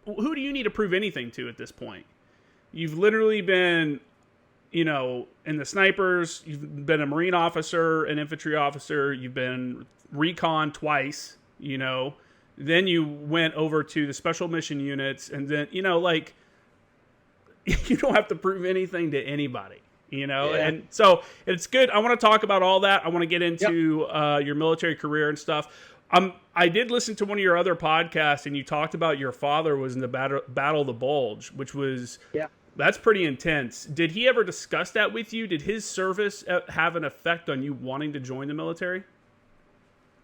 who do you need to prove anything to at this point? You've literally been, in the snipers. You've been a Marine officer, an infantry officer. You've been recon twice. Then you went over to the special mission units, and then you don't have to prove anything to anybody. Yeah. And so it's good. I want to talk about all that. I want to get into your military career and stuff. I did listen to one of your other podcasts, and you talked about your father was in the Battle of the Bulge, which was that's pretty intense. Did he ever discuss that with you? Did his service have an effect on you wanting to join the military?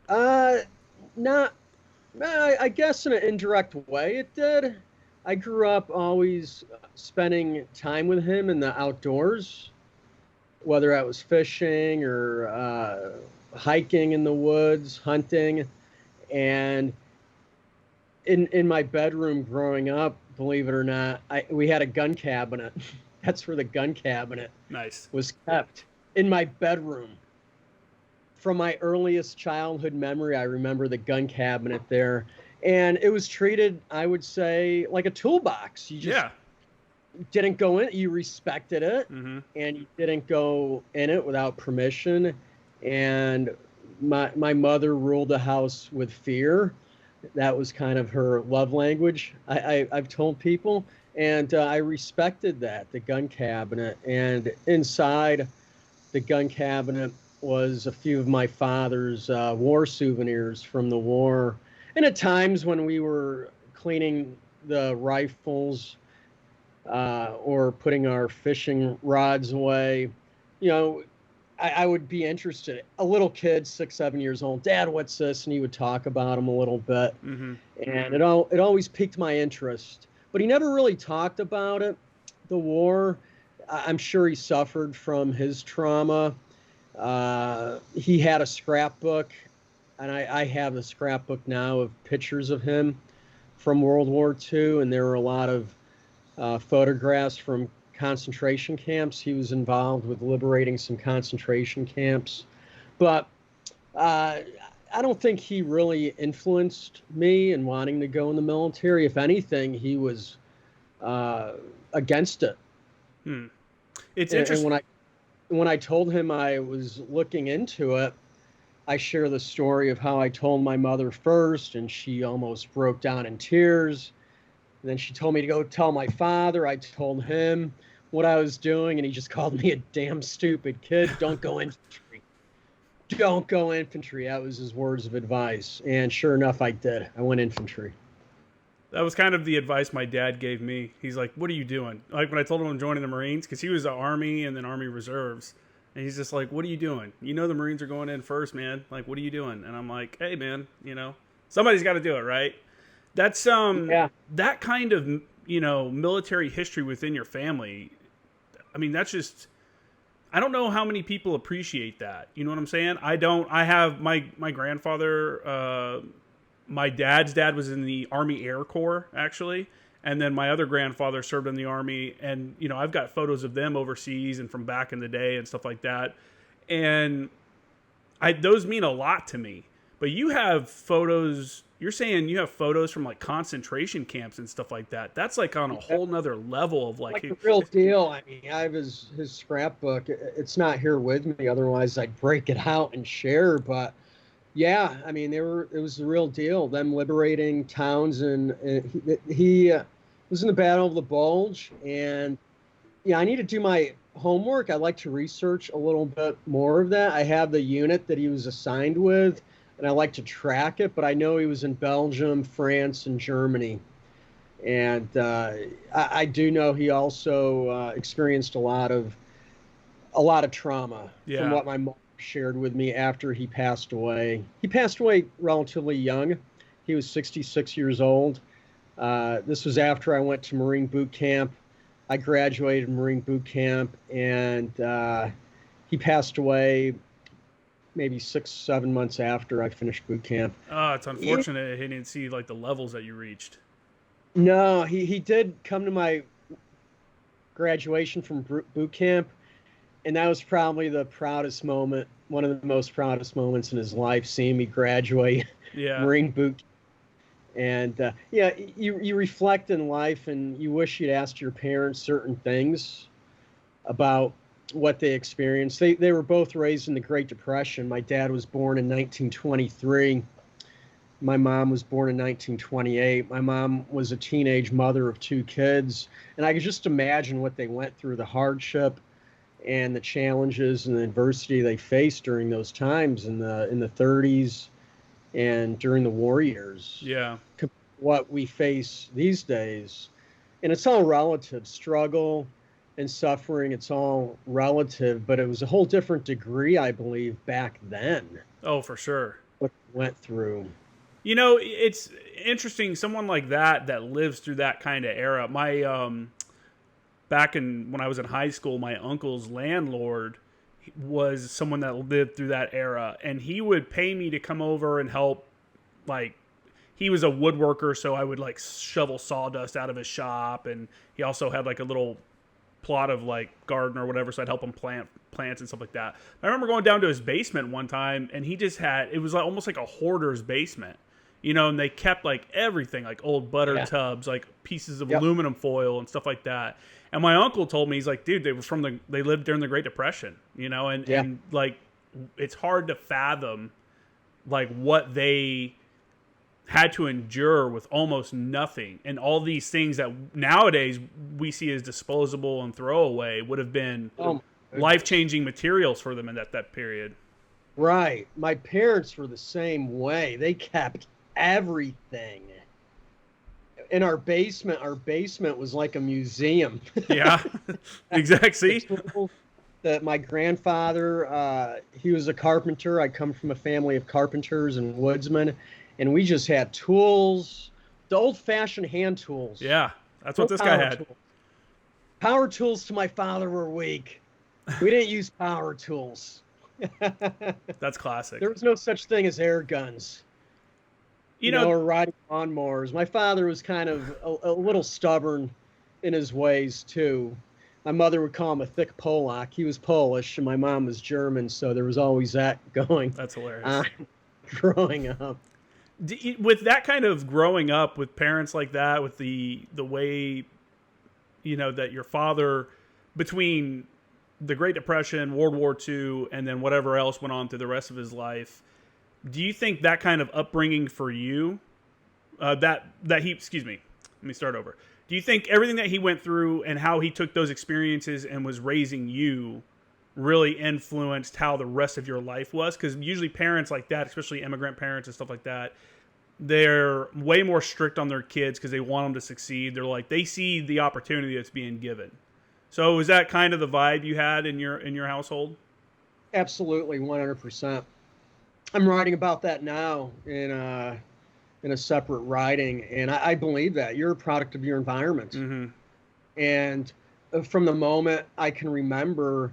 Not. I guess in an indirect way it did. I grew up always spending time with him in the outdoors, whether that was fishing or hiking in the woods, hunting. And in my bedroom growing up, believe it or not, we had a gun cabinet. That's where the gun cabinet was kept, in my bedroom. From my earliest childhood memory, I remember the gun cabinet there. And it was treated, I would say, like a toolbox. You just didn't go in. You respected it, and you didn't go in it without permission. And my mother ruled the house with fear. That was kind of her love language, I've told people. And I respected that, the gun cabinet. And inside the gun cabinet was a few of my father's war souvenirs from the war. And at times when we were cleaning the rifles or putting our fishing rods away, I would be interested. A little kid, 6, 7 years old, Dad, what's this? And he would talk about them a little bit. And it always piqued my interest. But he never really talked about it, the war. I'm sure he suffered from his trauma. He had a scrapbook, and I have a scrapbook now of pictures of him from World War II, and there were a lot of photographs from concentration camps. He was involved with liberating some concentration camps. But I don't think he really influenced me in wanting to go in the military. If anything, he was against it. It's interesting. And when I told him I was looking into it, I share the story of how I told my mother first, and she almost broke down in tears. And then she told me to go tell my father. I told him what I was doing, and he just called me a damn stupid kid. Don't go infantry. Don't go infantry. That was his words of advice. And sure enough, I did. I went infantry. That was kind of the advice my dad gave me. He's like, what are you doing? Like when I told him I'm joining the Marines, because he was the Army and then Army Reserves. And he's just like, what are you doing? The Marines are going in first, man. Like, what are you doing? And I'm like, hey, man, somebody's got to do it, right? That's that kind of, military history within your family. I mean, that's just, I don't know how many people appreciate that. You know what I'm saying? I don't. I have my grandfather, my dad's dad was in the Army Air Corps, actually. And then my other grandfather served in the Army. And, I've got photos of them overseas and from back in the day and stuff like that. And those mean a lot to me. But you have photos, you're saying you have photos from like concentration camps and stuff like that. That's like on a whole nother level of like the real deal. I mean, I have his scrapbook. It's not here with me. Otherwise, I'd break it out and share. But yeah, I mean, it was the real deal. Them liberating towns, and he was in the Battle of the Bulge. And yeah, I need to do my homework. I'd like to research a little bit more of that. I have the unit that he was assigned with, and I like to track it. But I know he was in Belgium, France, and Germany. And I do know he also experienced a lot of trauma from what my mom shared with me after he passed away. He passed away relatively young. He was 66 years old. This was after I went to Marine boot camp. I graduated Marine boot camp, and he passed away maybe 6-7 months after I finished boot camp. Oh, it's unfortunate he didn't see like the levels that you reached. No, he did come to my graduation from boot camp, and that was probably the proudest moment, one of the most proudest moments in his life, seeing me graduate Marine boot camp. And yeah, you reflect in life, and you wish you'd asked your parents certain things about what they experienced. They were both raised in the Great Depression. My dad was born in 1923. My mom was born in 1928. My mom was a teenage mother of two kids, and I could just imagine what they went through, the hardship and the challenges and the adversity they faced during those times in the 30s and during the war years. Yeah. What we face these days, and it's all relative. Struggle and suffering, it's all relative, but it was a whole different degree, I believe, back then. Oh, for sure. What we went through. You know, it's interesting. Someone like that lives through that kind of era. My back when I was in high school, my uncle's landlord was someone that lived through that era, and he would pay me to come over and help. Like, he was a woodworker, so I would like shovel sawdust out of his shop, and he also had like a little plot of like garden or whatever, so I'd help him plant plants and stuff like that. I remember going down to his basement one time, and he just had, it was like almost like a hoarder's basement, you know, and they kept like everything, like old butter tubs, like pieces of aluminum foil and stuff like that. And my uncle told me, he's like, dude, they lived during the Great Depression, you know, and like, it's hard to fathom like what they had to endure with almost nothing, and all these things that nowadays we see as disposable and throwaway would have been life-changing materials for them in that period. Right. My parents were the same way. They kept everything. In our basement was like a museum. Yeah, exactly. That my grandfather, he was a carpenter. I come from a family of carpenters and woodsmen, and we just had tools, the old-fashioned hand tools. Yeah, that's what this guy had. Tools. Power tools to my father were weak. We didn't use power tools. That's classic. There was no such thing as air guns. You know, or riding lawnmowers. My father was kind of a little stubborn in his ways, too. My mother would call him a thick Polak. He was Polish, and my mom was German, so there was always that going. That's hilarious. Growing up. With that kind of growing up with parents like that, with the way, you know, that your father, between the Great Depression, World War II, and then whatever else went on through the rest of his life, do you think that kind of upbringing for you, that he, excuse me, let me start over. Do you think everything that he went through and how he took those experiences and was raising you really influenced how the rest of your life was? Because usually parents like that, especially immigrant parents and stuff like that, they're way more strict on their kids because they want them to succeed. They're like, they see the opportunity that's being given. So is that kind of the vibe you had in your household? Absolutely, 100%. I'm writing about that now in a separate writing, and I believe that you're a product of your environment. Mm-hmm. And from the moment I can remember,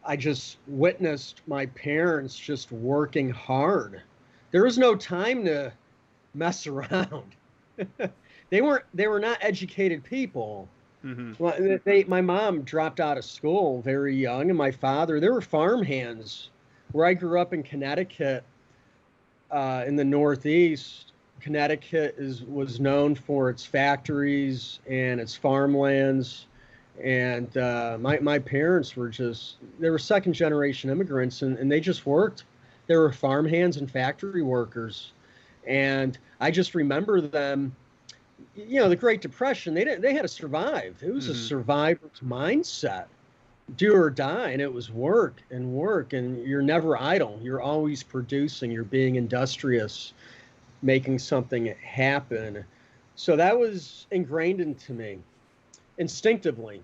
I just witnessed my parents just working hard. There was no time to mess around. They were not educated people. Mm-hmm. Well, my mom dropped out of school very young, and my father, they were farm hands. Where I grew up in Connecticut, in the Northeast, Connecticut was known for its factories and its farmlands. And my parents they were second generation immigrants, and they just worked. They were farm hands and factory workers. And I just remember them, you know, the Great Depression, they had to survive. It was a survivor's mindset, do or die. And it was work, and you're never idle. You're always producing, you're being industrious, making something happen. So that was ingrained into me instinctively.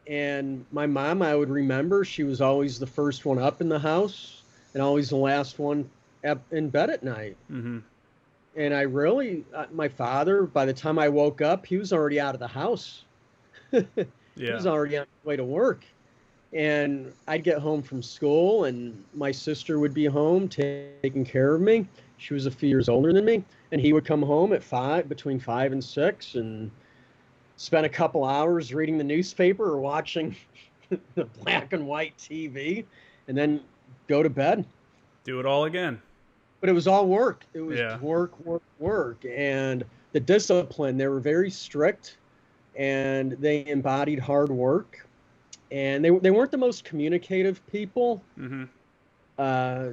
And my mom, I would remember, she was always the first one up in the house and always the last one in bed at night. Mm-hmm. And I really, my father, by the time I woke up, he was already out of the house. He was already on his way to work. And I'd get home from school, and my sister would be home taking care of me. She was a few years older than me. And he would come home at between 5 and 6, and spend a couple hours reading the newspaper or watching the black and white TV, and then go to bed. Do it all again. but it was all work. It was Yeah. work. And the discipline, they were very strict and they embodied hard work. And they weren't the most communicative people, Mm-hmm. uh,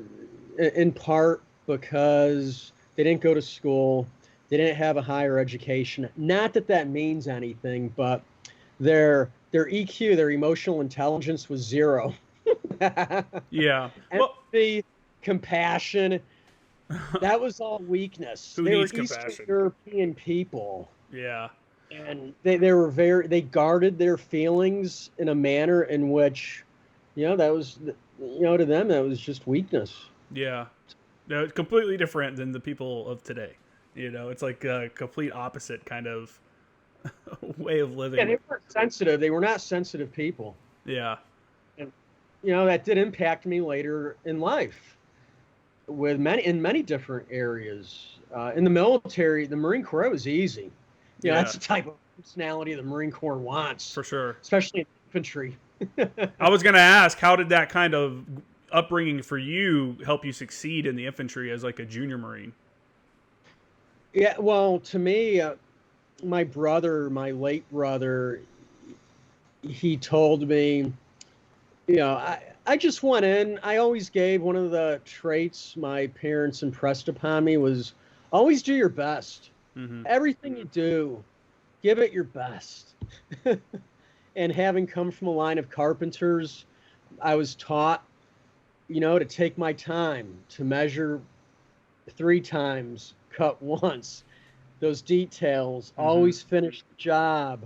in part because they didn't go to school. They didn't have a higher education. Not that that means anything, but their EQ, their emotional intelligence was zero. Yeah. Well, Empathy, compassion, that was all weakness. who They were needs Eastern compassion? European people, Yeah. and they guarded their feelings in a manner in which, that was, to them that was just weakness. Yeah. No, it's completely different than the people of today. It's like a complete opposite kind of way of Yeah, living. they weren't sensitive. They were not sensitive people, Yeah. and that did impact me later in life with in many different areas. In the military, the Marine Corps, it was easy. Yeah. That's the type of personality the Marine Corps wants, For sure. especially in infantry. I was going to ask, how did that kind of upbringing for you help you succeed in the infantry as like a junior Marine? Yeah, well, to me, my late brother, he told me, I just went in. I always gave one of the traits my parents impressed upon me was always do your best. Mm-hmm. Everything you do, give it your best. And having come from a line of carpenters, I was taught, to take my time, to measure 3 times, cut once. Those details, Mm-hmm. always finish the job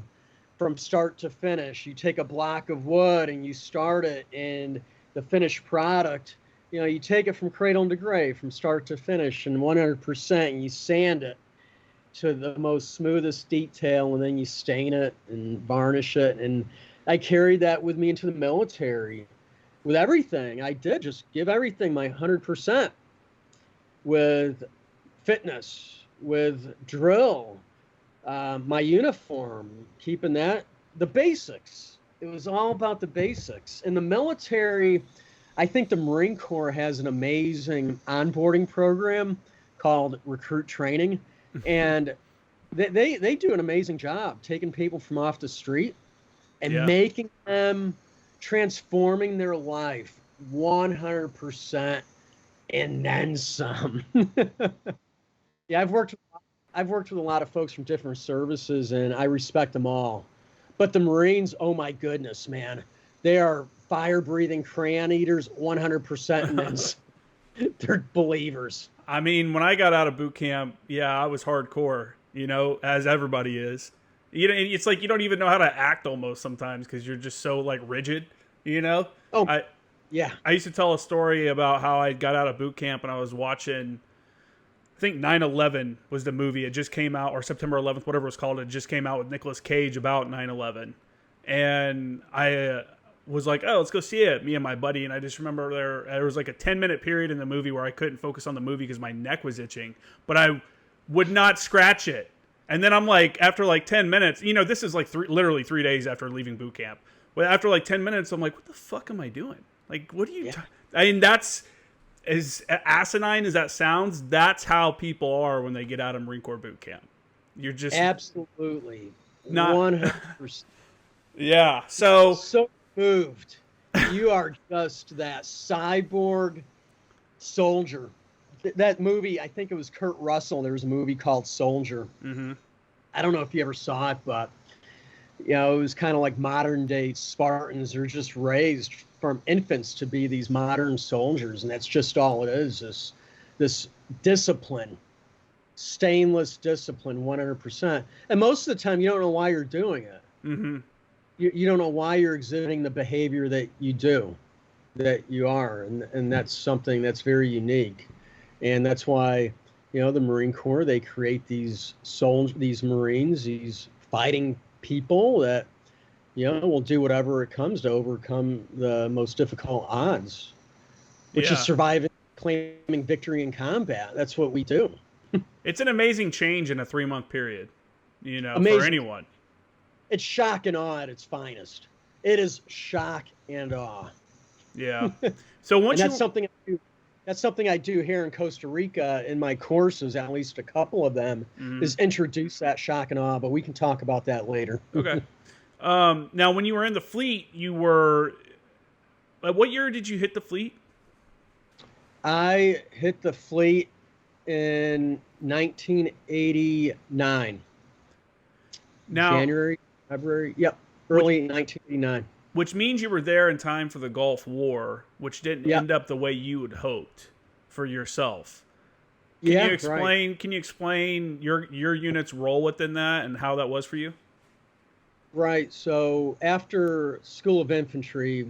from start to finish. You take a block of wood and you start it, and the finished product, you take it from cradle to grave, from start to finish, and 100%, and you sand it to the most smoothest detail, and then you stain it and varnish it. And I carried that with me into the military. With everything I did, just give everything my 100%, with fitness, with drill, my uniform, keeping that, the basics. It was all about the basics. In the military, I think the Marine Corps has an amazing onboarding program called recruit training. And they do an amazing job taking people from off the street and Yeah. making them, transforming their life 100% and then some. Yeah, I've worked with a lot of folks from different services, and I respect them all. But the Marines, oh my goodness, man, they are fire-breathing crayon eaters, 100%, and then they're believers. I mean, when I got out of boot camp, yeah, I was hardcore, as everybody is. It's like you don't even know how to act almost sometimes because you're just so like rigid. Oh, I yeah. I used to tell a story about how I got out of boot camp and I was watching. I think 9/11 was the movie. It just came out, or September 11th, whatever it was called. It just came out with Nicolas Cage about 9/11, and I was like, "Oh, let's go see it." Me and my buddy, and I just remember there was like a 10-minute period in the movie where I couldn't focus on the movie because my neck was itching, but I would not scratch it. And then I'm like, after like 10 minutes, this is like literally 3 days after leaving boot camp. But after like 10 minutes, I'm like, what the fuck am I doing? Like, what are you? Yeah. I mean, that's as asinine as that sounds. That's how people are when they get out of Marine Corps boot camp. You're just Absolutely. not 100%. Yeah. So So moved. You are just that cyborg soldier. That movie, I think it was Kurt Russell. There was a movie called Soldier. mm-hmm. I don't know if you ever saw it, but it was kind of like modern day Spartans. They're just raised from infants to be these modern soldiers, and that's just all it is. This discipline, stainless discipline, 100%. And most of the time, you don't know why you're doing it. Mm-hmm. You don't know why you're exhibiting the behavior that you do, that you are, and that's something that's very unique. And that's why, the Marine Corps, they create these Marines, these fighting people that, will do whatever it comes to overcome the most difficult odds, which is Yeah. surviving, claiming victory in combat. That's what we do. It's an amazing change in a 3-month period, for Amazing. anyone. It's shock and awe at its finest. It is shock and awe. Yeah. So And once that's you something I do that's something I do here in Costa Rica in my courses, at least a couple of them, is introduce that shock and awe, but we can talk about that later. Okay. Now, when you were in the fleet, you were. What year did you hit the fleet? I hit the fleet in 1989. Now, January, February, yep, early 1989. Which means you were there in time for the Gulf War, which didn't Yep. end up the way you had hoped for yourself. Yeah, Can you explain your unit's role within that and how that was for you? Right. So after School of Infantry,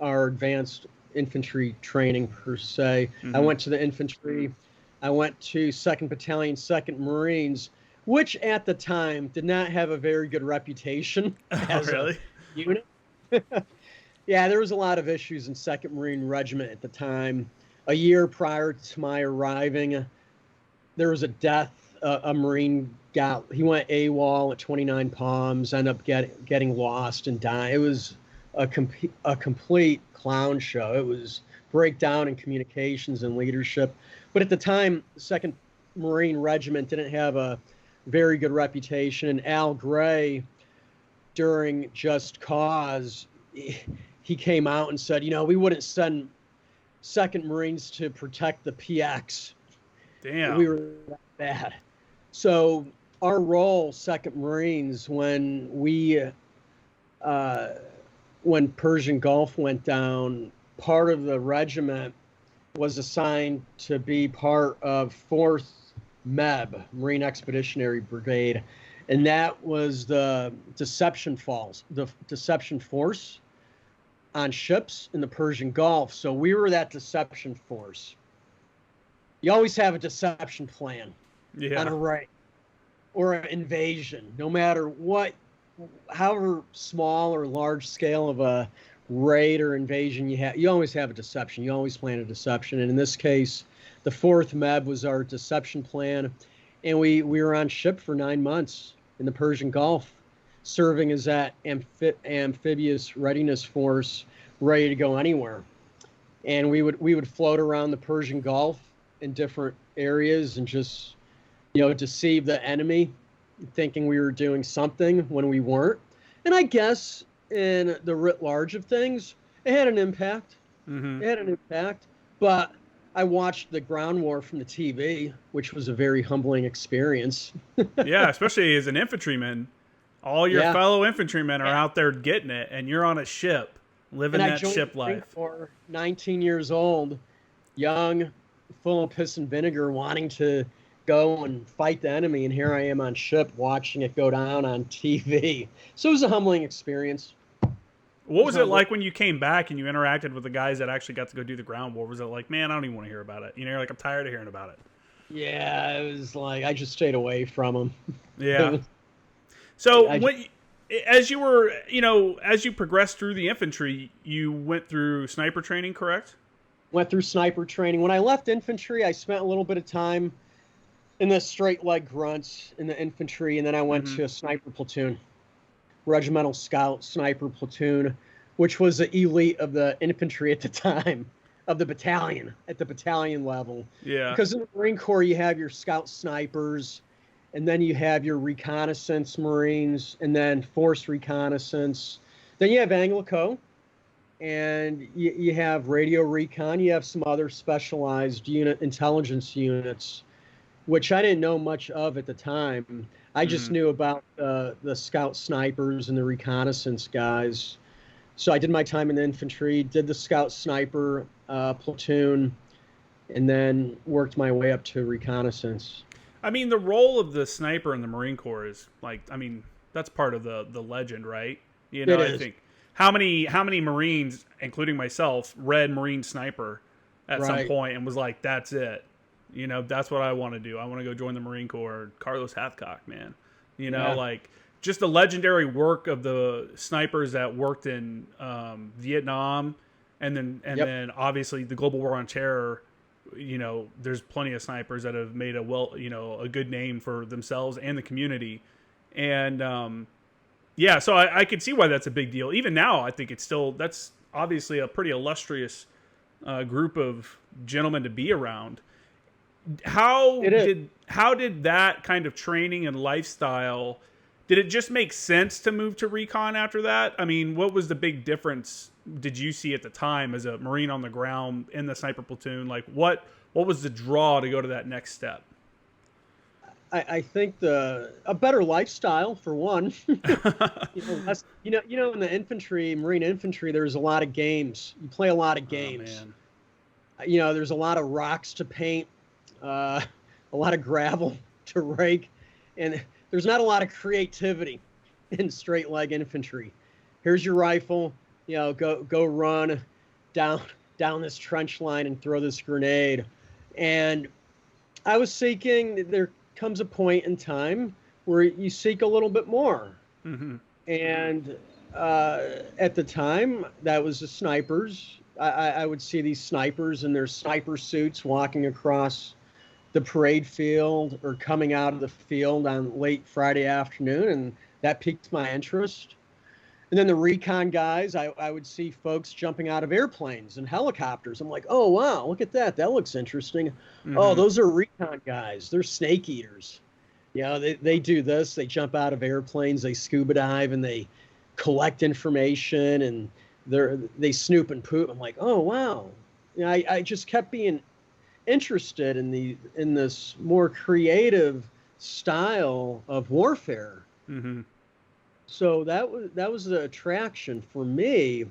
our advanced infantry training per se, I went to the infantry. I went to 2nd Battalion, 2nd Marines, which at the time did not have a very good reputation as really? a unit. Yeah, there was a lot of issues in 2nd Marine Regiment at the time. A year prior to my arriving, there was a death. A Marine he went AWOL at 29 Palms, ended up getting lost and dying. It was a complete clown show. It was breakdown in communications and leadership. But at the time, 2nd Marine Regiment didn't have a very good reputation. And Al Gray, during Just Cause, he came out and said, we wouldn't send 2nd Marines to protect the PX. Damn. We were that bad. So our role, 2nd Marines, when Persian Gulf went down, part of the regiment was assigned to be part of 4th MEB, Marine Expeditionary Brigade, and that was the deception force on ships in the Persian Gulf. So we were that deception force. You always have a deception plan on a raid or an invasion, no matter however small or large scale of a raid or invasion you have. You always have a deception. You always plan a deception. And in this case, the 4th MEB was our deception plan. And we were on ship for 9 months in the Persian Gulf, serving as that amphibious readiness force ready to go anywhere. And we would float around the Persian Gulf in different areas and just, deceive the enemy, thinking we were doing something when we weren't. And I guess in the writ large of things, it had an impact. It had an impact. But I watched the ground war from the TV, which was a very humbling experience. Yeah, especially as an infantryman. All your fellow infantrymen are out there getting it, and you're on a ship, living that ship life. For 19 years old, young, full of piss and vinegar, wanting to go and fight the enemy, and here I am on ship watching it go down on TV. So it was a humbling experience. What was it like when you came back and you interacted with the guys that actually got to go do the ground war? Was it like, man, I don't even want to hear about it? You're like, I'm tired of hearing about it. Yeah, it was like I just stayed away from them. Yeah. So as you progressed through the infantry, you went through sniper training, correct? Went through sniper training. When I left infantry, I spent a little bit of time in the straight leg grunts in the infantry, and then I went to a sniper platoon, regimental scout sniper platoon, which was the elite of the infantry at the time, of the battalion, at the battalion level. Yeah. Because in the Marine Corps, you have your scout snipers, and then you have your reconnaissance Marines, and then force reconnaissance. Then you have Anglico, and you have radio recon. You have some other specialized intelligence units, which I didn't know much of at the time. I just knew about the scout snipers and the reconnaissance guys. So I did my time in the infantry, did the scout sniper platoon, and then worked my way up to reconnaissance. I mean, the role of the sniper in the Marine Corps is that's part of the legend, right? I think how many Marines, including myself, read Marine Sniper at some point and was like, that's it. That's what I want to do. I want to go join the Marine Corps. Carlos Hathcock, man. Just the legendary work of the snipers that worked in Vietnam, and then obviously the Global War on Terror. There's plenty of snipers that have made a good name for themselves and the community. And so I could see why that's a big deal. Even now, I think that's obviously a pretty illustrious group of gentlemen to be around. How It is. did that kind of training and lifestyle, did it just make sense to move to recon after that? I mean, what was the big difference did you see at the time as a Marine on the ground in the sniper platoon? Like what was the draw to go to that next step? I think a better lifestyle for one. In the infantry, Marine infantry, there's a lot of games. You play a lot of Oh games. man. There's a lot of rocks to paint, a lot of gravel to rake, and there's not a lot of creativity in straight leg infantry. Here's your rifle, go run down this trench line and throw this grenade. And I was seeking. There comes a point in time where you seek a little bit more, Mm-hmm. and at the time that was the snipers. I would see these snipers in their sniper suits walking across the parade field or coming out of the field on late Friday afternoon, and that piqued my interest. And then the recon guys, I would see folks jumping out of airplanes and helicopters. I'm like, oh, wow, look at that. That looks interesting. Oh, Mm-hmm. those are recon guys. They're snake eaters. They do this. They jump out of airplanes, they scuba dive, and they collect information, and they snoop and poop. I'm like, oh, wow. I just kept being interested in this more creative style of warfare. Mm-hmm. So that was the attraction for me,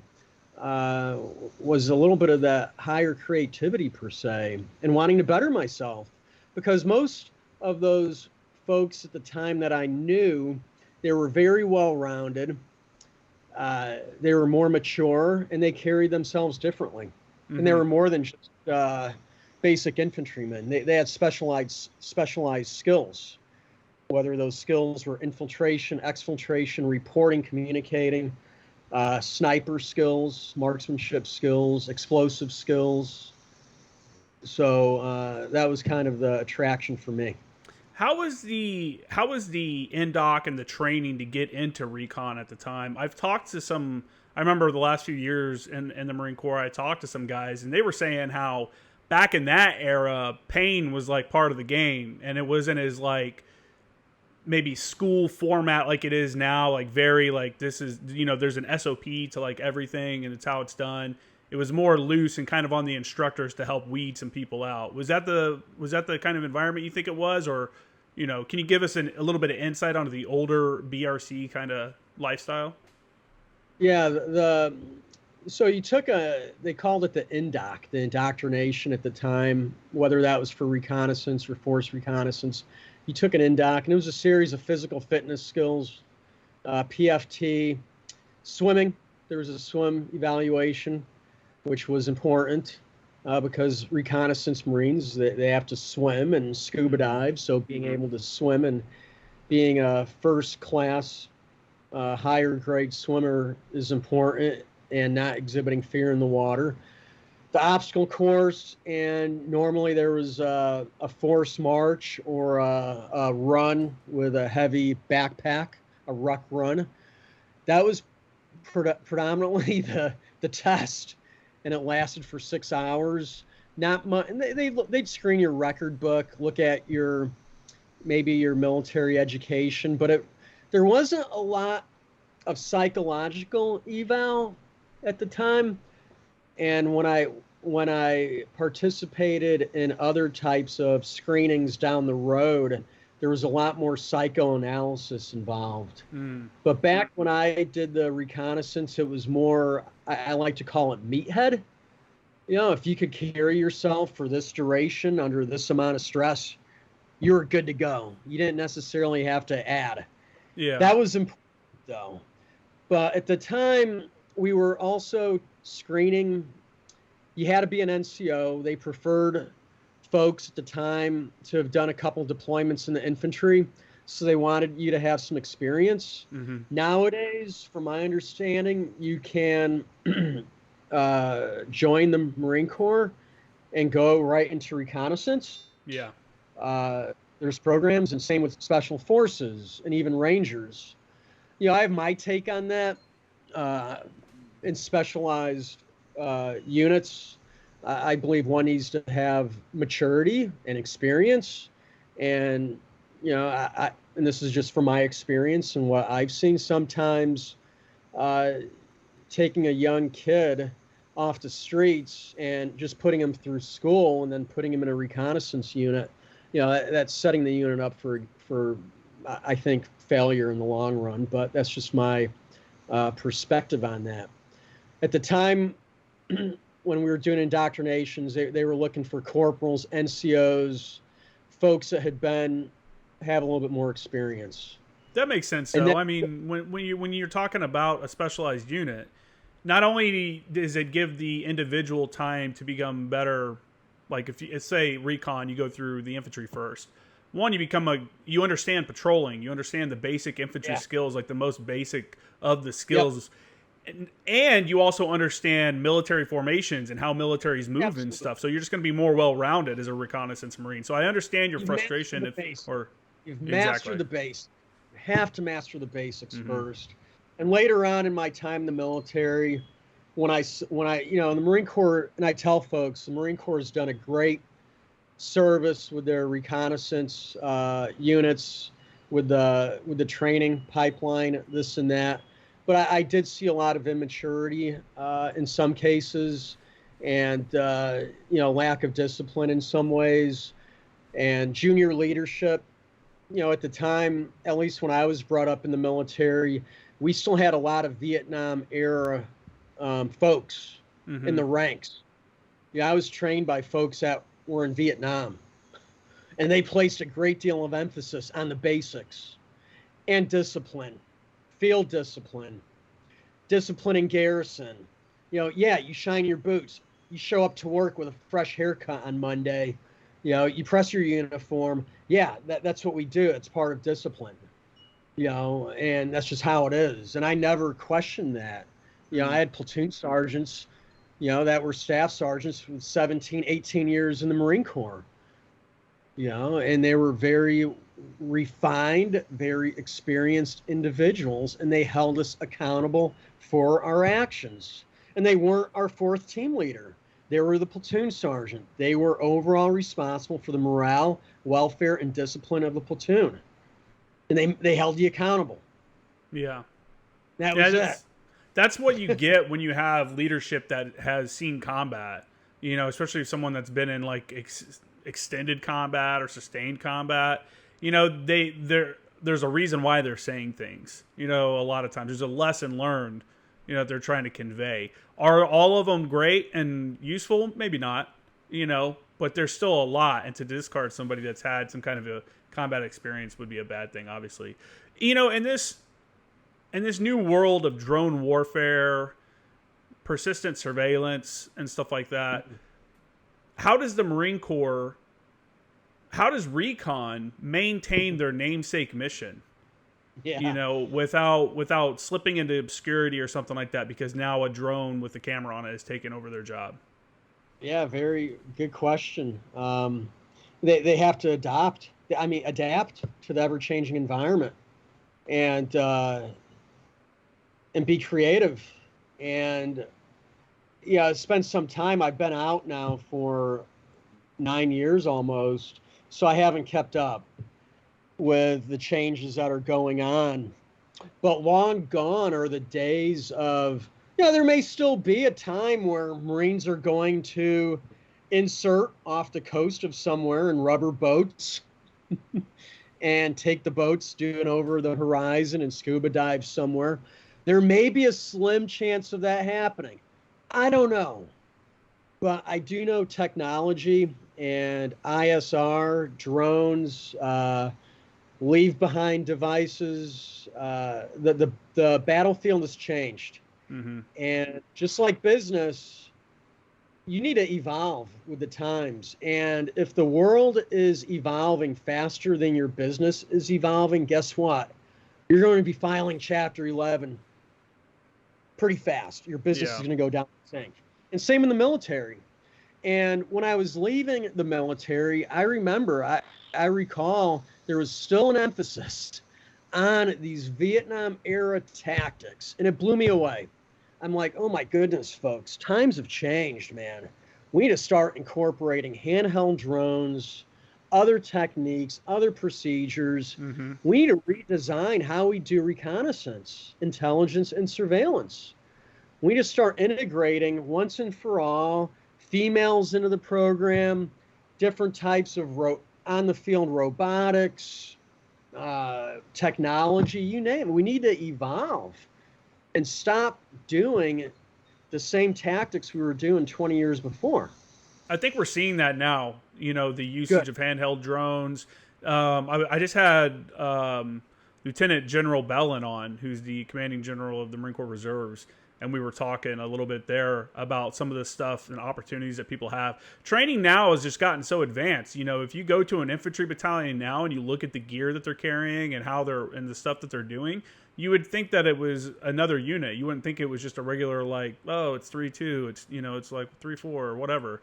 uh, was a little bit of that higher creativity per se, and wanting to better myself, because most of those folks at the time that I knew, they were very well rounded. They were more mature, and they carried themselves differently, and they Mm-hmm. were more than just basic infantrymen. They had specialized skills, whether those skills were infiltration, exfiltration, reporting, communicating, sniper skills, marksmanship skills, explosive skills. So that was kind of the attraction for me. How was the indoc and the training to get into recon at the time? I've talked to some. I remember the last few years in the Marine Corps, I talked to some guys, and they were saying how back in that era, pain was like part of the game, and it wasn't as like maybe school format like it is now, like very like this is there's an SOP to like everything and it's how it's done. It was more loose and kind of on the instructors to help weed some people out. Was that the kind of environment you think it was, or can you give us a little bit of insight onto the older BRC kind of lifestyle? Yeah, so you took they called it the INDOC, the indoctrination at the time, whether that was for reconnaissance or force reconnaissance. You took an INDOC, and it was a series of physical fitness skills, PFT, swimming. There was a swim evaluation, which was important because reconnaissance Marines, they have to swim and scuba dive. So being able to swim and being a first class, higher grade swimmer is important, and not exhibiting fear in the water. The obstacle course, and normally there was a forced march or a run with a heavy backpack, a ruck run. That was predominantly the test, and it lasted for 6 hours. Not much. And they'd screen your record book, look at maybe your military education, but there wasn't a lot of psychological eval at the time. And when I participated in other types of screenings down the road, there was a lot more psychoanalysis involved. Mm. But back when I did the reconnaissance, it was more, I like to call it meathead. If you could carry yourself for this duration under this amount of stress, you were good to go. You didn't necessarily have to add. Yeah. That was important, though. But at the time, we were also screening. You had to be an NCO. They preferred folks at the time to have done a couple deployments in the infantry, so they wanted you to have some experience. Mm-hmm. Nowadays, from my understanding, you can join the Marine Corps and go right into reconnaissance. Yeah. There's programs, and same with special forces and even Rangers. I have my take on that. In specialized units, I believe one needs to have maturity and experience. And, and this is just from my experience and what I've seen sometimes, uh, taking a young kid off the streets and just putting him through school and then putting him in a reconnaissance unit, that's setting the unit up for I think, failure in the long run. But that's just my perspective on that. At the time, when we were doing indoctrinations, they were looking for corporals, NCOs, folks that have a little bit more experience. That makes sense, And though. then, I mean, when you're talking about a specialized unit, not only does it give the individual time to become better, like if you say recon, you go through the infantry first. One, you understand patrolling, you understand the basic infantry skills, like the most basic of the skills. Yep. And you also understand military formations and how militaries move. Absolutely. And stuff. So you're just going to be more well-rounded as a reconnaissance Marine. So I understand your frustration. You've mastered the base. You have to master the basics first. And later on in my time in the military, when I in the Marine Corps, and I tell folks, the Marine Corps has done a great service with their reconnaissance units, with the training pipeline, this and that. But I did see a lot of immaturity in some cases, and lack of discipline in some ways, and junior leadership. At the time, at least when I was brought up in the military, we still had a lot of Vietnam era folks in the ranks. I was trained by folks that were in Vietnam, and they placed a great deal of emphasis on the basics and discipline. Field discipline in garrison. You shine your boots. You show up to work with a fresh haircut on Monday. You press your uniform. Yeah, that's what we do. It's part of discipline. And that's just how it is. And I never questioned that. I had platoon sergeants, that were staff sergeants with 17, 18 years in the Marine Corps. And they were very refined, very experienced individuals, and they held us accountable for our actions. And they weren't our fourth team leader. They were the platoon sergeant. They were overall responsible for the morale, welfare, and discipline of the platoon. And they held you accountable. Yeah. That was it. That's what you get when you have leadership that has seen combat, especially if someone that's been in like extended combat or sustained combat. There's a reason why they're saying things. A lot of times there's a lesson learned, they're trying to convey. Are all of them great and useful? Maybe not, but there's still a lot. And to discard somebody that's had some kind of a combat experience would be a bad thing, obviously. In this new world of drone warfare, persistent surveillance, and stuff like that, how does Recon maintain their namesake mission? Yeah. Without slipping into obscurity or something like that, because now a drone with a camera on it has taken over their job. Yeah, very good question. They have to adapt to the ever-changing environment, and be creative. And spent some time. I've been out now for 9 years almost, so I haven't kept up with the changes that are going on. But long gone are the days of, there may still be a time where Marines are going to insert off the coast of somewhere in rubber boats and take the boats doing over the horizon and scuba dive somewhere. There may be a slim chance of that happening. I don't know. But I do know technology and ISR, drones, leave behind devices, the battlefield has changed. And just like business, you need to evolve with the times. And if the world is evolving faster than your business is evolving, guess what? You're going to be filing Chapter 11 pretty fast. Your business is going to go down the sink. And same in the military. And when I was leaving the military, I recall there was still an emphasis on these Vietnam era tactics, and it blew me away. I'm like, oh my goodness, folks, times have changed, man. We need to start incorporating handheld drones, other techniques, other procedures. Mm-hmm. We need to redesign how we do reconnaissance, intelligence, and surveillance. We need to start integrating once and for all females into the program, different types of on the field robotics, technology, you name it. We need to evolve and stop doing the same tactics we were doing 20 years before. I think we're seeing that now. The usage Good. of handheld drones. I just had Lieutenant General Bellin on, who's the commanding general of the Marine Corps Reserves, and we were talking a little bit there about some of the stuff and opportunities that people have. Training now has just gotten so advanced. If you go to an infantry battalion now and you look at the gear that they're carrying and and the stuff that they're doing, you would think that it was another unit. You wouldn't think it was just a regular, like, oh, it's 3-2, it's like 3-4 or whatever.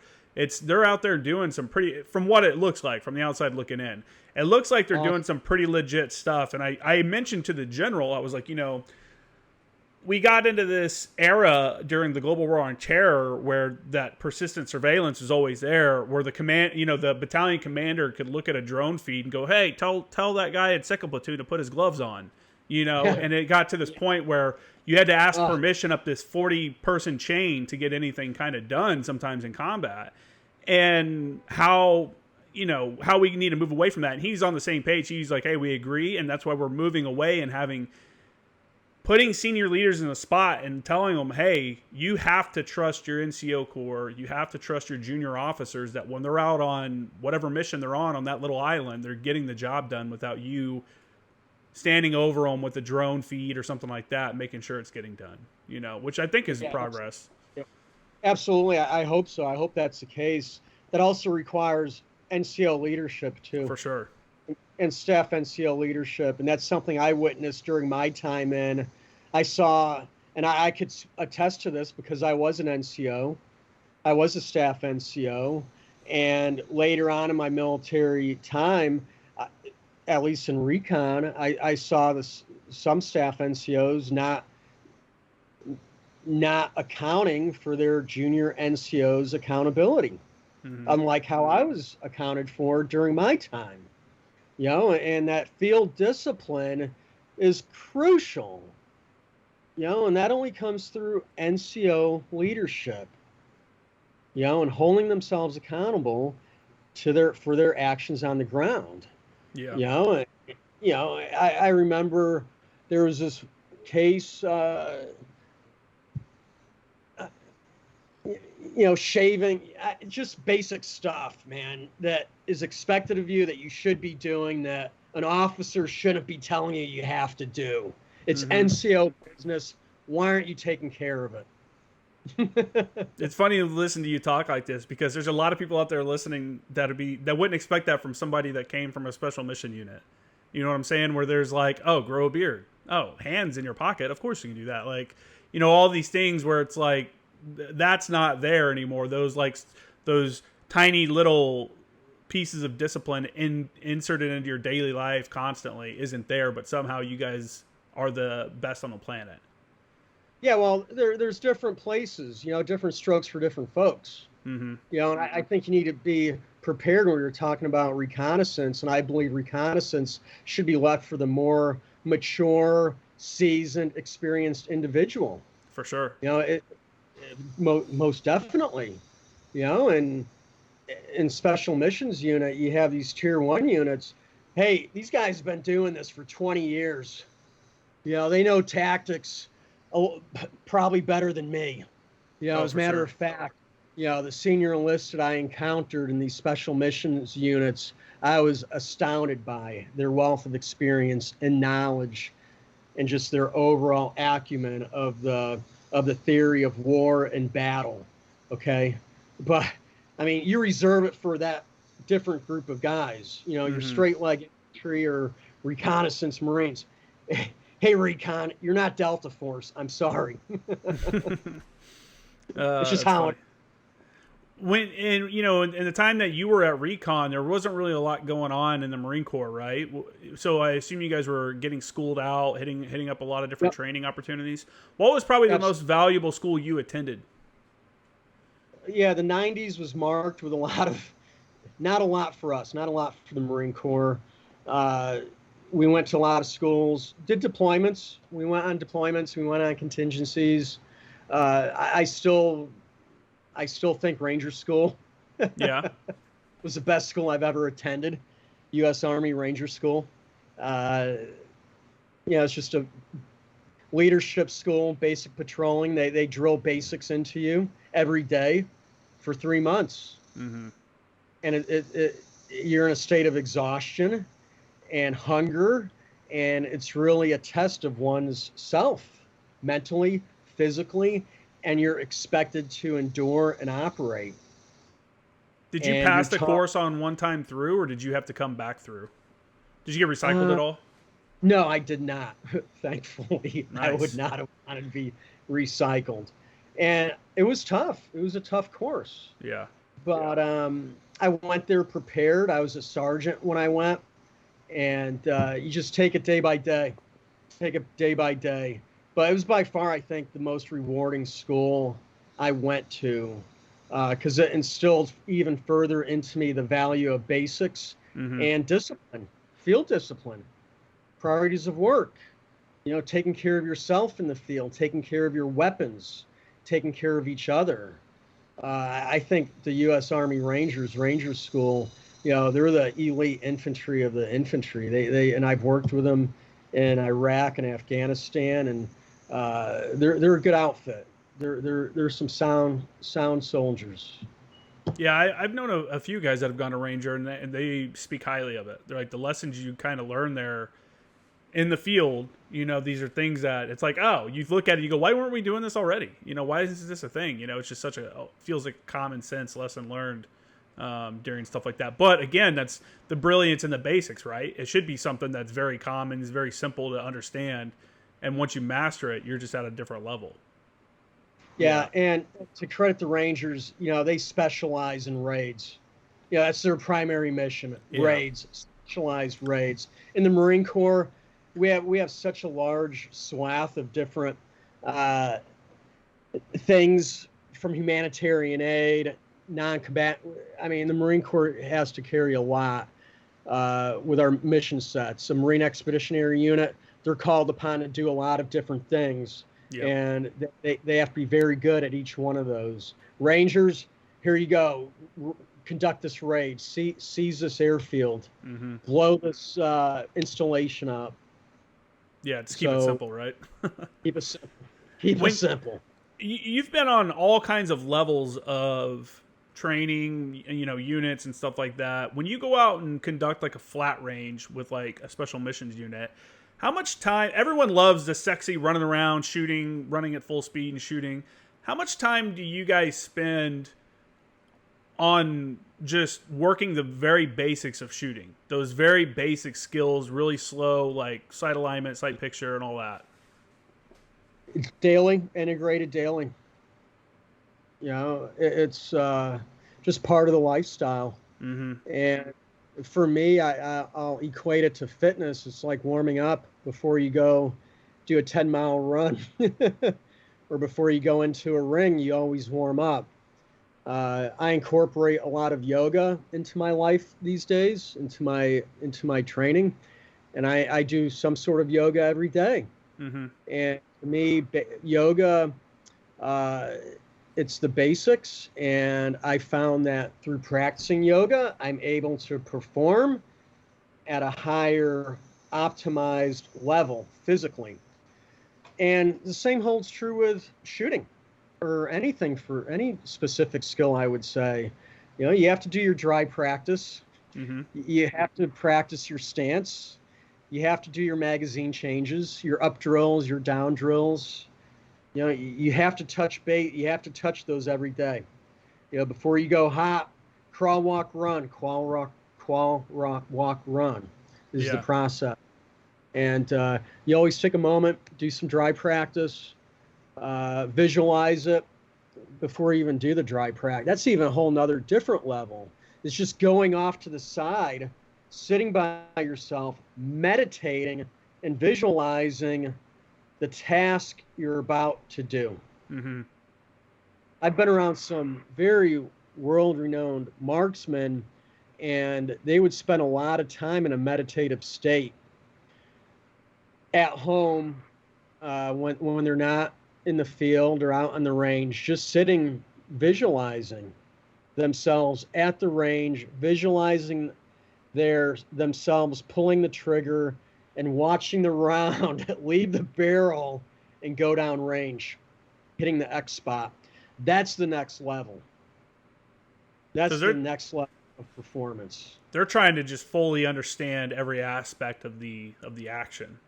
They're out there doing some pretty, from what it looks like from the outside looking in, it looks like they're doing some pretty legit stuff. And I mentioned to the general, I was like, we got into this era during the global war on terror where that persistent surveillance was always there, where the the battalion commander could look at a drone feed and go, hey, tell that guy at second platoon to put his gloves on, and it got to this point where you had to ask permission up this 40-person chain to get anything kind of done sometimes in combat, and how we need to move away from that. And he's on the same page. He's like, hey, we agree. And that's why we're moving away and putting senior leaders in a spot and telling them, hey, you have to trust your NCO Corps. You have to trust your junior officers that when they're out on whatever mission they're on that little island, they're getting the job done without you standing over them with a drone feed or something like that, making sure it's getting done, which I think is progress. Absolutely. I hope so. I hope that's the case. That also requires NCO leadership too. For sure. And staff NCO leadership. And that's something I witnessed during my time in. I saw, and I could attest to this because I was an NCO. I was a staff NCO. And later on in my military time, at least in recon, I saw some staff NCOs not accounting for their junior NCOs' accountability, unlike how I was accounted for during my time. And that field discipline is crucial, and that only comes through NCO leadership, and holding themselves accountable for their actions on the ground. Yeah. I remember there was this case, shaving, just basic stuff, man, that is expected of you that you should be doing that an officer shouldn't be telling you have to do. It's NCO business. Why aren't you taking care of it? It's funny to listen to you talk like this because there's a lot of people out there listening that wouldn't expect that from somebody that came from a special mission unit. You know what I'm saying? Where there's like, oh, grow a beard. Oh, hands in your pocket. Of course you can do that. Like, all these things where it's like, that's not there anymore. Those tiny little pieces of discipline inserted into your daily life constantly isn't there, but somehow you guys are the best on the planet. Yeah, well, there's different places, different strokes for different folks. And I think you need to be prepared when you're talking about reconnaissance, and I believe reconnaissance should be left for the more mature, seasoned, experienced individual. For sure. Most definitely. And in special missions unit, you have these tier 1 units. Hey, these guys have been doing this for 20 years. They know tactics probably better than me. As a matter of fact, the senior enlisted I encountered in these special missions units, I was astounded by their wealth of experience and knowledge and just their overall acumen of the theory of war and battle. Okay. But I mean, you reserve it for that different group of guys, your straight leg infantry or reconnaissance Marines. Hey, recon, you're not Delta Force. I'm sorry. It's just how it. In the time that you were at recon, there wasn't really a lot going on in the Marine Corps, right? So I assume you guys were getting schooled out, hitting up a lot of different training opportunities. What was probably the most valuable school you attended? yeah, the 90s was marked with a lot of, not a lot for us, not a lot for the Marine Corps. Uh, we went to a lot of schools, did deployments. We went on deployments. We went on contingencies. I I still think Ranger School Yeah. was the best school I've ever attended. U.S. Army Ranger School. Uh, it's just a leadership school, basic patrolling. They drill basics into you every day for 3 months, Mm-hmm. and you're in a state of exhaustion and hunger, and it's really a test of one's self, mentally, physically, and you're expected to endure and operate. Did you And you're pass the taught. course on one time through, or did you have to come back through? Did you get recycled Uh, at all? no, I did not. Thankfully, I would Nice. not have wanted to be recycled, and it was tough. It was a tough course, Yeah. but I went there prepared. I was a sergeant when I went, and you just take it day by day, take it day by day. But it was by far, I think, the most rewarding school I went to, because it instilled even further into me the value of basics Mm-hmm. and discipline, field discipline, priorities of work. Taking care of yourself in the field, taking care of your weapons, taking care of each other. I think the U.S. Army Rangers, Ranger School, they're the elite infantry of the infantry. And I've worked with them in Iraq and Afghanistan, and they're a good outfit. They're some sound soldiers. Yeah, I've known a few guys that have gone to Ranger, and they speak highly of it. They're like, the lessons you kind of learn there in the field, these are things that it's like, oh, you look at it, you go, why weren't we doing this already? Why is this a thing? It's just feels like a common sense lesson learned during stuff like that. But again, that's the brilliance in the basics, right? It should be something that's very common, is very simple to understand. And once you master it, you're just at a different level. Yeah. Yeah, and to credit the Rangers, they specialize in raids. Yeah, that's their primary mission, Yeah. raids, specialized raids. In the Marine Corps, we have such a large swath of different uh, things, from humanitarian aid, non-combatant. I mean, the Marine Corps has to carry a lot with our mission sets. A Marine Expeditionary Unit, they're called upon to do a lot of different things, Yep. and they have to be very good at each one of those. Rangers, here you go. Conduct this raid, seize this airfield, Mm-hmm. blow this installation up. Yeah, just keep it So simple, right? keep it simple. Keep it when simple. you've been on all kinds of levels of training, units and stuff like that. When you go out and conduct like a flat range with like a special missions unit, how much time? Everyone loves the sexy running around, shooting, running at full speed and shooting. How much time do you guys spend on just working the very basics of shooting? Those very basic skills, really slow, like sight alignment, sight picture, and all that. It's daily, integrated daily. It's just part of the lifestyle. Mm-hmm. And for me, I'll equate it to fitness. It's like warming up before you go do a 10-mile run, or before you go into a ring, you always warm up. I incorporate a lot of yoga into my life these days, into my training, and I do some sort of yoga every day. Mm-hmm. And to me, yoga, uh, it's the basics. And I found that through practicing yoga, I'm able to perform at a higher optimized level physically. And the same holds true with shooting, or anything, for any specific skill, I would say. You have to do your dry practice. Mm-hmm. You have to practice your stance. You have to do your magazine changes, your up drills, your down drills. You have to touch bait. You have to touch those every day. Before you go hot, crawl, walk, run, crawl, rock, walk, run is the Yeah. process. And you always take a moment, do some dry practice, visualize it before you even do the dry practice. That's even a whole nother different level. It's just going off to the side, sitting by yourself, meditating, and visualizing the task you're about to do. Mm-hmm. I've been around some very world-renowned marksmen, and they would spend a lot of time in a meditative state at home when they're not in the field or out on the range, just sitting, visualizing themselves at the range, visualizing themselves pulling the trigger and watching the round leave the barrel and go down range, hitting the X spot. That's the next level. So That's the next level of performance. they're trying to just fully understand every aspect of the action,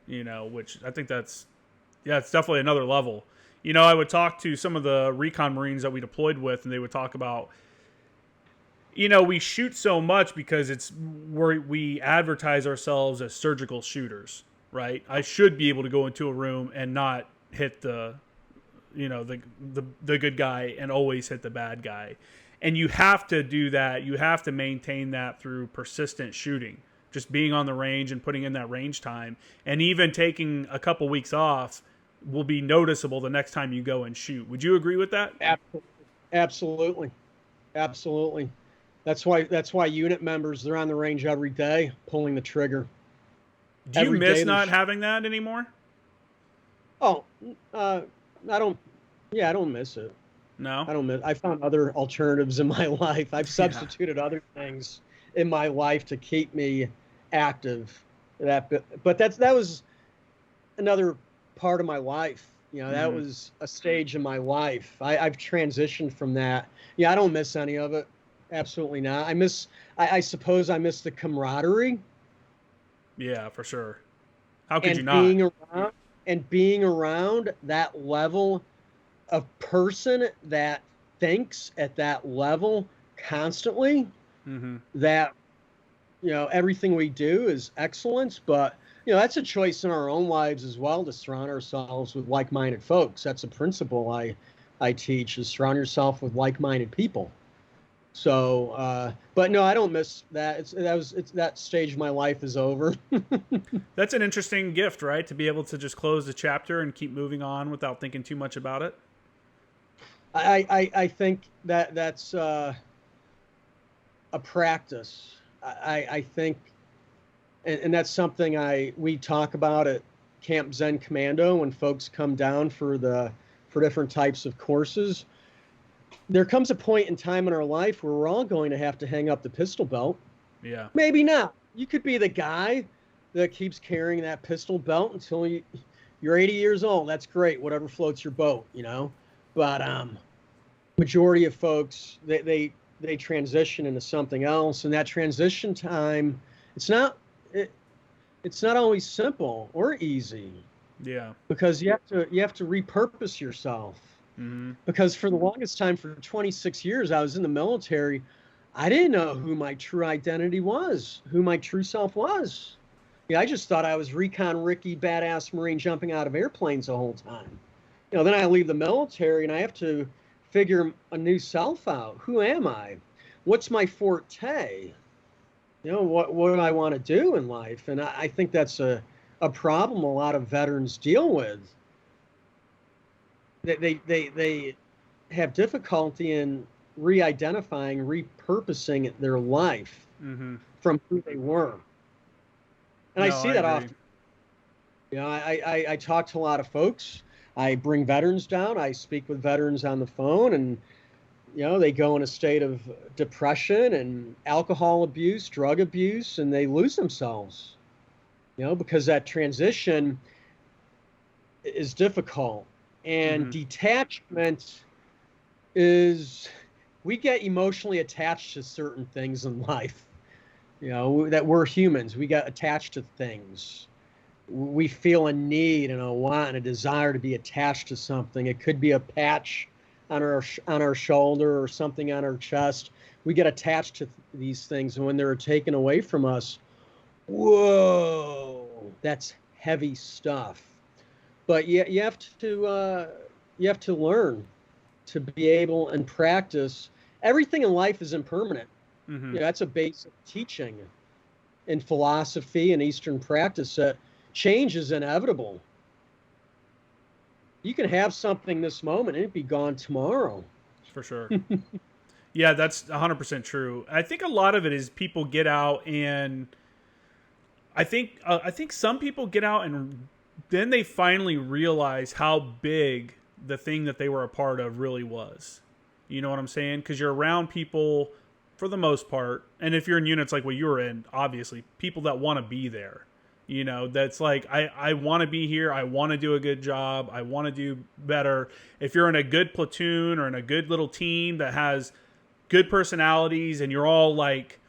which I think it's definitely another level. I would talk to some of the recon Marines that we deployed with, and they would talk about, we shoot so much because we advertise ourselves as surgical shooters, right? I should be able to go into a room and not hit the good guy and always hit the bad guy. And you have to do that. You have to maintain that through persistent shooting, just being on the range and putting in that range time. And even taking a couple weeks off will be noticeable the next time you go and shoot. Would you agree with that? Absolutely. Absolutely. That's why unit members, they're on the range every day pulling the trigger. Do you miss not having that anymore? Oh, I don't miss it. No, I don't miss. I found other alternatives in my life. I've substituted other things in my life to keep me active. But that was another part of my life. That was a stage in my life. I've transitioned from that. Yeah, I don't miss any of it. Absolutely not. I suppose I miss the camaraderie. Yeah, for sure. How could you not? Being around that level of person that thinks at that level constantly, that everything we do is excellence. But that's a choice in our own lives as well, to surround ourselves with like-minded folks. That's a principle I teach, is surround yourself with like-minded people. So, but no, I don't miss that. That stage of my life is over. That's an interesting gift, right? To be able to just close the chapter and keep moving on without thinking too much about it. I think that's a practice. I think, and that's something we talk about at Camp Zen Commando when folks come down for different types of courses. There comes a point in time in our life where we're all going to have to hang up the pistol belt. Yeah. Maybe not. You could be the guy that keeps carrying that pistol belt until you're 80 years old. That's great. Whatever floats your boat, But majority of folks, they transition into something else, and that transition time, it's not always simple or easy. Yeah. Because you have to repurpose yourself. Because for the longest time, for 26 years, I was in the military. I didn't know who my true identity was, who my true self was. I just thought I was Recon Ricky, badass Marine jumping out of airplanes the whole time. Then I leave the military and I have to figure a new self out. Who am I? What's my forte? What do I want to do in life? And I think that's a problem a lot of veterans deal with. They have difficulty in re-identifying, repurposing their life from who they were. And I see that often. I talk to a lot of folks. I bring veterans down. I speak with veterans on the phone, and they go in a state of depression and alcohol abuse, drug abuse, and they lose themselves. Because that transition is difficult. And detachment is, we get emotionally attached to certain things in life. That we're humans. We get attached to things. We feel a need and a want and a desire to be attached to something. It could be a patch on our shoulder or something on our chest. We get attached to these things, and when they're taken away from us, whoa, that's heavy stuff. But you have to learn to be able and practice. Everything in life is impermanent. That's a basic teaching in philosophy and Eastern practice, that change is inevitable. You can have something this moment and it'd be gone tomorrow. For sure. Yeah, that's 100% true. I think a lot of it is people get out, and I think some people get out and then they finally realize how big the thing that they were a part of really was. You know what I'm saying? Because you're around people for the most part, and if you're in units like what you were in, obviously people that want to be there. You know, that's like, I want to be here. I want to do a good job. I want to do better. If you're in a good platoon or in a good little team that has good personalities and you're all like,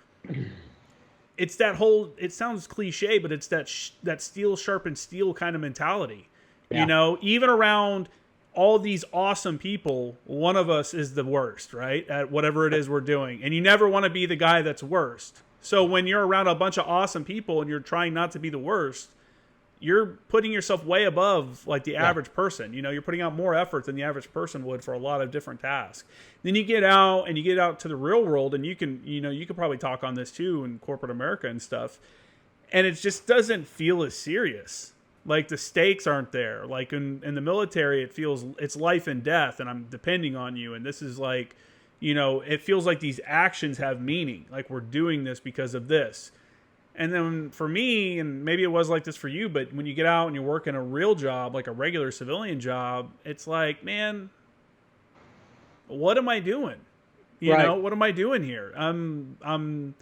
it's that whole, it sounds cliche, but it's that steel sharpens steel kind of mentality. Yeah. You know, even around all these awesome people, one of us is the worst, right? At whatever it is we're doing. And you never want to be the guy that's worst. So when you're around a bunch of awesome people and you're trying not to be the worst, you're putting yourself way above like the average person. You know, you're putting out more effort than the average person would for a lot of different tasks. Then you get out and you get out to the real world, and you can, you know, you could probably talk on this too in corporate America and stuff. And it just doesn't feel as serious. Like the stakes aren't there. Like in the military, it feels it's life and death, and I'm depending on you. And this is like, you know, it feels like these actions have meaning. Like we're doing this because of this. And then for me, and maybe it was like this for you, but when you get out and you work in a real job, like a regular civilian job, it's like, man, what am I doing? You know, what am I doing here? I'm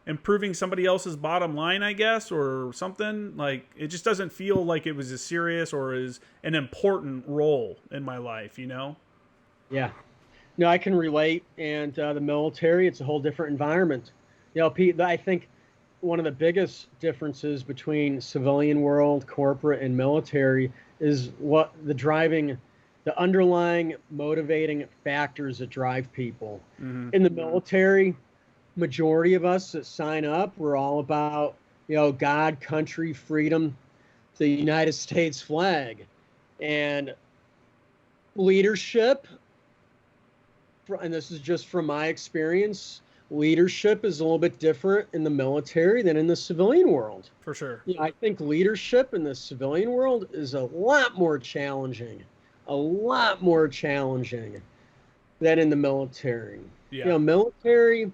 improving somebody else's bottom line, I guess, or something. Like, it just doesn't feel like it was as serious or as an important role in my life, you know? Yeah. No, I can relate. And the military, it's a whole different environment. You know, Pete, I think one of the biggest differences between civilian world, corporate, and military is what the underlying motivating factors that drive people. Mm-hmm. In the military, majority of us that sign up, we're all about, you know, God, country, freedom, the United States flag, and leadership. And this is just from my experience, leadership is a little bit different in the military than in the civilian world. For sure. You know, I think leadership in the civilian world is a lot more challenging than in the military. Yeah. You know, military,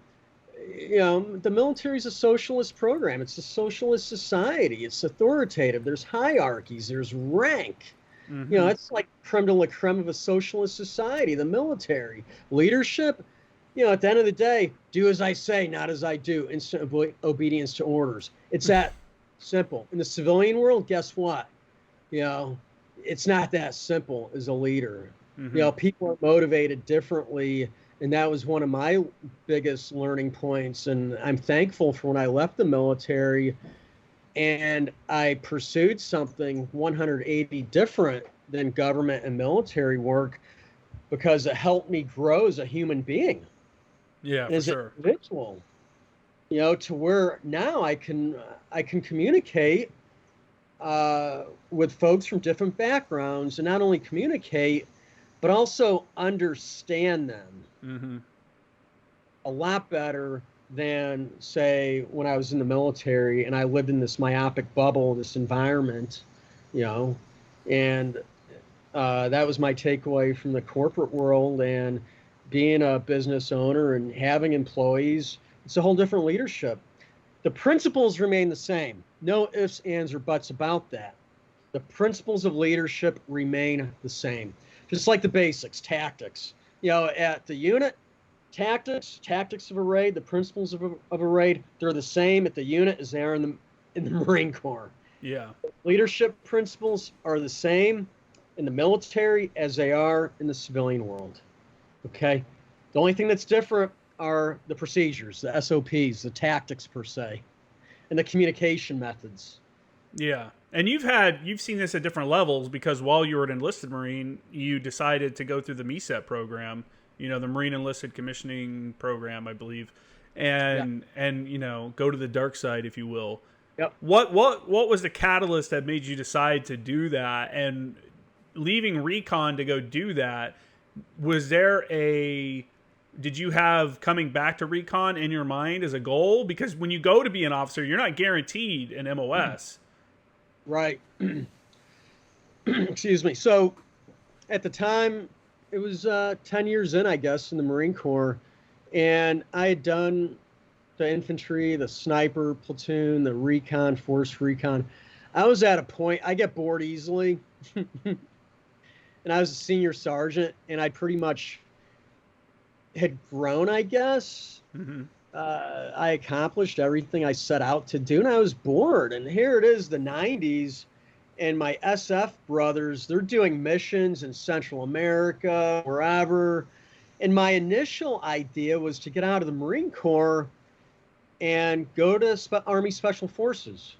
you know, the military is a socialist program. It's a socialist society. It's authoritative. There's hierarchies. There's rank. Mm-hmm. You know, it's like creme de la creme of a socialist society, the military. Leadership, you know, at the end of the day, do as I say, not as I do. Instant obedience to orders. It's that simple. In the civilian world, guess what? You know, it's not that simple as a leader. Mm-hmm. You know, people are motivated differently. And that was one of my biggest learning points. And I'm thankful for when I left the military and I pursued something 180 different than government and military work, because it helped me grow as a human being. Yeah, and as for sure. an individual, you know, to where now I can communicate with folks from different backgrounds, and not only communicate, but also understand them Mm-hmm. a lot better than, say, when I was in the military and I lived in this myopic bubble, this environment, you know, and that was my takeaway from the corporate world. And being a business owner and having employees, it's a whole different leadership. The principles remain the same. No ifs, ands, or buts about that. The principles of leadership remain the same. Just like the basics, tactics. You know, at the unit, tactics of a raid, the principles of a raid, they're the same at the unit as they are in the Marine Corps. Yeah. Leadership principles are the same in the military as they are in the civilian world. Okay? The only thing that's different are the procedures, the SOPs, the tactics per se, and the communication methods. Yeah. And you've seen this at different levels, because while you were an enlisted Marine, you decided to go through the MECET program, you know, the Marine Enlisted Commissioning Program, I believe, and you know, go to the dark side, if you will. Yep. What was the catalyst that made you decide to do that? And leaving Recon to go do that, did you have coming back to Recon in your mind as a goal? Because when you go to be an officer, you're not guaranteed an MOS. Right. Excuse me. So at the time, it was 10 years in, I guess, in the Marine Corps. And I had done the infantry, the sniper platoon, the recon, force recon. I was at a point, I get bored easily. And I was a senior sergeant, and I pretty much had grown, I guess. Mm-hmm. I accomplished everything I set out to do, and I was bored. And here it is, the 90s, and my SF brothers, they're doing missions in Central America, wherever. And my initial idea was to get out of the Marine Corps and go to Army Special Forces.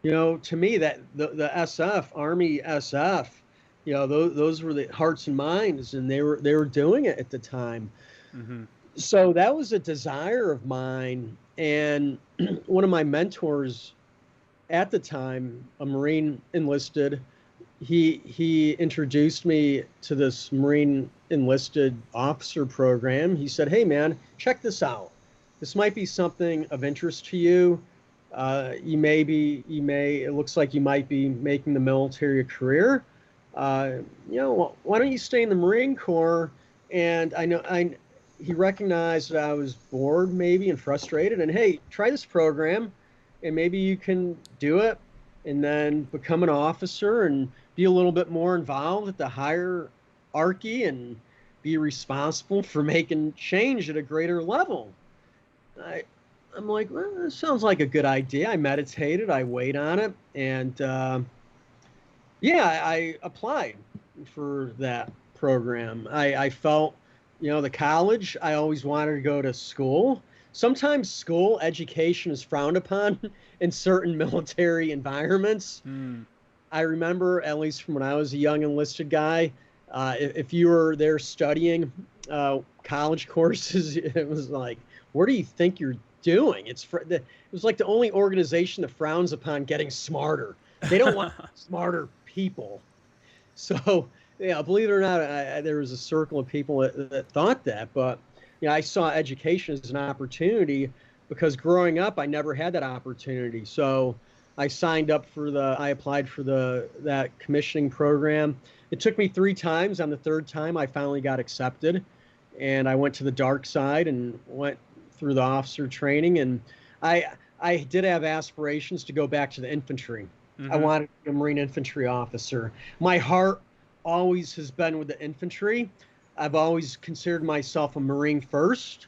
You know, to me, that the SF, Army SF, you know, those were the hearts and minds, and they were doing it at the time. Mm-hmm. So that was a desire of mine. And one of my mentors at the time, a Marine enlisted, he introduced me to this Marine enlisted officer program. He said, "Hey man, check this out. This might be something of interest to you. It looks like you might be making the military a career. Why don't you stay in the Marine Corps?" And he recognized that I was bored maybe and frustrated, and hey, try this program and maybe you can do it and then become an officer and be a little bit more involved at the hierarchy and be responsible for making change at a greater level. I'm like, well, that sounds like a good idea. I meditated, I weighed on it, and I applied for that program. I felt, the college, I always wanted to go to school. Sometimes school education is frowned upon in certain military environments. Mm. I remember, at least from when I was a young enlisted guy, if you were there studying college courses, it was like, what do you think you're doing? It was like the only organization that frowns upon getting smarter. They don't want smarter people. So, yeah, believe it or not, there was a circle of people that thought that. But I saw education as an opportunity because growing up, I never had that opportunity. So I applied for that commissioning program. It took me 3 times. On the 3rd time, I finally got accepted, and I went to the dark side and went through the officer training. And I did have aspirations to go back to the infantry. Mm-hmm. I wanted to be a Marine infantry officer. My heart always has been with the infantry. I've always considered myself a Marine first.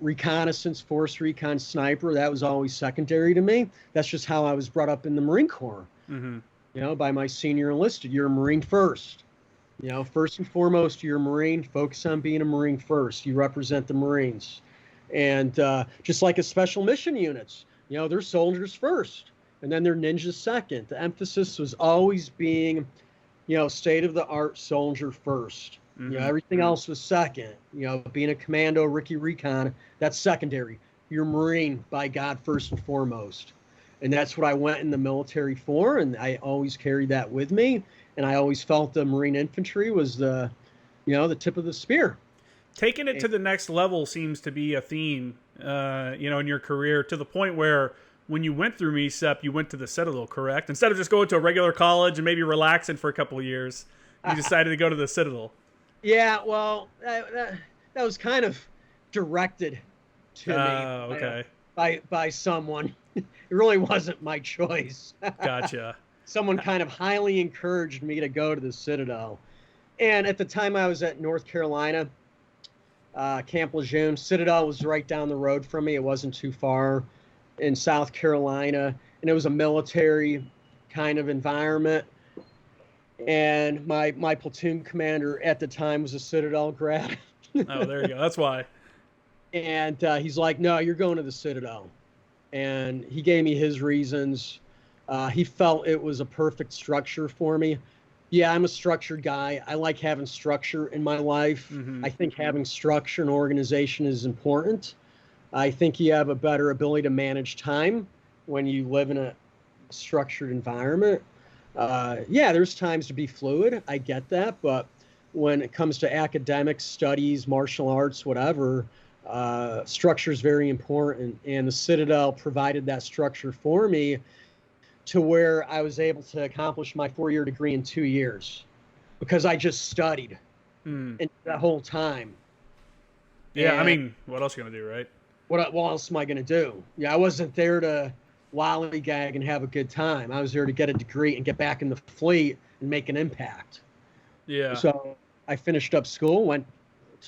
Reconnaissance, force recon, sniper, that was always secondary to me. That's just how I was brought up in the Marine Corps. Mm-hmm. By my senior enlisted, you're a Marine first. First and foremost, you're a Marine. Focus on being a Marine first. You represent the Marines. And just like a special mission units, they're soldiers first, and then they're ninjas second. The emphasis was always being, state-of-the-art soldier first. Mm-hmm. Everything else was second. Being a commando, Ricky Recon, that's secondary. You're Marine, by God, first and foremost. And that's what I went in the military for, and I always carried that with me. And I always felt the Marine infantry was the tip of the spear. Taking it to the next level seems to be a theme, in your career, to the point where when you went through MECEP, you went to the Citadel, correct? Instead of just going to a regular college and maybe relaxing for a couple of years, you decided to go to the Citadel. Yeah, well, that was kind of directed to me okay. by someone. It really wasn't my choice. Gotcha. Someone kind of highly encouraged me to go to the Citadel. And at the time I was at North Carolina, Camp Lejeune. Citadel was right down the road from me. It wasn't too far in South Carolina. And it was a military kind of environment. And my platoon commander at the time was a Citadel grad. Oh, there you go. That's why. And he's like, no, you're going to the Citadel. And he gave me his reasons. He felt it was a perfect structure for me. Yeah, I'm a structured guy. I like having structure in my life. Mm-hmm. I think having structure and organization is important. I think you have a better ability to manage time when you live in a structured environment. There's times to be fluid. I get that. But when it comes to academics, studies, martial arts, whatever, structure is very important. And the Citadel provided that structure for me to where I was able to accomplish my 4-year degree in 2 years. because I just studied and that whole time. Yeah, I And mean, what else are you gonna do, right? what else am I going to do? Yeah, I wasn't there to lollygag and have a good time. I was there to get a degree and get back in the fleet and make an impact. Yeah. So I finished up school, went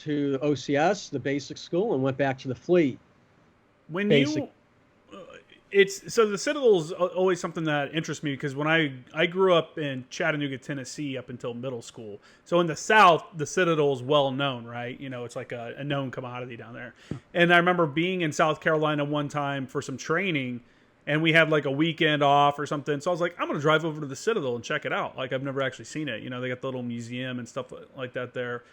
to OCS, the basic school, and went back to the fleet. When Basic. you it's so the Citadel's always something that interests me because when I grew up in Chattanooga, Tennessee, up until middle school. So in the South, the Citadel is well known, right? You know, it's like a known commodity down there. And I remember being in South Carolina one time for some training, and we had like a weekend off or something. So I was like, I'm gonna drive over to the Citadel and check it out. Like I've never actually seen it. You know, they got the little museum and stuff like that there.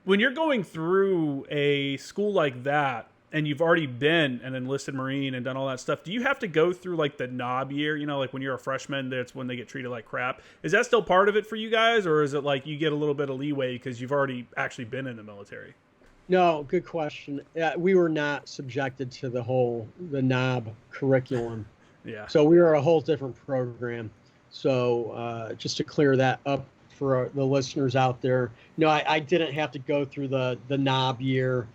When you're going through a school like that and you've already been an enlisted Marine and done all that stuff, do you have to go through like the knob year? You know, like when you're a freshman, that's when they get treated like crap. Is that still part of it for you guys, or is it like you get a little bit of leeway because you've already actually been in the military? No, good question. We were not subjected to the NOB curriculum. Yeah. So we were a whole different program. So just to clear that up for the listeners out there, no, I didn't have to go through the knob year,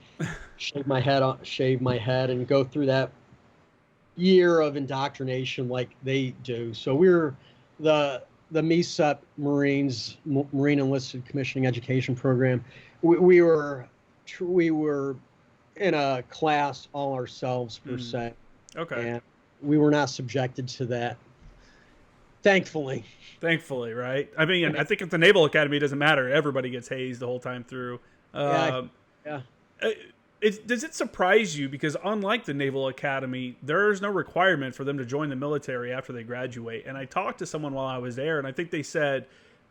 shave my head, and go through that year of indoctrination like they do. So we're the MESEP Marines, Marine Enlisted Commissioning Education Program. We were in a class all ourselves per se. Okay. And we were not subjected to that. Thankfully, right? I mean, I think at the Naval Academy, it doesn't matter. Everybody gets hazed the whole time through. Yeah. Does it surprise you? Because unlike the Naval Academy, there's no requirement for them to join the military after they graduate. And I talked to someone while I was there, and I think they said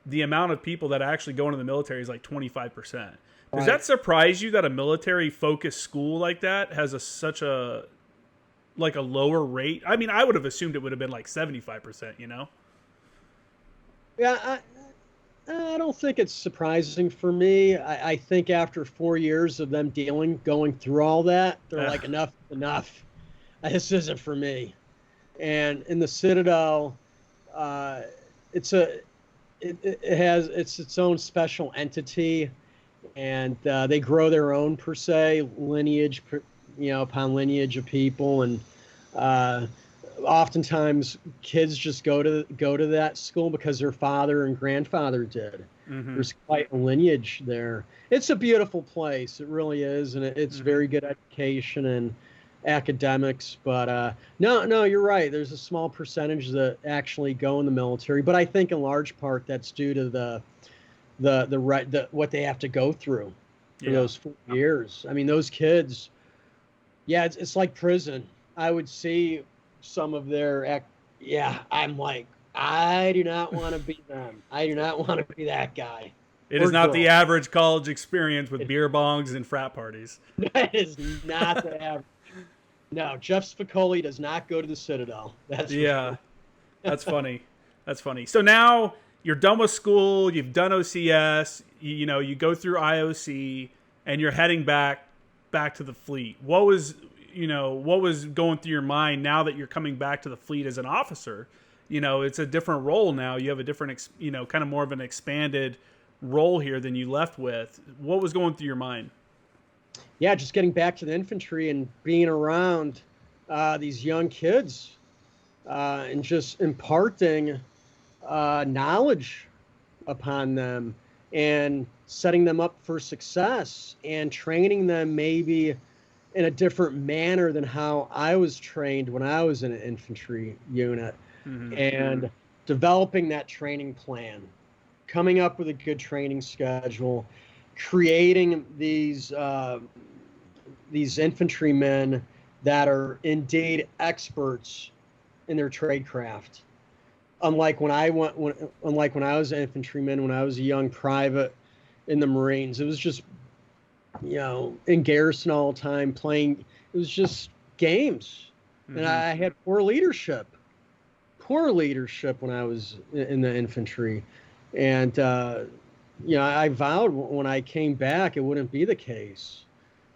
the amount of people that actually go into the military is like 25%. Does that surprise you that a military-focused school like that has such a lower rate? I mean, I would have assumed it would have been like 75%, you know? Yeah, I don't think it's surprising for me. I think after 4 years of them going through all that, they're like, enough. This isn't for me. And in the Citadel, it's its own special entity, and they grow their own per se lineage, upon lineage of people, and oftentimes kids just go to that school because their father and grandfather did. Mm-hmm. There's quite a lineage there. It's a beautiful place, it really is, and it's very good education and academics. But no, you're right. There's a small percentage that actually go in the military, but I think in large part that's due to the what they have to go through for those 4 years. I mean, those kids. Yeah, it's like prison. I would see some of their I'm like, I do not want to be them. I do not want to be that guy. It is not the average college experience with beer bongs and frat parties. That is not the average. No, Jeff Spicoli does not go to the Citadel. That's That's funny. That's funny. So now you're done with school. You've done OCS. You go through IOC, and you're heading back to the fleet. What was going through your mind now that you're coming back to the fleet as an officer? It's a different role now. You have a different, kind of more of an expanded role here than you left with. What was going through your mind? Yeah, just getting back to the infantry and being around these young kids and just imparting knowledge upon them and setting them up for success and training them maybe in a different manner than how I was trained when I was in an infantry unit. Mm-hmm. And developing that training plan, coming up with a good training schedule, creating these infantrymen that are indeed experts in their trade craft. Unlike when I was an infantryman, when I was a young private in the Marines, it was just, in garrison all the time playing. It was just games. Mm-hmm. And I had poor leadership when I was in the infantry. And, I vowed when I came back, it wouldn't be the case.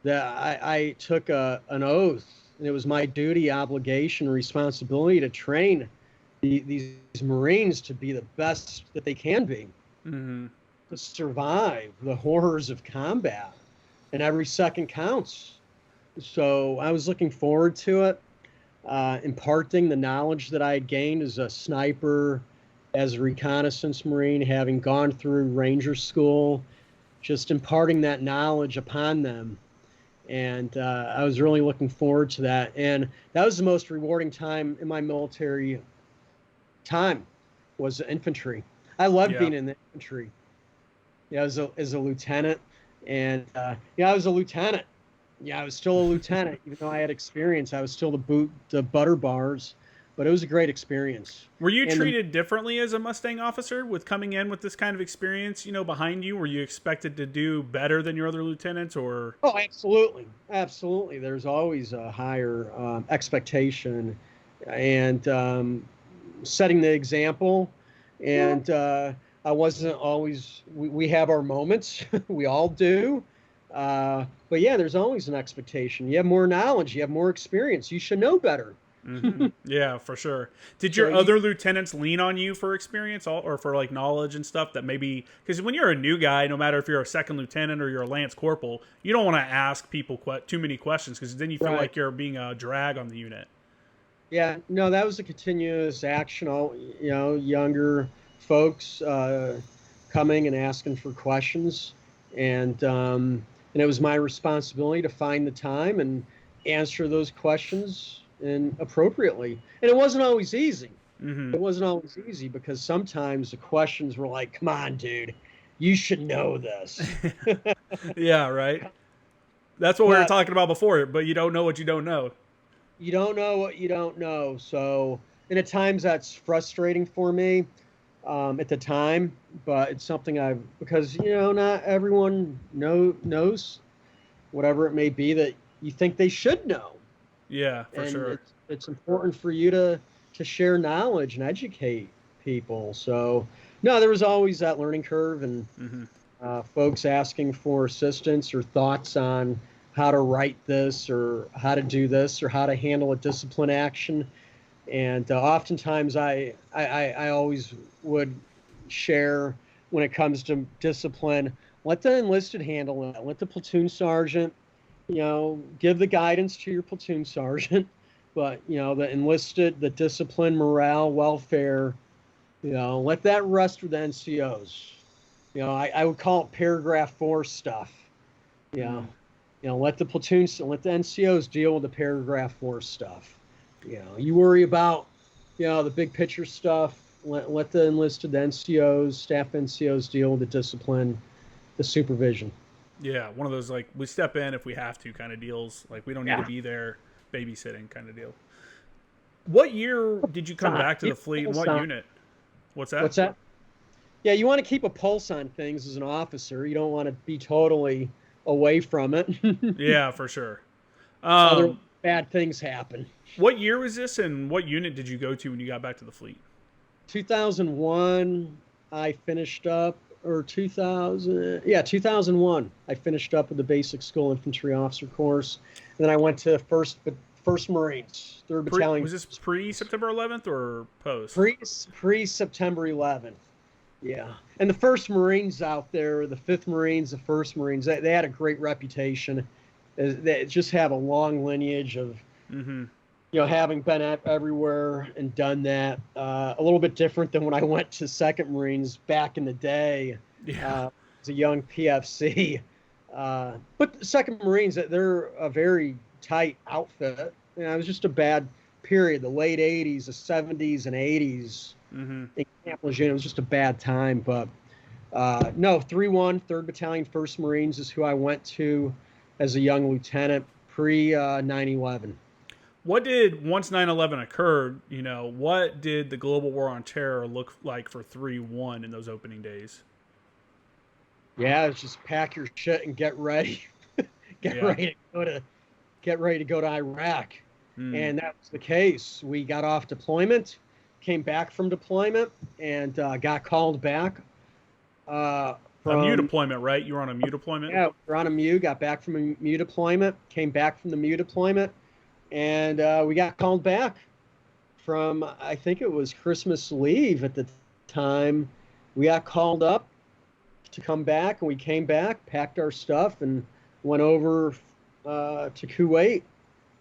That I took an oath, and it was my duty, obligation, responsibility to train these Marines to be the best that they can be. Mm-hmm. to survive the horrors of combat, and every second counts. So I was looking forward to it, imparting the knowledge that I had gained as a sniper, as a reconnaissance Marine, having gone through Ranger School, just imparting that knowledge upon them. And I was really looking forward to that. And that was the most rewarding time in my military time, was the infantry. I loved being in the infantry. Yeah, as a lieutenant. And yeah, I was a lieutenant. Yeah, I was still a lieutenant, even though I had experience. I was still the butter bars, but it was a great experience. Were you treated differently as a Mustang officer with coming in with this kind of experience, behind you? Were you expected to do better than your other lieutenants, or? Oh, absolutely, absolutely. There's always a higher expectation, and setting the example. And I wasn't always. We have our moments. We all do. But yeah, there's always an expectation. You have more knowledge. You have more experience. You should know better. Mm-hmm. Yeah, for sure. Did your other lieutenants lean on you for experience or for like knowledge and stuff that maybe, because when you're a new guy, no matter if you're a second lieutenant or you're a lance corporal, you don't want to ask people too many questions because then you feel like you're being a drag on the unit. Yeah, no, that was a continuous action. All, younger folks coming and asking for questions, and it was my responsibility to find the time and answer those questions and appropriately. And it wasn't always easy. Mm-hmm. It wasn't always easy because sometimes the questions were like, "Come on, dude, you should know this." Yeah, right. That's what we were talking about before. But you don't know what you don't know. You don't know what you don't know. So, and at times that's frustrating for me at the time, but it's something because not everyone knows whatever it may be that you think they should know. Yeah, for sure. It's important for you to share knowledge and educate people. So, no, there was always that learning curve, and folks asking for assistance or thoughts on how to write this or how to do this or how to handle a discipline action. And oftentimes I always would share when it comes to discipline, let the enlisted handle it. Let the platoon sergeant, give the guidance to your platoon sergeant. But, the enlisted, the discipline, morale, welfare, let that rest with the NCOs. I would call it paragraph 4 stuff. Let the platoons, let the NCOs deal with the paragraph 4 stuff. You worry about, the big picture stuff. Let the enlisted, the NCOs, staff NCOs deal with the discipline, the supervision. Yeah, one of those like we step in if we have to kind of deals. Like we don't need to be there babysitting kind of deal. What year did you come back to the fleet? And what unit? What's that? What's that? Yeah, you want to keep a pulse on things as an officer. You don't want to be totally away from it. Yeah, for sure. Other bad things happen. What year was this, and what unit did you go to when you got back to the fleet? 2001, I finished up, or 2001. I finished up with the basic school infantry officer course, and then I went to First Marines, 3rd Battalion. Was this pre-September 11th or post? Pre-September 11th. Yeah, and the First Marines out there, the 5th Marines, the 1st Marines, they had a great reputation. They just have a long lineage of, having been everywhere and done that. A little bit different than when I went to 2nd Marines back in the day. Yeah. As a young PFC. But the 2nd Marines, they're a very tight outfit. It was just a bad period, the late 80s, the 70s and 80s. In Camp Lejeune, it was just a bad time. But no, 3-1, 3rd Battalion, 1st Marines is who I went to as a young lieutenant pre-9/11. What did, once 9/11 occurred, what did the global war on terror look like for 3-1 in those opening days? Yeah, it's just pack your shit and get ready. Get ready to go to Iraq. And that was the case. We got off deployment, came back from deployment, and got called back. A MU deployment, right? You were on a MU deployment? Yeah, we were on a MU, got back from a MU deployment, came back from the MU deployment, and we got called back from, I think it was Christmas Eve at the time. We got called up to come back, and we came back, packed our stuff, and went over to Kuwait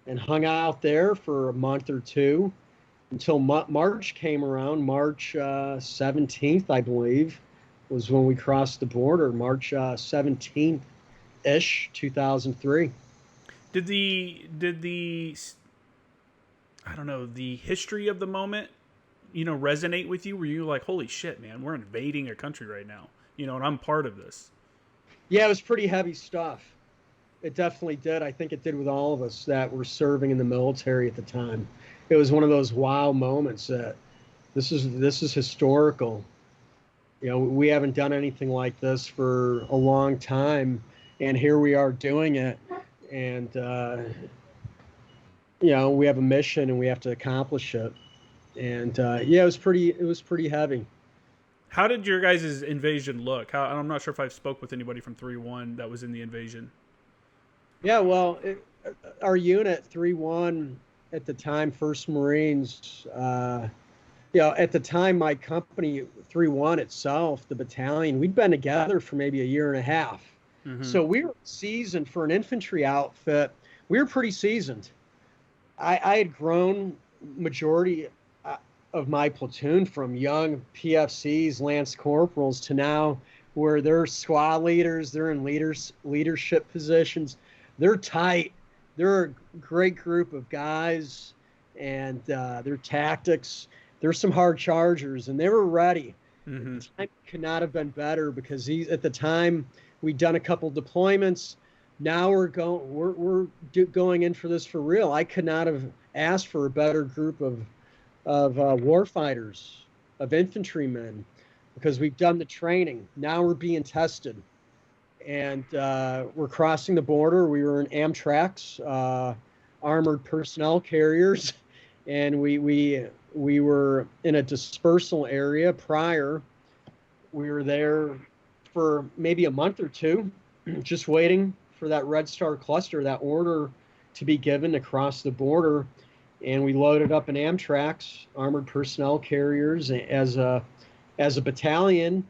and hung out there for a month or two until March came around. March 17th, I believe, was when we crossed the border. March 17th ish, 2003. Did the I don't know, the history of the moment, resonate with you? Were you like, holy shit, man, we're invading a country right now, and I'm part of this? Yeah, it was pretty heavy stuff. It definitely did. I think it did with all of us that were serving in the military at the time. It was one of those wow moments that this is historical. We haven't done anything like this for a long time, and here we are doing it. And we have a mission and we have to accomplish it. And yeah, it was pretty heavy. How did your guys' invasion look? I'm not sure if I've spoke with anybody from 3-1 that was in the invasion. Yeah, well, our unit 3-1 at the time, First Marines. At the time, my company 3-1 itself, the battalion, we'd been together for maybe a year and a half. Mm-hmm. So we were seasoned for an infantry outfit. We were pretty seasoned. I had grown majority of my platoon from young PFCs, Lance Corporals, to now where they're squad leaders, they're in leadership positions. They're tight. They're a great group of guys, and their tactics. They're some hard chargers, and they were ready. Mm-hmm. The time could not have been better because at the time we'd done a couple deployments. Now we're going in for this for real. I could not have asked for a better group of warfighters, of infantrymen, because we've done the training. Now we're being tested, and we're crossing the border. We were in Amtrak's, armored personnel carriers, and we were in a dispersal area prior. We were there for maybe a month or two, just waiting for that Red Star cluster, that order to be given to cross the border. And we loaded up in Amtrak's, armored personnel carriers, as a battalion,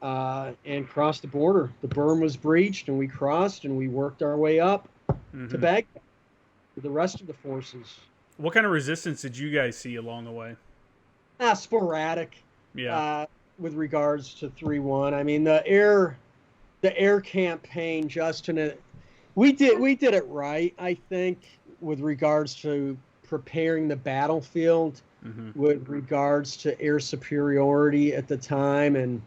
and crossed the border. The berm was breached, and we crossed, and we worked our way up to Baghdad with the rest of the forces. What kind of resistance did you guys see along the way? Sporadic. Yeah. With regards to 3-1, I mean the air campaign, Justin, we did it right, I think, with regards to preparing the battlefield, with regards to air superiority at the time, and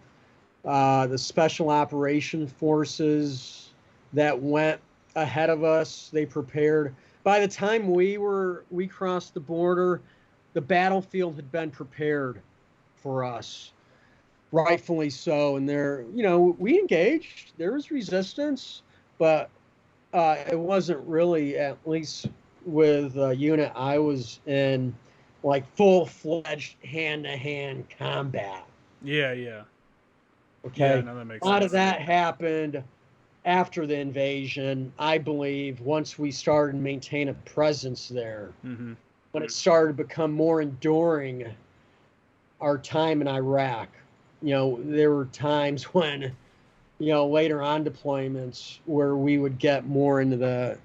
the special operation forces that went ahead of us. They prepared. By the time we crossed the border, the battlefield had been prepared for us, rightfully so. And we engaged. There was resistance, but it wasn't really, at least with the unit I was in, like full-fledged hand-to-hand combat. Yeah. Okay. Yeah, no, that makes A lot sense. of that happened after the invasion, I believe, once we started to maintain a presence there. Mm-hmm. When it started to become more enduring, our time in Iraq. There were times when, later on deployments where we would get more into the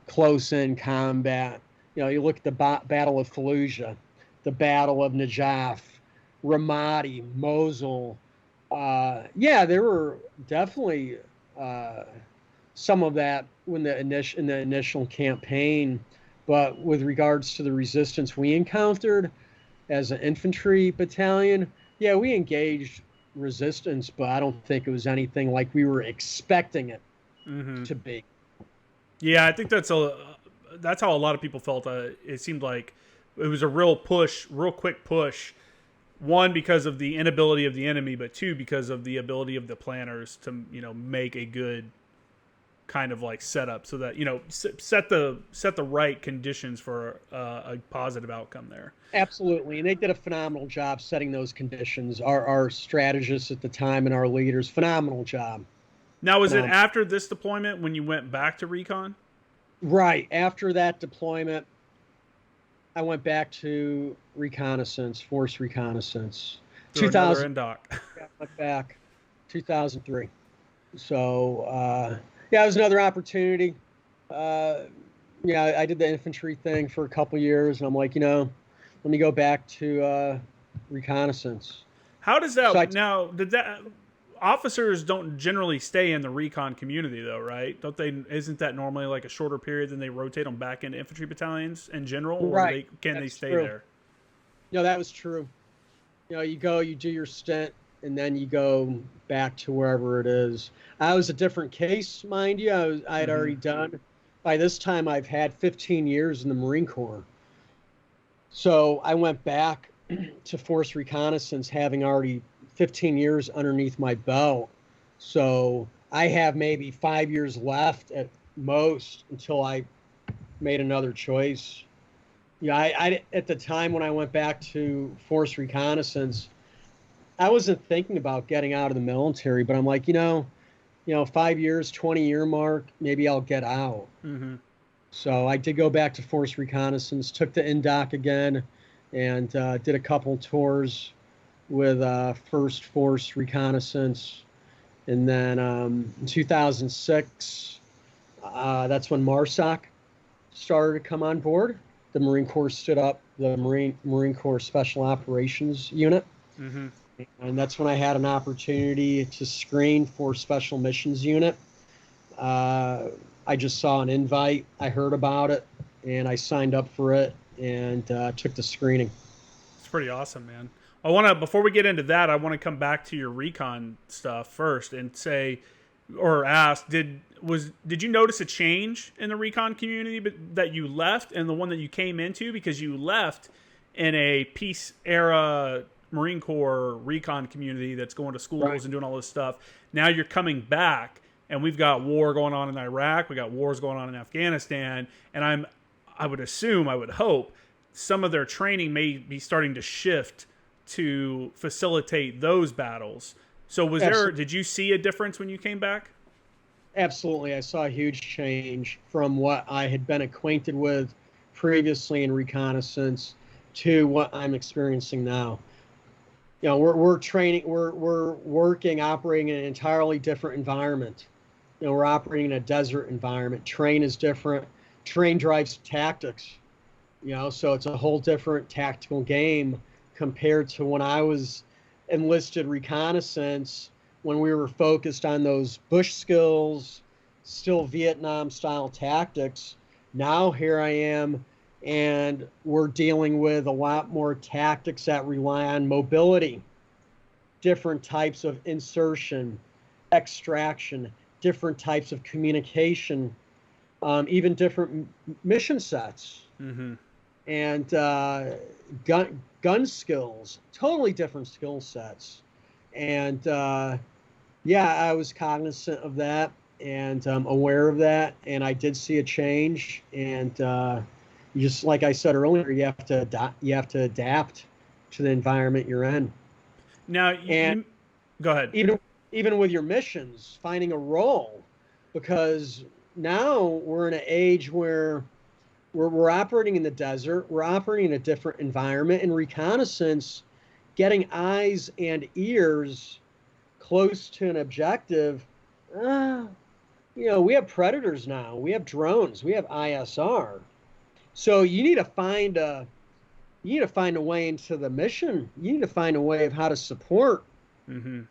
close-in combat. You look at the Battle of Fallujah, the Battle of Najaf, Ramadi, Mosul. There were definitely some of that in the initial campaign, but with regards to the resistance we encountered as an infantry battalion, yeah, we engaged resistance, but I don't think it was anything like we were expecting it to be. Yeah, I think that's how a lot of people felt. It seemed like it was a real quick push. One, because of the inability of the enemy, but two, because of the ability of the planners to, make a good kind of like setup so that, set the right conditions for a positive outcome there. Absolutely. And they did a phenomenal job setting those conditions. Our strategists at the time and our leaders, phenomenal job. Now, was it after this deployment when you went back to recon? Right. After that deployment, I went back to reconnaissance, force reconnaissance. 2000 doc. I went back. 2003. So yeah, it was another opportunity. Yeah, I did the infantry thing for a couple years, and I'm like, let me go back to reconnaissance. How does So that now? Did that officers don't generally stay in the recon community though, right? Don't they? Isn't that normally like a shorter period, then they rotate them back into infantry battalions in general, or do right, they can they that's stay true. there? No, that was true. You go, you do your stint, and then you go back to wherever it is. I was a different case, mind you. I had Mm-hmm. already done. By this time, I've had 15 years in the Marine Corps. So I went back to force reconnaissance, having already 15 years underneath my belt. So I have maybe 5 years left at most until I made another choice. Yeah, I at the time when I went back to force reconnaissance, I wasn't thinking about getting out of the military, but I'm like, 5 years, 20-year mark, maybe I'll get out. Mm-hmm. So I did go back to force reconnaissance, took the NDOC again, and did a couple tours with First Force Reconnaissance. And then in 2006, that's when MARSOC started to come on board. The Marine Corps stood up the Marine Corps Special Operations Unit. Mm-hmm. And that's when I had an opportunity to screen for Special Missions Unit. Uh, I just saw an invite. I heard about it, and I signed up for it and took the screening. It's pretty awesome, man. I want to before we get into that, I want to come back to your recon stuff first and say, or ask, did you notice a change in the recon community that you left and the one that you came into, because you left in a peace era Marine Corps recon community that's going to schools Right. and doing all this stuff. Now you're coming back, and we've got war going on in Iraq, we got wars going on in Afghanistan, and I would assume, I would hope, some of their training may be starting to shift to facilitate those battles. So did you see a difference when you came back? Absolutely. I saw a huge change from what I had been acquainted with previously in reconnaissance to what I'm experiencing now. We're training, we're working, operating in an entirely different environment. We're operating in a desert environment. Terrain is different. Terrain drives tactics. So it's a whole different tactical game compared to when I was enlisted reconnaissance, when we were focused on those bush skills, still Vietnam style tactics. Now here I am, and we're dealing with a lot more tactics that rely on mobility, different types of insertion, extraction, different types of communication, even different mission sets. Mm-hmm. And gun skills, totally different skill sets. And yeah, I was cognizant of that and aware of that, and I did see a change. And just like I said earlier, you have to adapt to the environment you're in. Now, And go ahead. even with your missions, finding a role, because now we're in an age where we're operating in the desert. We're operating in a different environment. In reconnaissance, getting eyes and ears close to an objective, we have predators now. We have drones. We have ISR. So you need to find a way into the mission. You need to find a way of how to support, Mm-hmm.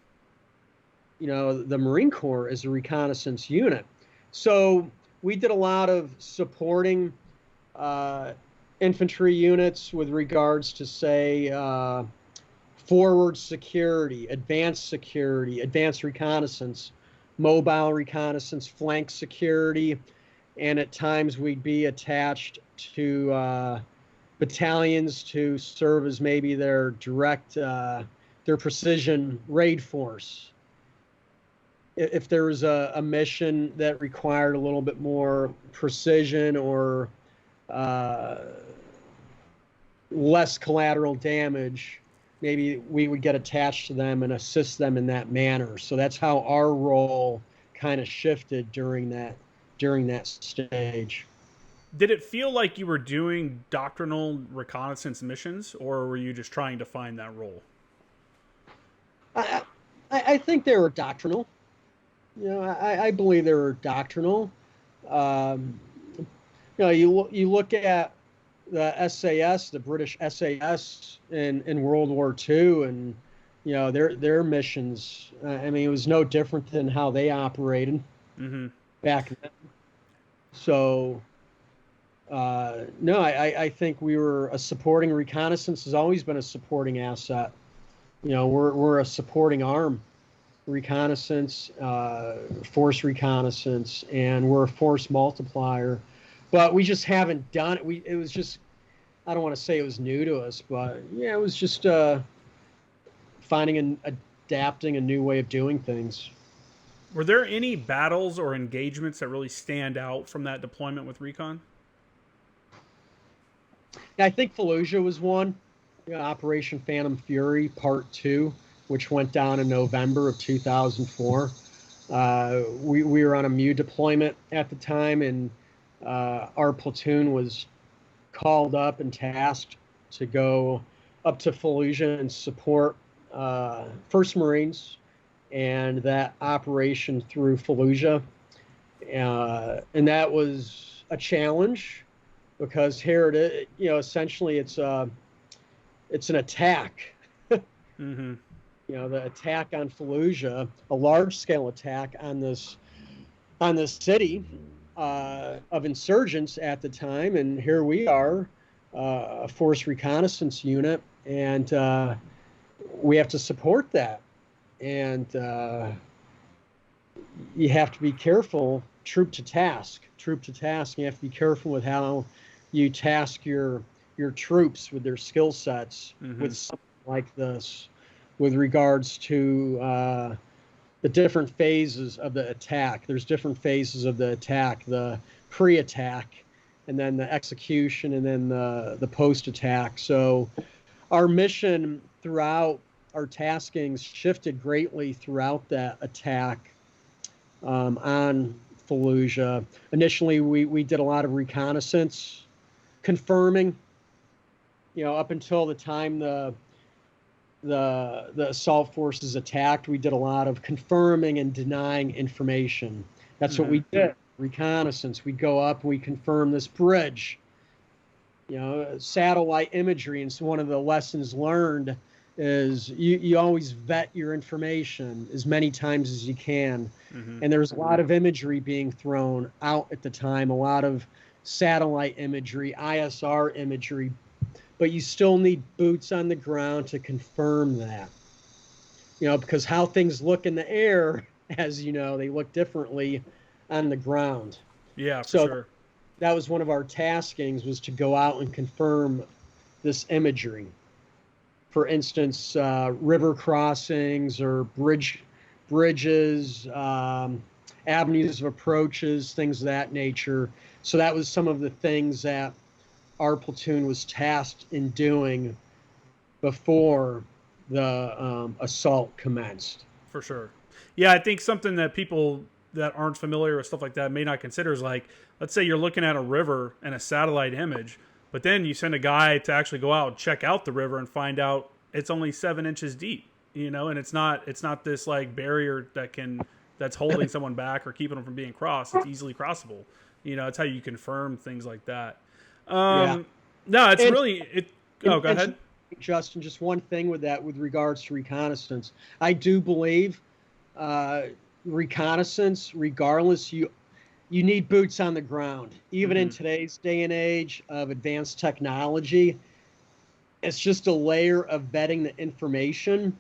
the Marine Corps as a reconnaissance unit. So we did a lot of supporting infantry units with regards to, say, forward security, advanced reconnaissance, mobile reconnaissance, flank security, and at times we'd be attached to battalions to serve as maybe their their precision raid force. If there was a mission that required a little bit more precision or less collateral damage, maybe we would get attached to them and assist them in that manner. So that's how our role kind of shifted during that stage. Did it feel like you were doing doctrinal reconnaissance missions, or were you just trying to find that role? I I think they were doctrinal. I believe they were doctrinal. Um, you look at the SAS, the British SAS in World War II, and their missions. I mean, it was no different than how they operated Mm-hmm. back then. So, no, I think we were a supporting. Reconnaissance has always been a supporting asset. We're a supporting arm. Reconnaissance, force reconnaissance, and we're a force multiplier. But we just haven't done it. It was just, I don't want to say it was new to us, but yeah, it was just finding and adapting a new way of doing things. Were there any battles or engagements that really stand out from that deployment with Recon? Yeah, I think Fallujah was one. Operation Phantom Fury Part 2, which went down in November of 2004. We were on a MU deployment at the time, and our platoon was called up and tasked to go up to Fallujah and support 1st Marines and that operation through Fallujah. And that was a challenge because here it is, essentially it's an attack. Mm-hmm. The attack on Fallujah, a large-scale attack on this city of insurgents at the time, and here we are, a force reconnaissance unit, and we have to support that, and you have to be careful, troop to task. You have to be careful with how you task your troops with their skill sets with something like this, with regards to the different phases of the attack. There's different phases of the attack: the pre-attack, and then the execution, and then the post-attack. So our mission throughout our taskings shifted greatly throughout that attack on Fallujah. Initially, we did a lot of reconnaissance, confirming, up until the time the assault forces attacked, we did a lot of confirming and denying information. That's what we did. Reconnaissance. We go up and we confirm this bridge. Satellite imagery. And so one of the lessons learned is you always vet your information as many times as you can. And there was a lot of imagery being thrown out at the time, a lot of satellite imagery, ISR imagery, but you still need boots on the ground to confirm that. Because how things look in the air, as you know, they look differently on the ground. Yeah, for so sure. That was one of our taskings, was to go out and confirm this imagery. For instance, river crossings or bridges, avenues of approaches, things of that nature. So that was some of the things that our platoon was tasked in doing before the assault commenced. For sure. Yeah, I think something that people that aren't familiar with stuff like that may not consider is like, let's say you're looking at a river and a satellite image, but then you send a guy to actually go out and check out the river and find out it's only 7 inches deep, and it's not this like barrier that's holding someone back or keeping them from being crossed. It's easily crossable. That's how you confirm things like that. Yeah. No, it's And- really. Go ahead. Justin, just one thing with that, with regards to reconnaissance. I do believe reconnaissance, regardless, you need boots on the ground. Even in today's day and age of advanced technology, it's just a layer of vetting the information.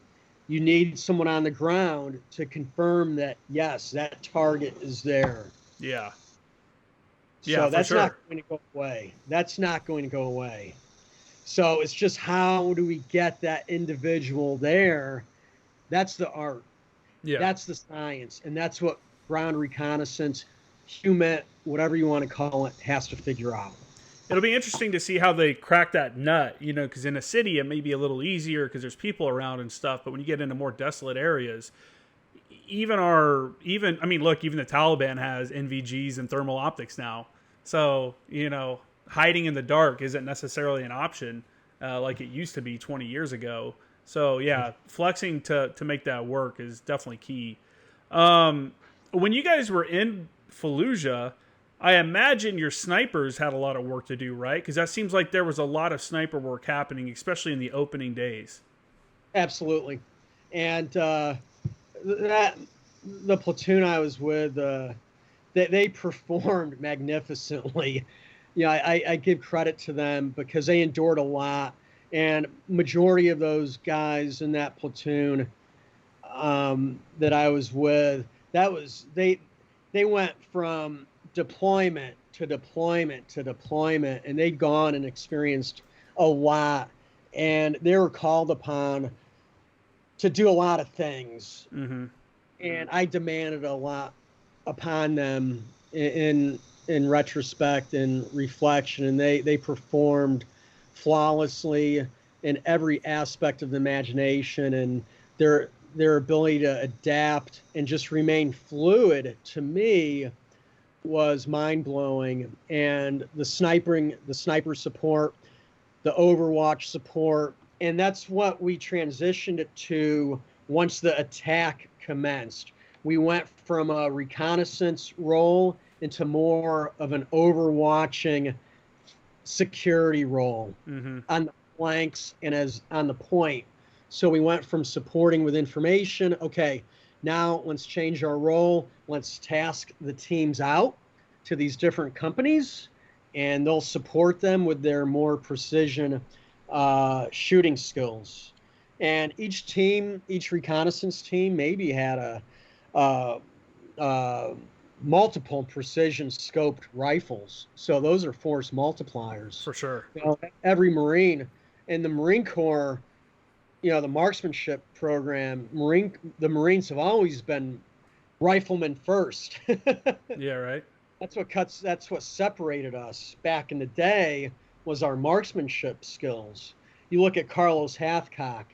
You need someone on the ground to confirm that, yes, that target is there. Yeah. So that's for sure. not going to go away. That's not going to go away. So it's just, how do we get that individual there? That's the art. Yeah. That's the science. And that's what ground reconnaissance, human, whatever you want to call it, has to figure out. It'll be interesting to see how they crack that nut, because in a city it may be a little easier because there's people around and stuff. But when you get into more desolate areas, even the Taliban has NVGs and thermal optics now. So, hiding in the dark isn't necessarily an option like it used to be 20 years ago. So yeah, flexing to make that work is definitely key. When you guys were in Fallujah, I imagine your snipers had a lot of work to do, right? Because that seems like there was a lot of sniper work happening, especially in the opening days. Absolutely. And that the platoon I was with, they performed magnificently. I give credit to them because they endured a lot, and majority of those guys in that platoon that I was with, they went from deployment to deployment to deployment, and they'd gone and experienced a lot, and they were called upon to do a lot of things, Mm-hmm. and I demanded a lot upon them in retrospect and reflection, and they performed flawlessly in every aspect of the imagination, and their ability to adapt and just remain fluid to me was mind blowing. And the sniper support, the Overwatch support, and that's what we transitioned it to once the attack commenced. We went from a reconnaissance role into more of an overwatching security role Mm-hmm. on the flanks and as on the point. So we went from supporting with information. Okay, now let's change our role. Let's task the teams out to these different companies, and they'll support them with their more precision shooting skills. And each team, each reconnaissance team, maybe had a multiple precision scoped rifles. So those are force multipliers. For sure. Every Marine in the Marine Corps, the marksmanship program, the Marines have always been riflemen first. Yeah, right. That's what separated us back in the day was our marksmanship skills. You look at Carlos Hathcock,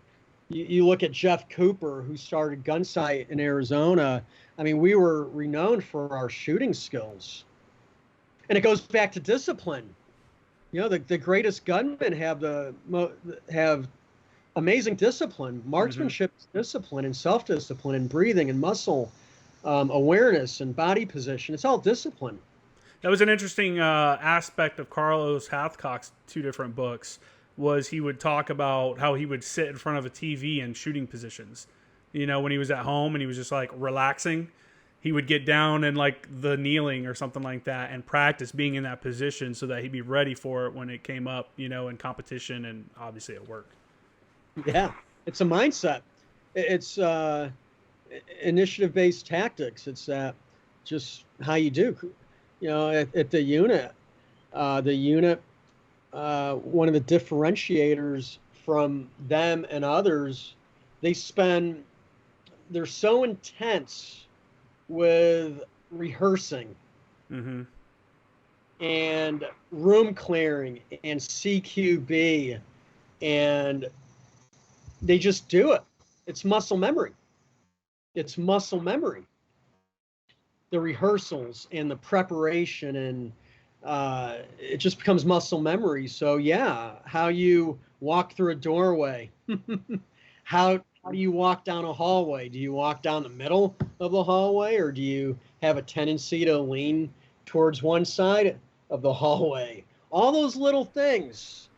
you look at Jeff Cooper, who started Gunsight in Arizona. I mean, we were renowned for our shooting skills. And it goes back to discipline. The greatest gunmen have amazing discipline. Marksmanship is discipline and self-discipline and breathing and muscle awareness and body position. It's all discipline. That was an interesting aspect of Carlos Hathcock's two different books. Was he would talk about how he would sit in front of a TV in shooting positions. When he was at home and he was just like relaxing, he would get down and like the kneeling or something like that and practice being in that position so that he'd be ready for it when it came up, in competition and obviously at work. Yeah, it's a mindset. It's initiative-based tactics. It's just how you do. At the unit, one of the differentiators from them and others, they're so intense with rehearsing and room clearing and CQB, and they just do it. It's muscle memory. The rehearsals and the preparation, and it just becomes muscle memory. So yeah, how you walk through a doorway, how do you walk down a hallway? Do you walk down the middle of the hallway, or do you have a tendency to lean towards one side of the hallway? All those little things.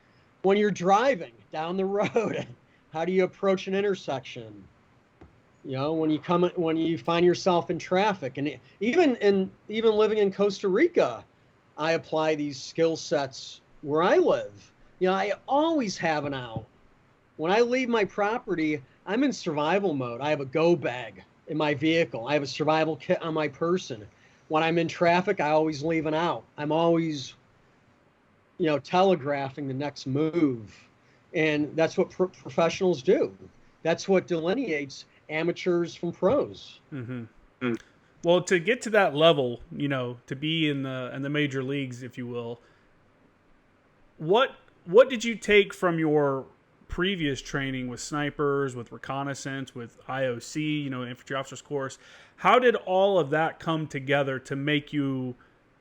When you're driving down the road, how do you approach an intersection? When you find yourself in traffic, and even living in Costa Rica, I apply these skill sets where I live. I always have an out. When I leave my property, I'm in survival mode. I have a go bag in my vehicle. I have a survival kit on my person. When I'm in traffic, I always leave an out. I'm always, telegraphing the next move. And that's what professionals do. That's what delineates amateurs from pros. Mm-hmm. Well, to get to that level, to be in the major leagues, if you will, what did you take from your previous training with snipers, with reconnaissance, with IOC, infantry officers course? How did all of that come together to make you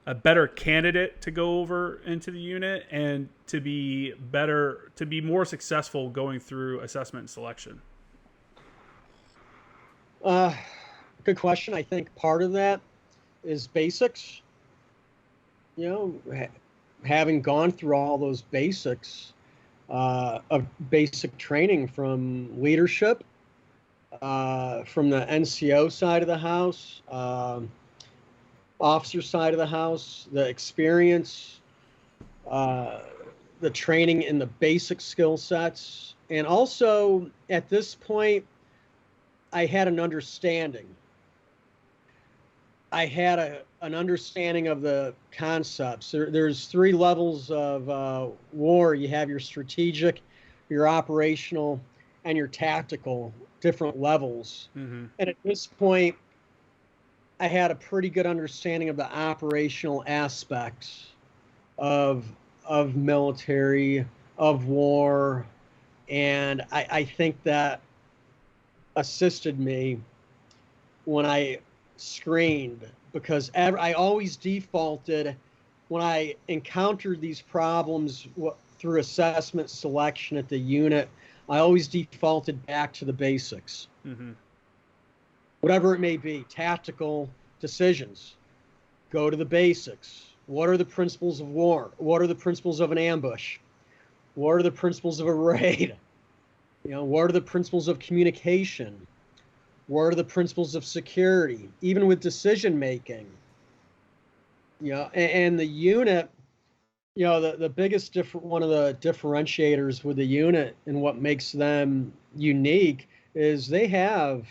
a better candidate to go over into the unit and to be more successful going through assessment and selection? Good question. I think part of that is basics. Having gone through all those basics of basic training from leadership, from the NCO side of the house, officer side of the house, the experience, the training in the basic skill sets. And also at this point, I had an understanding. I had an understanding of the concepts. There's 3 levels of war. You have your strategic, your operational, and your tactical, different levels. Mm-hmm. And at this point, I had a pretty good understanding of the operational aspects of military, of war, and I think that assisted me when I screened, because I always defaulted when I encountered these problems through assessment selection at the unit. I always defaulted back to the basics. Mm-hmm. Whatever it may be, tactical decisions, go to the basics. What are the principles of war? What are the principles of an ambush? What are the principles of a raid? What are the principles of communication? What are the principles of security? Even with decision making. And the unit, the biggest one of the differentiators with the unit and what makes them unique is they have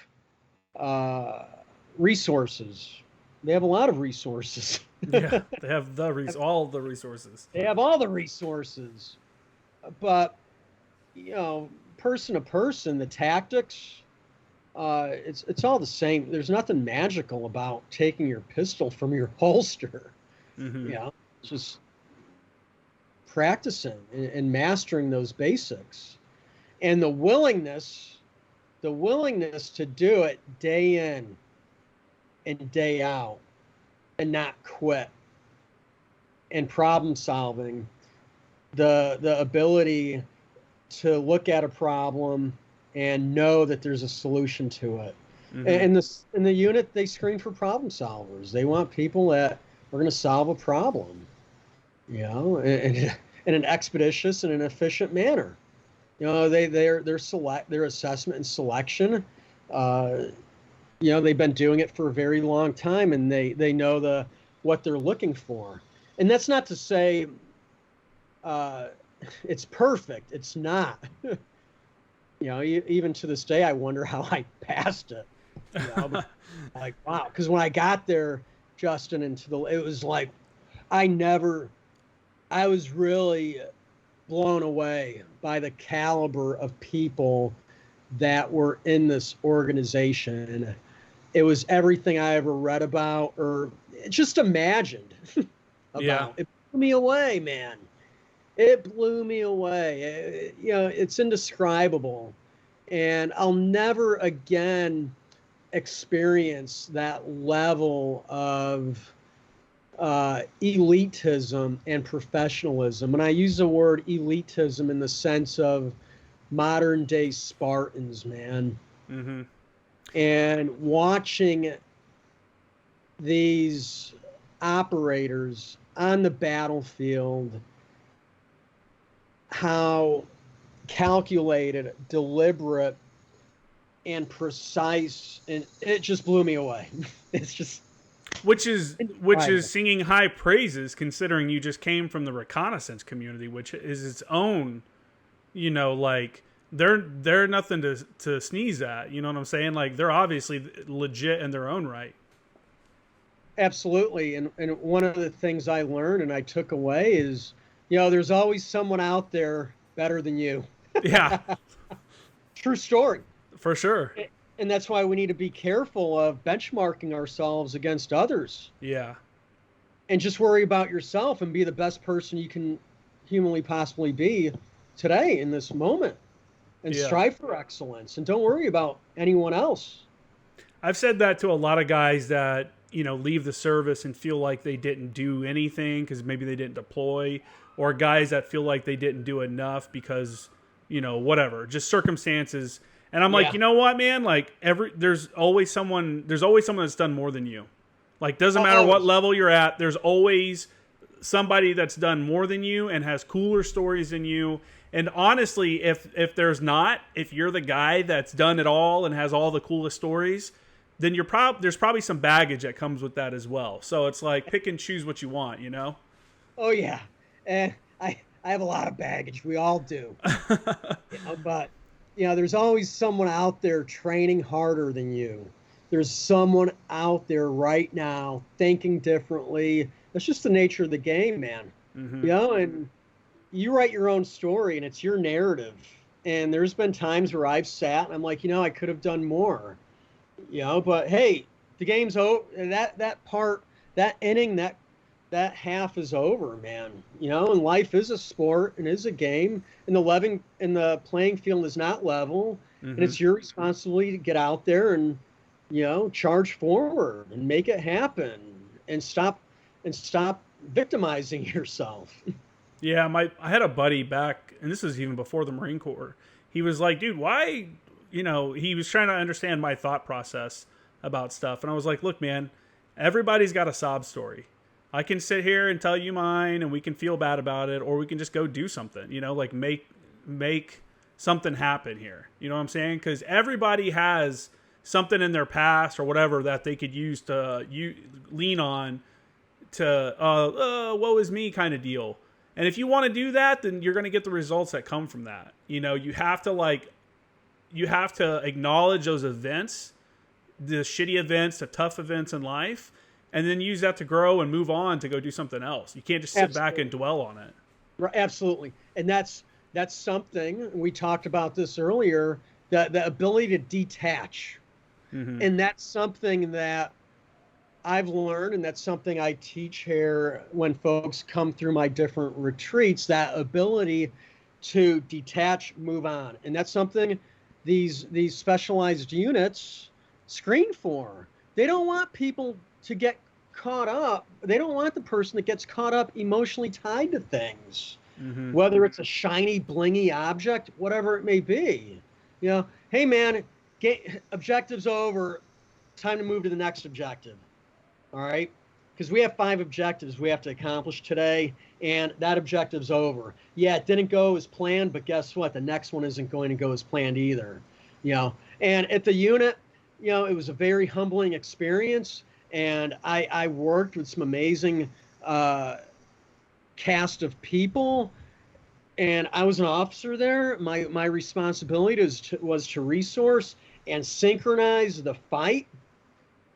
resources. They have a lot of resources. Yeah, they have all the resources. They have all the resources. But, person to person, the tactics, it's all the same. There's nothing magical about taking your pistol from your holster. Mm-hmm. It's just practicing and mastering those basics. And the willingness to do it day in and day out and not quit, and problem solving, the ability to look at a problem and know that there's a solution to it. Mm-hmm. And in the unit, they screen for problem solvers. They want people that are going to solve a problem, in an expeditious and an efficient manner. Their assessment and selection, they've been doing it for a very long time, and they know what they're looking for. And that's not to say it's perfect. It's not. Even to this day, I wonder how I passed it. Like, wow. Because when I got there, Justin, it was like, I was really blown away by the caliber of people that were in this organization. It was everything I ever read about or just imagined about. Yeah. It blew me away, man. It blew me away. It's indescribable. And I'll never again experience that level of elitism and professionalism. And I use the word elitism in the sense of modern day Spartans, man. Mm-hmm. And watching these operators on the battlefield, how calculated, deliberate, and precise, and it just blew me away. It's just which is singing high praises, considering you just came from the reconnaissance community, which is its own, like they're nothing to sneeze at. You know what I'm saying? Like, they're obviously legit in their own right. Absolutely. And one of the things I learned and I took away is, there's always someone out there better than you. Yeah. True story. For sure. And that's why we need to be careful of benchmarking ourselves against others. Yeah. And just worry about yourself and be the best person you can humanly possibly be today in this moment. And strive for excellence. And don't worry about anyone else. I've said that to a lot of guys that leave the service and feel like they didn't do anything because maybe they didn't deploy, or guys that feel like they didn't do enough because, whatever, just circumstances. And I'm like, you know what, man? Like there's always someone that's done more than you. Like, doesn't matter what level you're at. There's always somebody that's done more than you and has cooler stories than you. And honestly, if you're the guy that's done it all and has all the coolest stories, then there's probably some baggage that comes with that as well. So it's like pick and choose what you want, Oh yeah, and I have a lot of baggage. We all do. But there's always someone out there training harder than you. There's someone out there right now thinking differently. That's just the nature of the game, man. Mm-hmm. And you write your own story and it's your narrative. And there's been times where I've sat and I'm like, I could have done more. But hey, the game's over. That part, that inning, that half is over, man. And life is a sport and is a game, and the playing field is not level, mm-hmm. and it's your responsibility to get out there and charge forward and make it happen, and stop victimizing yourself. Yeah, I had a buddy back, and this is even before the Marine Corps. He was like, dude, why? He was trying to understand my thought process about stuff. And I was like, look, man, everybody's got a sob story. I can sit here and tell you mine and we can feel bad about it, or we can just go do something, like make something happen here. You know what I'm saying? Because everybody has something in their past or whatever that they could use to lean on to, woe is me kind of deal. And if you want to do that, then you're going to get the results that come from that. You have to acknowledge those events, the shitty events, the tough events in life, and then use that to grow and move on to go do something else. You can't just sit back and dwell on it. Right, absolutely. And that's something, we talked about this earlier, the ability to detach. Mm-hmm. And that's something that I've learned, and that's something I teach here when folks come through my different retreats, that ability to detach, move on. And that's something these specialized units screen for. They don't want people to get caught up. They don't want the person that gets caught up emotionally tied to things, mm-hmm. whether it's a shiny, blingy object, whatever it may be. Hey man, objective's over. Time to move to the next objective. All right? Because we have 5 objectives we have to accomplish today, and that objective's over. Yeah, it didn't go as planned, but guess what? The next one isn't going to go as planned either. And at the unit, it was a very humbling experience, and I worked with some amazing cast of people, and I was an officer there. My responsibility was to resource and synchronize the fight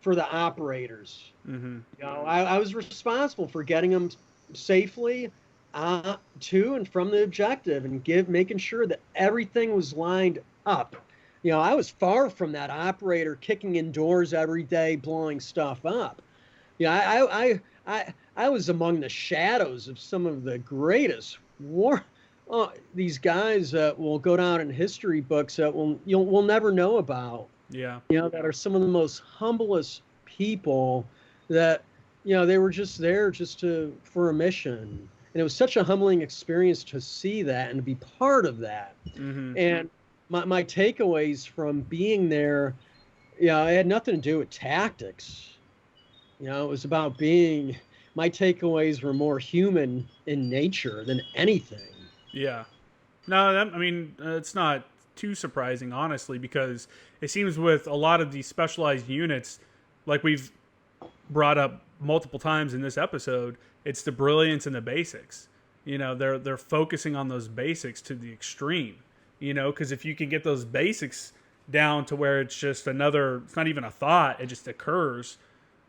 for the operators. Mm-hmm. I was responsible for getting them safely to and from the objective, and making sure that everything was lined up. I was far from that operator kicking in doors every day, blowing stuff up. I was among the shadows of some of the greatest war. These guys that will go down in history books that we'll never know about. Yeah. That are some of the most humblest people that, they were just there for a mission. And it was such a humbling experience to see that and to be part of that. Mm-hmm. And my takeaways from being there, it had nothing to do with tactics. It was about my takeaways were more human in nature than anything. Yeah. No, it's not too surprising, honestly, because it seems with a lot of these specialized units, like we've brought up multiple times in this episode, it's the brilliance and the basics. They're focusing on those basics to the extreme, because if you can get those basics down to where it's just it's not even a thought, it just occurs,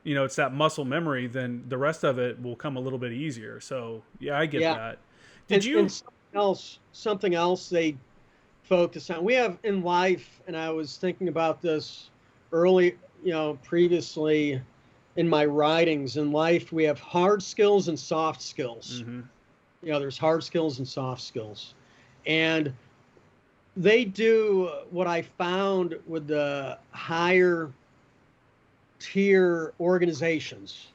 it's that muscle memory, then the rest of it will come a little bit easier. So yeah, I get that. And something else they focus on, we have in life, and I was thinking about this early, previously in my writings, in life, we have hard skills and soft skills. Mm-hmm. There's hard skills and soft skills. And they do what I found with the higher tier organizations,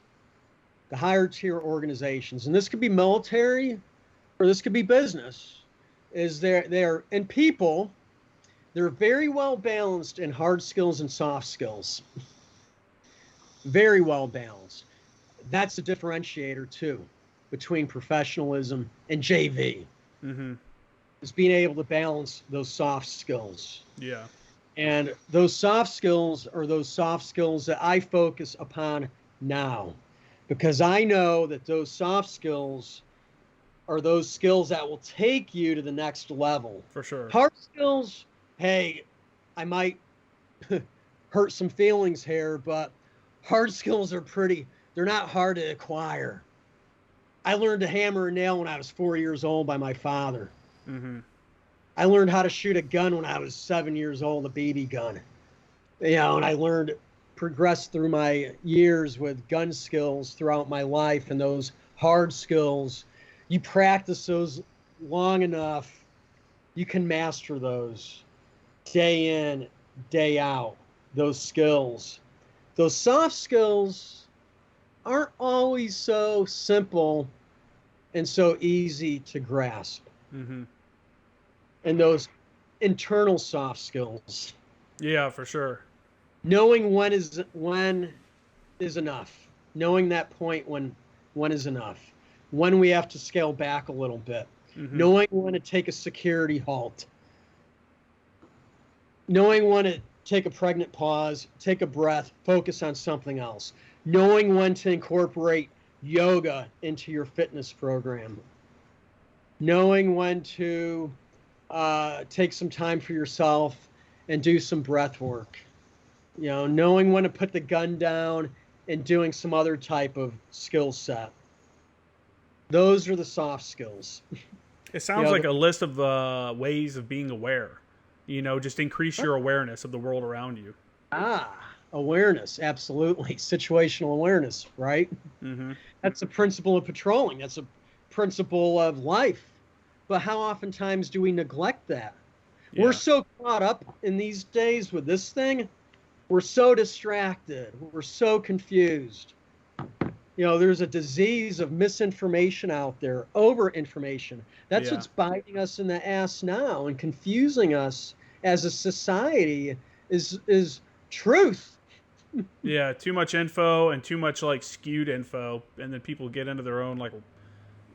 the higher tier organizations, and this could be military or this could be business, is they're and people, they're very well balanced in hard skills and soft skills. Very well balanced. That's a differentiator too between professionalism and JV. Mm-hmm. Is being able to balance those soft skills. Yeah. And those soft skills are those soft skills that I focus upon now, because I know that those soft skills are those skills that will take you to the next level. For sure. Hard skills, hey, I might hurt some feelings here, but hard skills are they're not hard to acquire. I learned to hammer a nail when I was 4 years old by my father. Mm-hmm. I learned how to shoot a gun when I was 7 years old, a BB gun. And I progressed through my years with gun skills throughout my life, and those hard skills, you practice those long enough, you can master those day in, day out, those skills. Those soft skills aren't always so simple and so easy to grasp. Mm-hmm. And those internal soft skills. Yeah, for sure. Knowing when is enough. Knowing that point when is enough. When we have to scale back a little bit. Mm-hmm. Knowing when to take a security halt. Knowing when to take a pregnant pause, take a breath, focus on something else. Knowing when to incorporate yoga into your fitness program. Knowing when to take some time for yourself and do some breath work. Knowing when to put the gun down and doing some other type of skill set. Those are the soft skills. It sounds like a list of ways of being aware. Just increase your awareness of the world around you. Awareness, absolutely. Situational awareness, right? Mm-hmm. That's a principle of patrolling. That's a principle of life. But how oftentimes do we neglect that? Yeah. We're so caught up in these days with this thing. We're so distracted. We're so confused. There's a disease of misinformation out there, over-information. That's what's biting us in the ass now and confusing us as a society is truth. Yeah, too much info and too much skewed info, and then people get into their own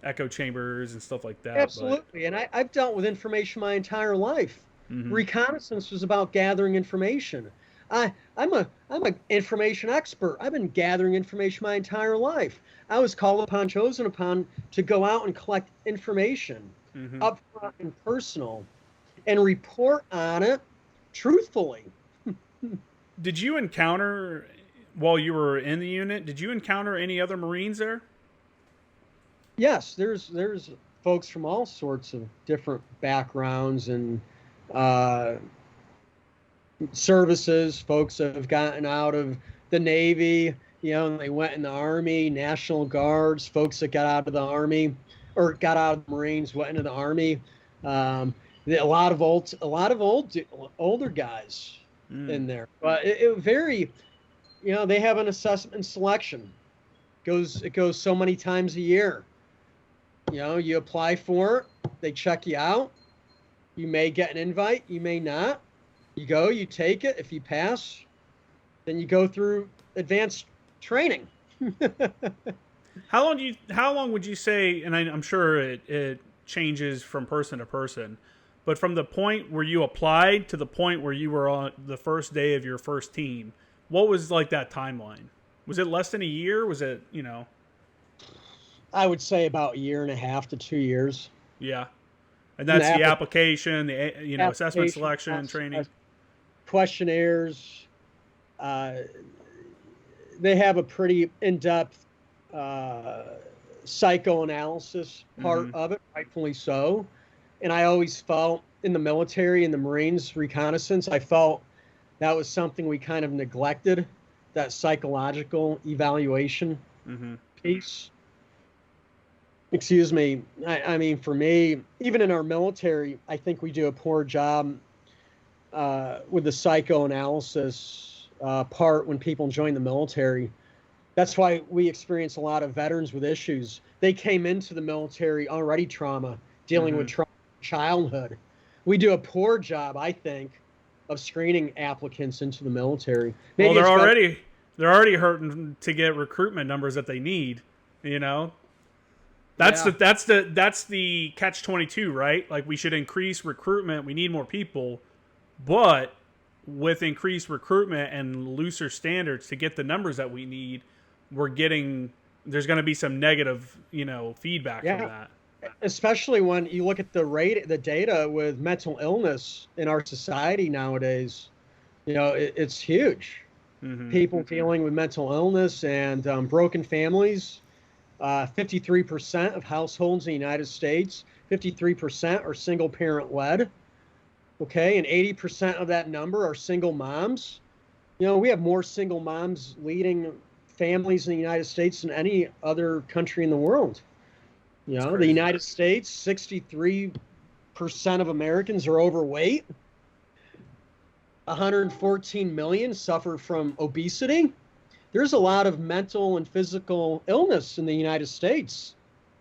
echo chambers and stuff like that. Absolutely. And I've dealt with information my entire life. Mm-hmm. Reconnaissance was about gathering information. I'm an information expert. I've been gathering information my entire life. I was called upon, chosen upon to go out and collect information, mm-hmm. upfront and personal, and report on it truthfully. Did you encounter, while you were in the unit, did you encounter any other Marines there? Yes, there's folks from all sorts of different backgrounds and services. Folks that have gotten out of the Navy, and they went in the Army, National Guards. Folks that got out of the Army or got out of the Marines, went into the Army. A lot of older guys in there, but it very, they have an assessment and selection. It goes so many times a year. You apply for it, they check you out. You may get an invite, you may not. You go, you take it. If you pass, then you go through advanced training. How long would you say, and I'm sure it changes from person to person, but from the point where you applied to the point where you were on the first day of your first team, what was that timeline? Was it less than a year? Was it, I would say about 1.5 to 2 years. Yeah. And that's the application, the assessment, selection, training. Questionnaires. They have a pretty in-depth psychoanalysis part of it, rightfully so. And I always felt in the military, in the Marines reconnaissance, I felt that was something we kind of neglected, that psychological evaluation piece. Excuse me. I mean, for me, even in our military, I think we do a poor job with the psychoanalysis part when people join the military. That's why we experience a lot of veterans with issues. They came into the military already dealing with trauma in childhood. We do a poor job, I think, of screening applicants into the military. Well, they're already hurting to get recruitment numbers that they need. You know, that's the catch-22, right? Like, we should increase recruitment. We need more people, but with increased recruitment and looser standards to get the numbers that we need, there's going to be some negative, feedback from that. Especially when you look at the data with mental illness in our society nowadays, it's huge. People dealing with mental illness and broken families. 53% of households in the United States, 53% are single parent led. Okay, and 80% of that number are single moms. We have more single moms leading families in the United States than any other country in the world. The United States, 63% of Americans are overweight. 114 million suffer from obesity. There's a lot of mental and physical illness in the United States.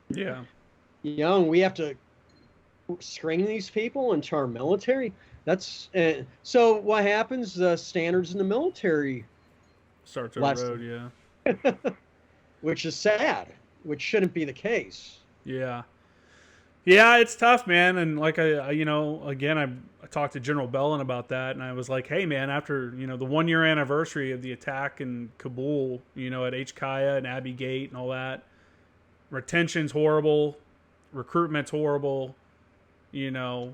Yeah. And we have to screen these people into our military. So what happens? The standards in the military start to erode, yeah. Which is sad, which shouldn't be the case. Yeah. Yeah, it's tough, man. And like I talked to General Bellin about that, and I was like, hey, man, after, the 1 year anniversary of the attack in Kabul, at H. Kaya and Abbey Gate and all that, retention's horrible, recruitment's horrible. The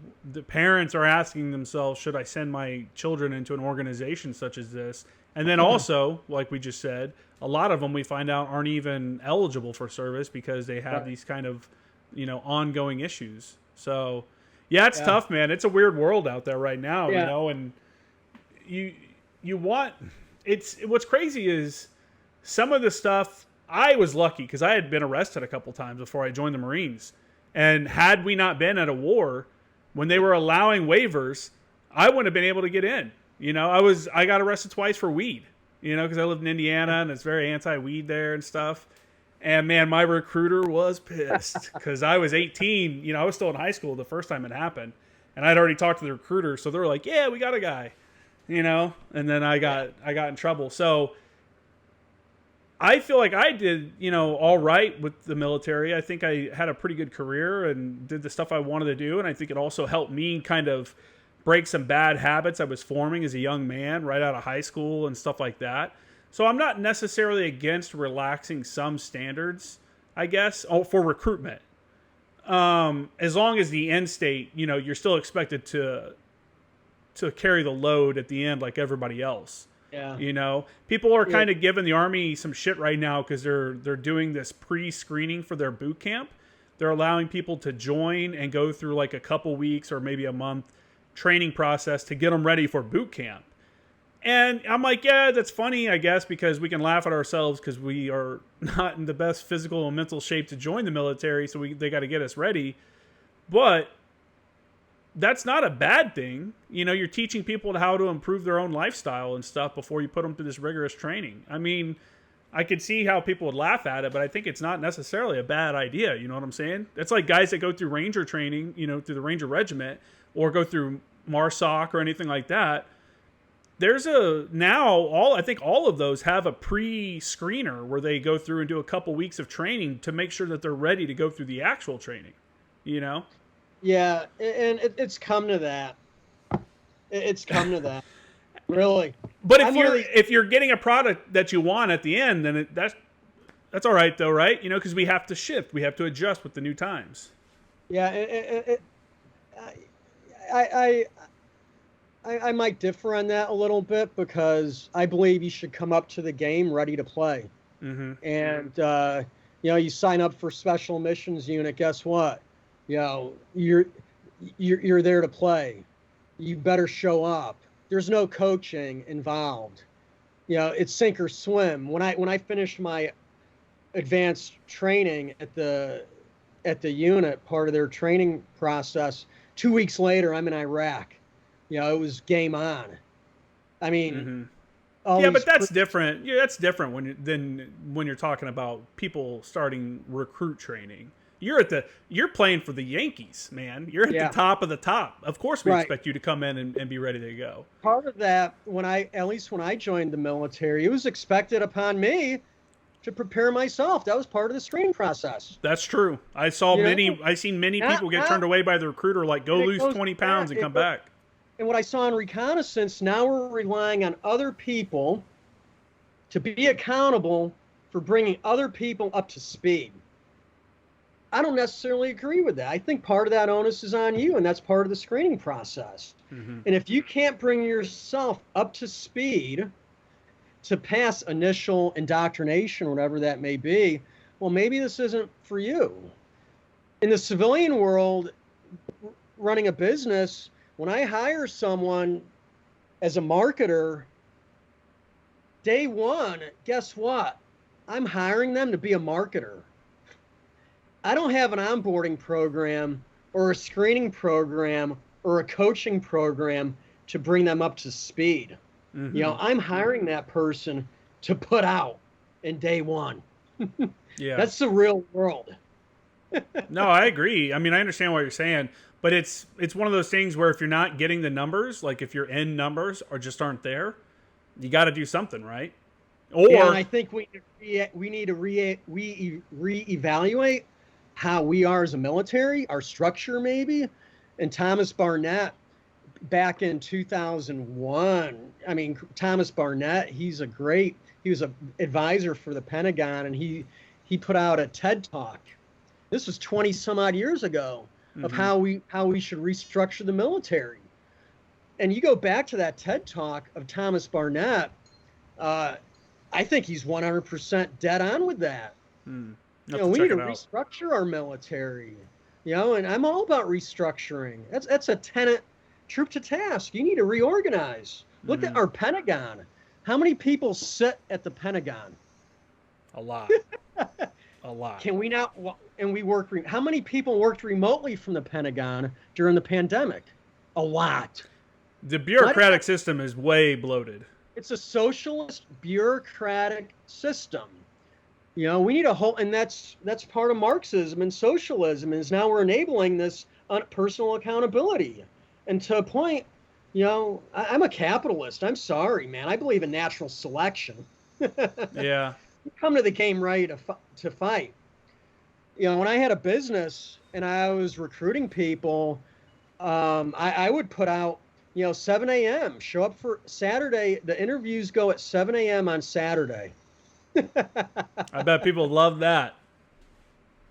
parents are asking themselves, should I send my children into an organization such as this? And then also, like we just said, a lot of them we find out aren't even eligible for service because they have these kind of, ongoing issues. So, yeah, it's tough, man. It's a weird world out there right now, and what's crazy is some of the stuff. I was lucky because I had been arrested a couple times before I joined the Marines. And had we not been at a war, when they were allowing waivers, I wouldn't have been able to get in. I got arrested twice for weed, because I lived in Indiana and it's very anti-weed there and stuff. And man, my recruiter was pissed because I was 18. I was still in high school the first time it happened. And I'd already talked to the recruiter. So they were like, yeah, we got a guy, and then I got in trouble. So I feel like I did, all right with the military. I think I had a pretty good career and did the stuff I wanted to do. And I think it also helped me kind of break some bad habits I was forming as a young man right out of high school and stuff like that. So I'm not necessarily against relaxing some standards, I guess, for recruitment. As long as the end state, you're still expected to carry the load at the end like everybody else. Yeah. People are kind of giving the Army some shit right now because they're doing this pre-screening for their boot camp. They're allowing people to join and go through like a couple weeks or maybe a month training process to get them ready for boot camp. And I'm like, yeah, that's funny, I guess, because we can laugh at ourselves because we are not in the best physical and mental shape to join the military, so they got to get us ready. But that's not a bad thing. You're teaching people how to improve their own lifestyle and stuff before you put them through this rigorous training. I mean, I could see how people would laugh at it, but I think it's not necessarily a bad idea. You know what I'm saying? It's like guys that go through Ranger training, through the Ranger Regiment or go through MARSOC or anything like that. There's I think all of those have a pre-screener where they go through and do a couple weeks of training to make sure that they're ready to go through the actual training, Yeah, and it's come to that. It's come to that, really. But if you're getting a product that you want at the end, then that's all right, though, right? Because we have to shift, we have to adjust with the new times. Yeah, I might differ on that a little bit because I believe you should come up to the game ready to play. Mm-hmm. And you sign up for Special Missions Unit. Guess what? You're there to play. You better show up. There's no coaching involved. It's sink or swim. When I finished my advanced training at the unit, part of their training process, 2 weeks later, I'm in Iraq. It was game on. I mean, Yeah, but always that's different. Yeah, that's different than when you're talking about people starting recruit training. You're playing for the Yankees, man. You're at the yeah, top of the top. Of course, we right. expect you to come in and be ready to go. Part of that, at least when I joined the military, it was expected upon me to prepare myself. That was part of the screening process. That's true. You know, I seen many now, people get now turned away by the recruiter, like go and it lose goes 20 back. pounds and come back. And what I saw in reconnaissance, now we're relying on other people to be accountable for bringing other people up to speed. I don't necessarily agree with that. I think part of that onus is on you, and that's part of the screening process. Mm-hmm. And if you can't bring yourself up to speed to pass initial indoctrination, whatever that may be, well, maybe this isn't for you. In the civilian world, running a business, when I hire someone as a marketer, day one, guess what? I'm hiring them to be a marketer. I don't have an onboarding program or a screening program or a coaching program to bring them up to speed. Mm-hmm. You know, I'm hiring that person to put out in day one. Yeah. That's the real world. No, I agree. I mean, I understand what you're saying, but it's one of those things where if you're not getting the numbers, like if your end numbers or just aren't there, you got to do something, right? Or Yeah, and I think we need to reevaluate how we are as a military, our structure maybe. And Thomas Barnett, back in 2001, I mean, Thomas Barnett, he was an advisor for the Pentagon, and he put out a TED Talk. This was 20 some odd years ago of how we should restructure the military. And you go back to that TED Talk of Thomas Barnett, I think he's 100% dead on with that. you know, we need to restructure our military. You know, and I'm all about restructuring. That's a tenet, troop to task. You need to reorganize. Look at our Pentagon. How many people sit at the Pentagon? A lot. A lot. Can we not? And we work. How many people worked remotely from the Pentagon during the pandemic? A lot. The bureaucratic system is way bloated. It's a socialist bureaucratic system. You know, we need a whole, and that's part of Marxism and socialism is now we're enabling this personal accountability. And to a point, you know, I'm a capitalist. I'm sorry, man. I believe in natural selection. Yeah. You come to the game ready to fight. You know, when I had a business and I was recruiting people, I would put out, you know, 7 a.m. Show up for Saturday. The interviews go at 7 a.m. on Saturday. I bet people love that.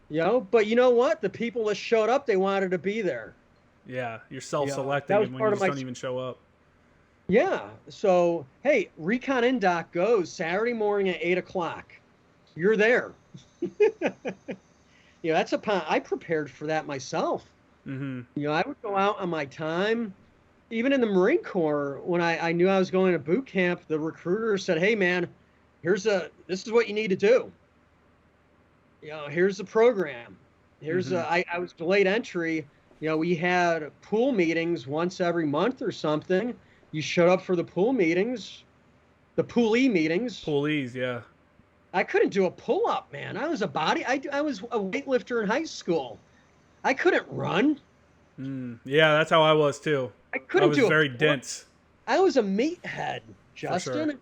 You know, but you know what? The people that showed up, they wanted to be there. Yeah, you're self-selecting when you just don't even show up. Yeah. So, hey, Recon Indoc goes Saturday morning at 8 o'clock. You're there. You know, I prepared for that myself. Mm-hmm. You know, I would go out on my time. Even in the Marine Corps, when I knew I was going to boot camp, the recruiter said, hey, man, this is what you need to do. You know, here's the program. I was delayed entry. You know, we had pool meetings once every month or something. You showed up for the pool meetings, the poolee meetings. Poolees, yeah. I couldn't do a pull-up, man. I was I was a weightlifter in high school. I couldn't run. Yeah, that's how I was too. I was very dense. I was a meathead, Justin. Sure.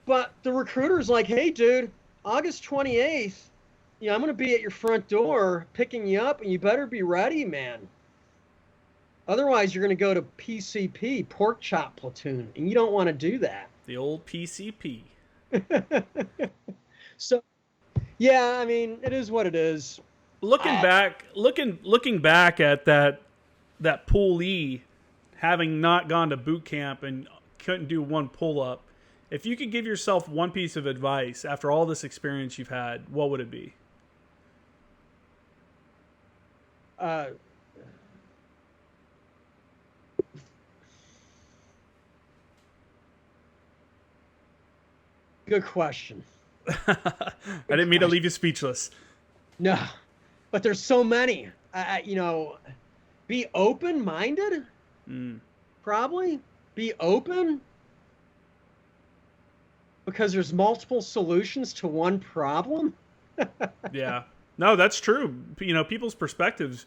But the recruiter's like, hey, dude, August 28th, you know, I'm going to be at your front door picking you up, and you better be ready, man. Otherwise, you're going to go to PCP, pork chop platoon, and you don't want to do that. The old PCP. So, yeah, I mean, it is what it is. Looking back at that poolee, having not gone to boot camp and couldn't do one pull-up, if you could give yourself one piece of advice after all this experience you've had, what would it be? Good question. I didn't mean to leave you speechless. No, but there's so many. You know, be open-minded. Probably be open. because there's multiple solutions to one problem. Yeah. No, that's true. You know, people's perspectives.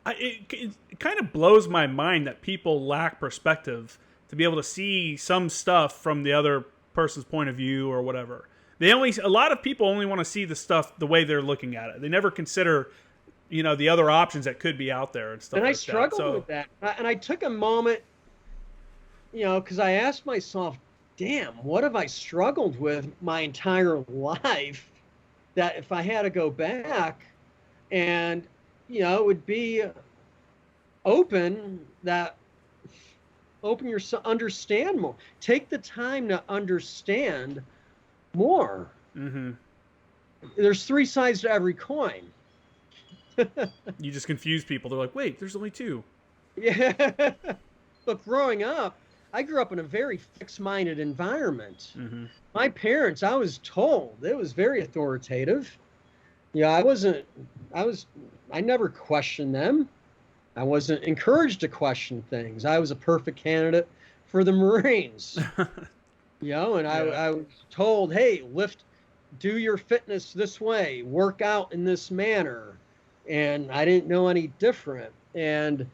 It kind of blows my mind that people lack perspective to be able to see some stuff from the other person's point of view or whatever. A lot of people only want to see the stuff the way they're looking at it. They never consider, you know, the other options that could be out there and stuff. And I like struggled that. So, with that. And I took a moment, you know, because I asked myself, damn, what have I struggled with my entire life that if I had to go back and, you know, it would be open yourself, understand more. Take the time to understand more. mm-hmm. There's three sides to every coin. You just confuse people. They're like, wait, there's only two. Yeah. But growing up, I grew up in a very fixed-minded environment. Mm-hmm. My parents, I was told, it was very authoritative. Yeah, I never questioned them. I wasn't encouraged to question things. I was a perfect candidate for the Marines. You know, and I was told, hey, do your fitness this way, work out in this manner. And I didn't know any different. And,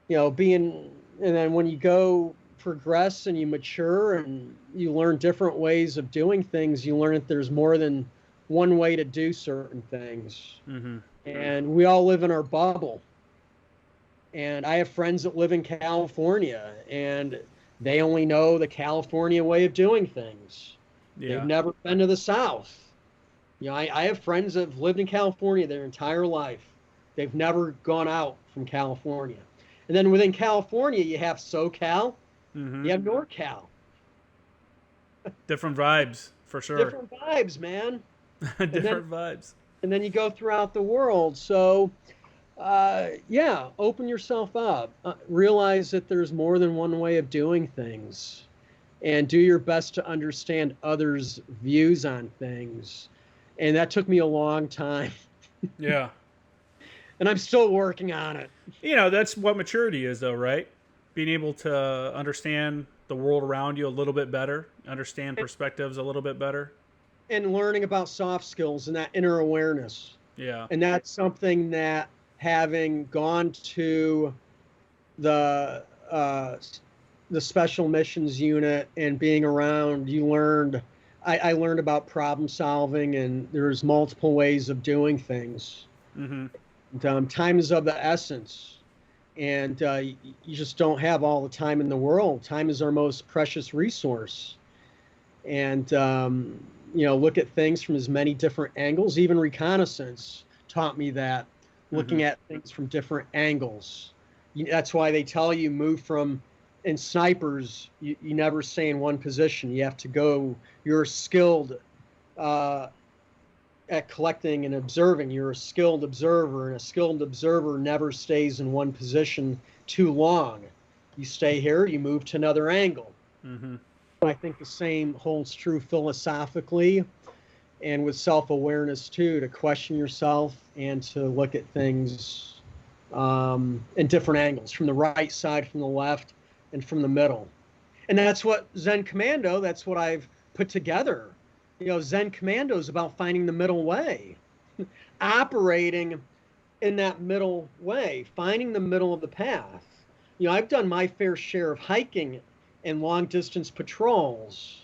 you know, and then when you progress and you mature and you learn different ways of doing things, you learn that there's more than one way to do certain things. Mm-hmm. And we all live in our bubble. And I have friends that live in California, and they only know the California way of doing things. Yeah. They've never been to the South. You know, I have friends that have lived in California their entire life. They've never gone out from California. And then within California, you have SoCal, Mm-hmm. you have NorCal. Different vibes, for sure. Different vibes, man. Different vibes. And then you go throughout the world. So, yeah, open yourself up. Realize that there's more than one way of doing things. And do your best to understand others' views on things. And that took me a long time. Yeah. And I'm still working on it. You know, that's what maturity is, though, right? Being able to understand the world around you a little bit better, understand perspectives a little bit better. And learning about soft skills and that inner awareness. Yeah. And that's something that, having gone to the special missions unit and being around, I learned about problem solving, and there's multiple ways of doing things. Mm-hmm. And, time is of the essence, and you just don't have all the time in the world. Time is our most precious resource, and you know, look at things from as many different angles. Even reconnaissance taught me that, looking at things from different angles. That's why they tell you in snipers, you never stay in one position. You have to go, you're skilled at collecting and observing. You're a skilled observer, and a skilled observer never stays in one position too long. You stay here, you move to another angle. Mm-hmm. I think the same holds true philosophically and with self-awareness too, to question yourself and to look at things in different angles, from the right side, from the left, and from the middle. And that's what Zen Commando, that's what I've put together. You know, Zen Commando is about finding the middle way, operating in that middle way, finding the middle of the path. You know, I've done my fair share of hiking and long distance patrols,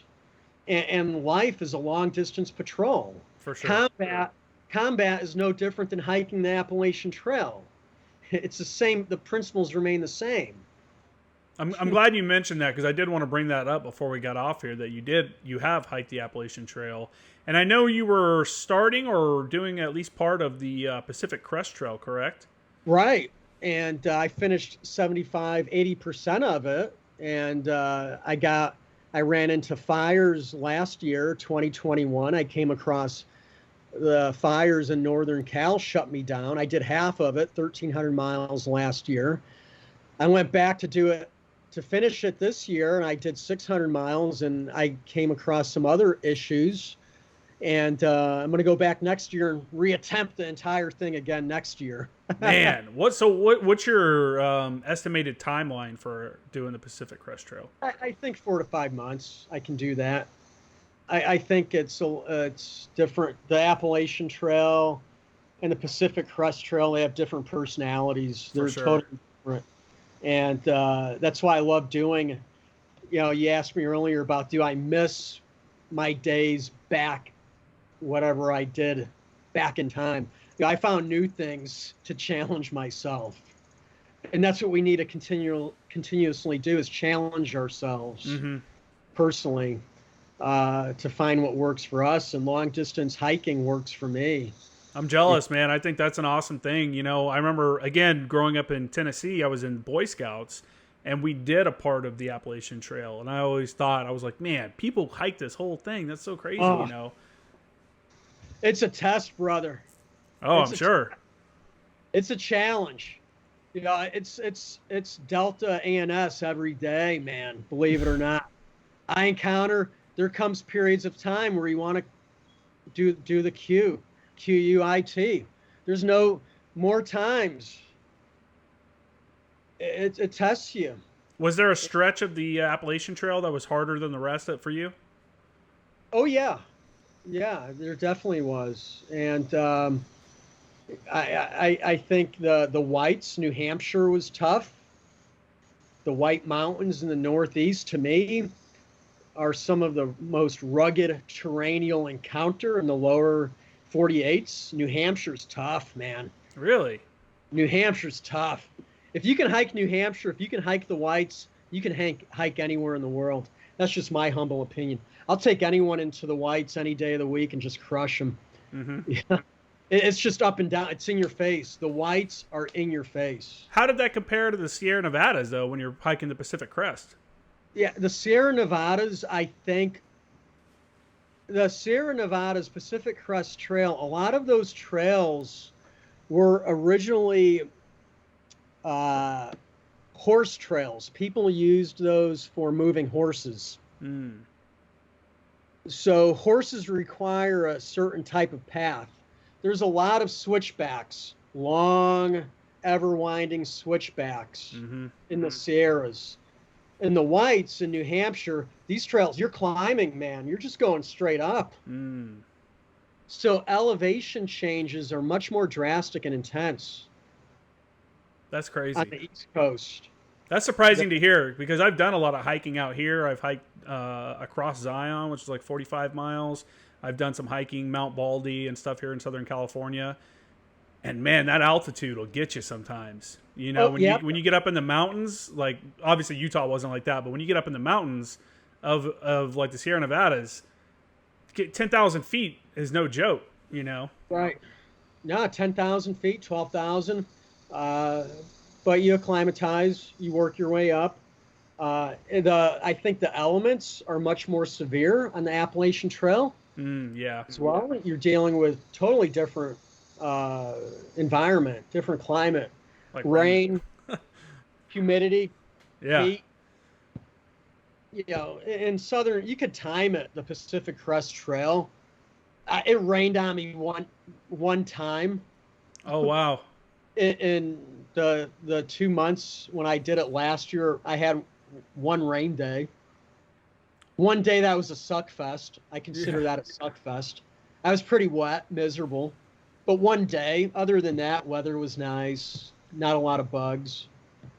and life is a long distance patrol. For sure. Combat is no different than hiking the Appalachian Trail. It's the same. The principles remain the same. I'm glad you mentioned that, because I did want to bring that up before we got off here, that you have hiked the Appalachian Trail. And I know you were starting or doing at least part of the Pacific Crest Trail, correct? Right. And I finished 80% of it. And I ran into fires last year, 2021. I came across the fires in Northern Cal, shut me down. I did half of it, 1,300 miles last year. I went back to finish it this year, and I did 600 miles, and I came across some other issues. And I'm going to go back next year and reattempt the entire thing again next year. Man, what's your estimated timeline for doing the Pacific Crest Trail? I think 4 to 5 months I can do that. I think it's different. The Appalachian Trail and the Pacific Crest Trail, they have different personalities. For They're sure. totally different. And that's why I love doing, you asked me earlier about, do I miss my days back, whatever I did back in time. I found new things to challenge myself. And that's what we need to continuously do, is challenge ourselves Mm-hmm. personally, to find what works for us. And long distance hiking works for me. I'm jealous, man. I think that's an awesome thing. I remember, again, growing up in Tennessee, I was in Boy Scouts, and we did a part of the Appalachian Trail. And I always thought, I was like, man, people hike this whole thing. That's so crazy, Oh, it's a test, brother. Oh, It's I'm a sure. it's a challenge. It's Delta ANS every day, man. Believe it or not, there comes periods of time where you want to do the QUIT. There's no more times. It tests you. Was there a stretch of the Appalachian Trail that was harder than the rest for you? Oh yeah, yeah. There definitely was, and I think the Whites, New Hampshire was tough. The White Mountains in the Northeast, to me, are some of the most rugged terrain you'll encounter in the lower 48s. New Hampshire's tough, man. Really? New Hampshire's tough. If you can hike New Hampshire, if you can hike the Whites, you can hike anywhere in the world. That's just my humble opinion. I'll take anyone into the Whites any day of the week and just crush them. Mm-hmm. Yeah. It's just up and down. It's in your face. The Whites are in your face. How did that compare to the Sierra Nevadas, though, when you're hiking the Pacific Crest? Yeah, the Sierra Nevadas, I think, the Sierra Nevadas Pacific Crest Trail, a lot of those trails were originally horse trails. People used those for moving horses. Mm. So horses require a certain type of path. There's a lot of switchbacks, long, ever-winding switchbacks in the Sierras. In the Whites in New Hampshire, these trails, you're climbing, man. You're just going straight up. Mm. So elevation changes are much more drastic and intense That's crazy. on the East Coast. That's surprising to hear, because I've done a lot of hiking out here. I've hiked across Zion, which is like 45 miles. I've done some hiking Mount Baldy and stuff here in Southern California. And man, that altitude will get you sometimes. When you get up in the mountains, like obviously Utah wasn't like that, but when you get up in the mountains of like the Sierra Nevadas, 10,000 feet is no joke, Right. No, 10,000 feet, 12,000. But you acclimatize, you work your way up. I think the elements are much more severe on the Appalachian Trail yeah. as well. You're dealing with totally different environment, different climate, Like rain, humidity, Yeah. heat. In southern, you could time it. The Pacific Crest Trail, it rained on me one time Oh, wow. in the 2 months when I did it last year. I had one rain day. One day that was a suck fest. I consider that a suck fest. I was pretty wet, miserable. But one day, other than that, weather was nice. Not a lot of bugs.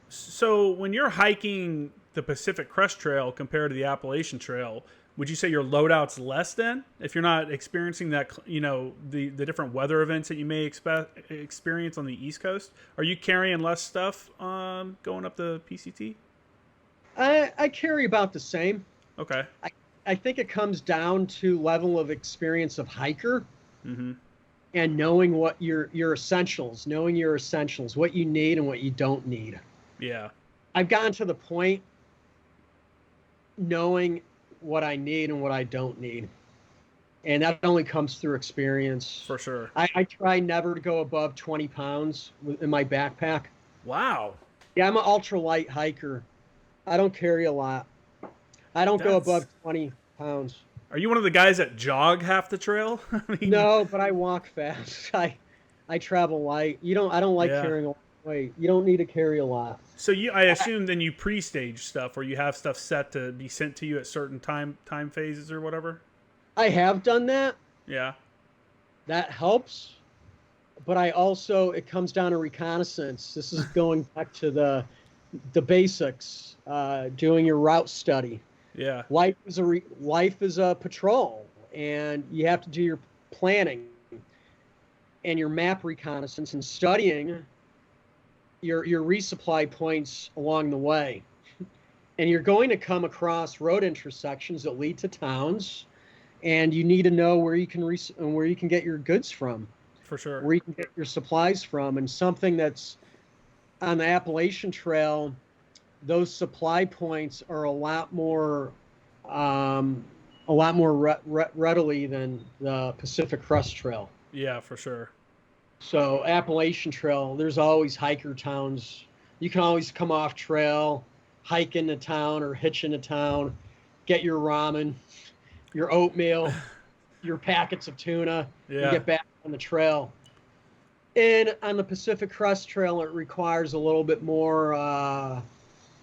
So when you're hiking the Pacific Crest Trail compared to the Appalachian Trail, would you say your loadout's less then? If you're not experiencing that, the different weather events that you may experience on the East Coast, are you carrying less stuff going up the PCT? I carry about the same. Okay. I think it comes down to level of experience of hiker Mm-hmm. and knowing what your essentials, what you need and what you don't need. Yeah. I've gotten to the point knowing what I need and what I don't need. And that only comes through experience. For sure. I try never to go above 20 pounds in my backpack. Wow. Yeah, I'm an ultralight hiker. I don't carry a lot. I don't go above 20 pounds. Are you one of the guys that jog half the trail? No, but I walk fast. I travel light. I don't like carrying a lot of weight. You don't need to carry a lot. So I assume then you pre-stage stuff, or you have stuff set to be sent to you at certain time phases or whatever? I have done that. Yeah. That helps. But I also, it comes down to reconnaissance. This is going back to the basics, doing your route study. Yeah. Life is a patrol, and you have to do your planning and your map reconnaissance and studying your resupply points along the way. And you're going to come across road intersections that lead to towns, and you need to know where you can where you can get your goods from, For sure. where you can get your supplies from, and something that's on the Appalachian Trail. Those supply points are a lot more readily than the Pacific Crest Trail. Yeah, for sure. So Appalachian Trail, there's always hiker towns. You can always come off trail, hike into town or hitch into town, get your ramen, your oatmeal, your packets of tuna, and Yeah. get back on the trail. And on the Pacific Crest Trail, it requires a little bit more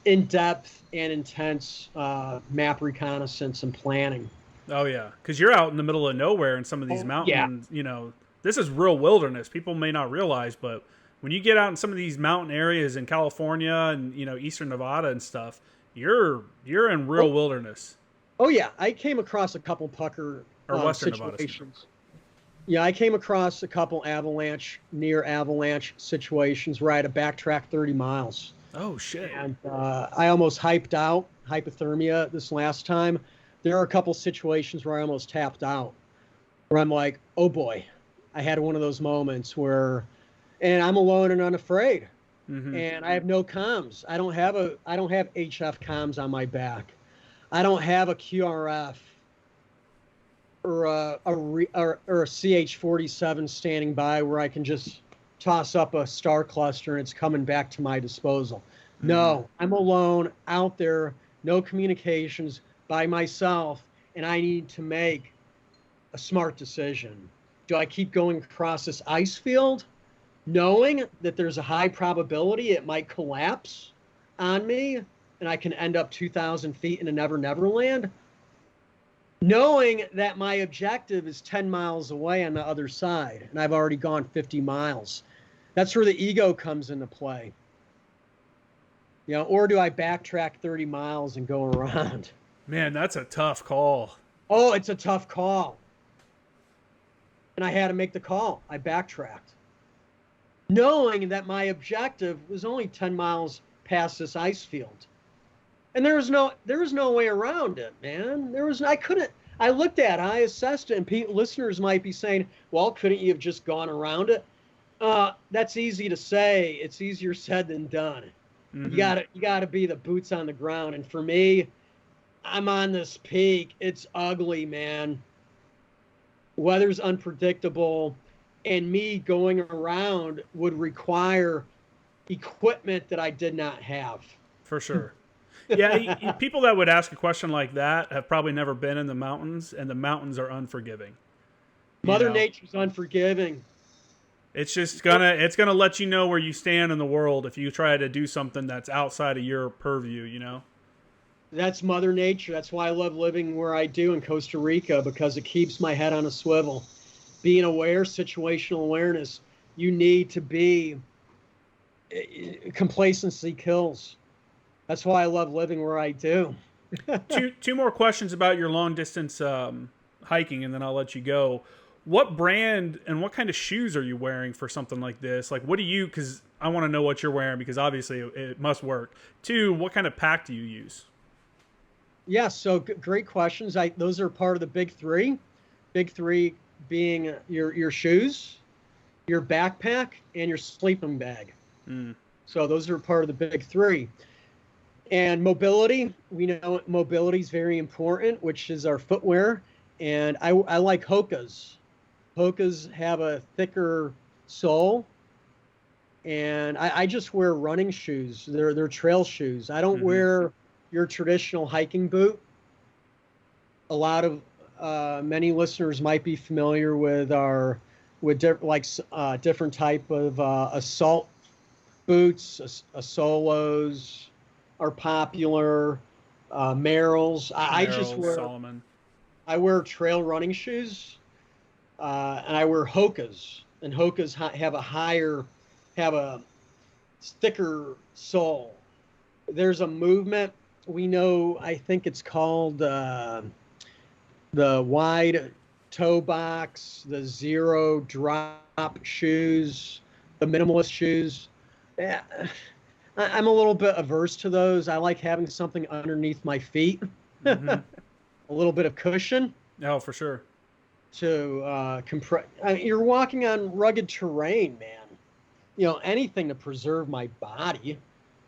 in-depth and intense map reconnaissance and planning. Oh yeah, because you're out in the middle of nowhere in some of these Oh, yeah. mountains. You know, this is real wilderness. People may not realize, but when you get out in some of these mountain areas in California and eastern Nevada and stuff, you're in real wilderness. Oh yeah, I came across a couple pucker Or western Nevada. situations. Yeah, I came across a couple near avalanche situations where I had to backtrack 30 miles. Oh shit. And I almost hypothermia this last time. There are a couple situations where I almost tapped out, where I'm like, oh boy, I had one of those moments where, and I'm alone and unafraid, and I have no comms. I don't have HF comms on my back. I don't have a QRF or a CH-47 standing by where I can just toss up a star cluster and it's coming back to my disposal. No, I'm alone out there, no communications, by myself, and I need to make a smart decision. Do I keep going across this ice field, knowing that there's a high probability it might collapse on me and I can end up 2,000 feet in a never land? Knowing that my objective is 10 miles away on the other side, and I've already gone 50 miles. That's where the ego comes into play. Or do I backtrack 30 miles and go around? Man, that's a tough call. Oh, it's a tough call. And I had to make the call. I backtracked. Knowing that my objective was only 10 miles past this ice field. And there was no way around it, man. I looked at it, I assessed it, and listeners might be saying, well, couldn't you have just gone around it? That's easy to say. It's easier said than done. You gotta be the boots on the ground. And for me, I'm on this peak. It's ugly, man. Weather's unpredictable, and me going around would require equipment that I did not have. For sure. Yeah, people that would ask a question like that have probably never been in the mountains, and the mountains are unforgiving. Mother Nature's unforgiving. It's just gonna let you know where you stand in the world if you try to do something that's outside of your purview. That's Mother Nature. That's why I love living where I do in Costa Rica, because it keeps my head on a swivel. Being aware, situational awareness. You need to be. Complacency kills. That's why I love living where I do. Two more questions about your long distance hiking, and then I'll let you go. What brand and what kind of shoes are you wearing for something like this? Like, because I want to know what you're wearing, because obviously it must work. 2, what kind of pack do you use? Yeah, so great questions. Those are part of the big 3. Big 3 being your shoes, your backpack, and your sleeping bag. So those are part of the big 3. And mobility, we know mobility is very important, which is our footwear. And I like Hoka's. Hoka's have a thicker sole. And I just wear running shoes. They're trail shoes. I don't wear your traditional hiking boot. A lot of many listeners might be familiar with different type of assault boots. Solos are popular. Merrells. I just wear. Solomon. I wear trail running shoes, and I wear Hokas, and Hokas have a thicker sole. There's a movement we know. I think it's called the wide toe box, the zero drop shoes, the minimalist shoes. Yeah, I'm a little bit averse to those. I like having something underneath my feet, Mm-hmm. a little bit of cushion Oh, for sure. to compress. You're walking on rugged terrain, man. Anything to preserve my body.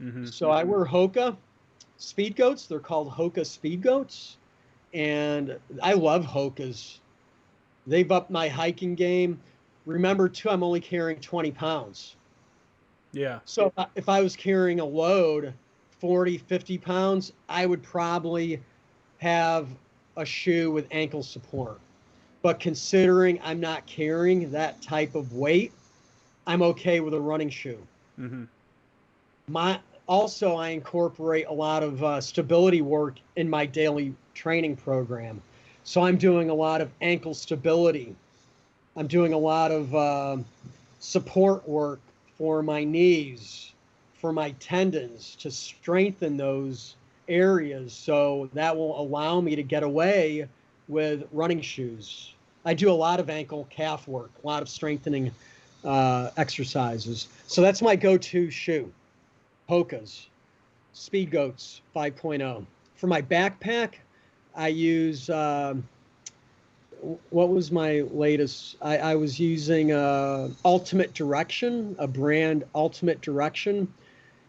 Mm-hmm. So I wear Hoka speed goats. They're called Hoka speed goats, and I love Hokas. They've upped my hiking game. Remember, too, I'm only carrying 20 pounds. Yeah. So if I was carrying a load, 40, 50 pounds, I would probably have a shoe with ankle support. But considering I'm not carrying that type of weight, I'm okay with a running shoe. Mm-hmm. Also, I incorporate a lot of stability work in my daily training program. So I'm doing a lot of ankle stability. I'm doing a lot of support work for my knees, for my tendons to strengthen those areas. So that will allow me to get away with running shoes. I do a lot of ankle calf work, a lot of strengthening exercises. So that's my go-to shoe, Hoka's Speed Goats 5.0. For my backpack, I use what was my latest? I was using Ultimate Direction, a brand Ultimate Direction,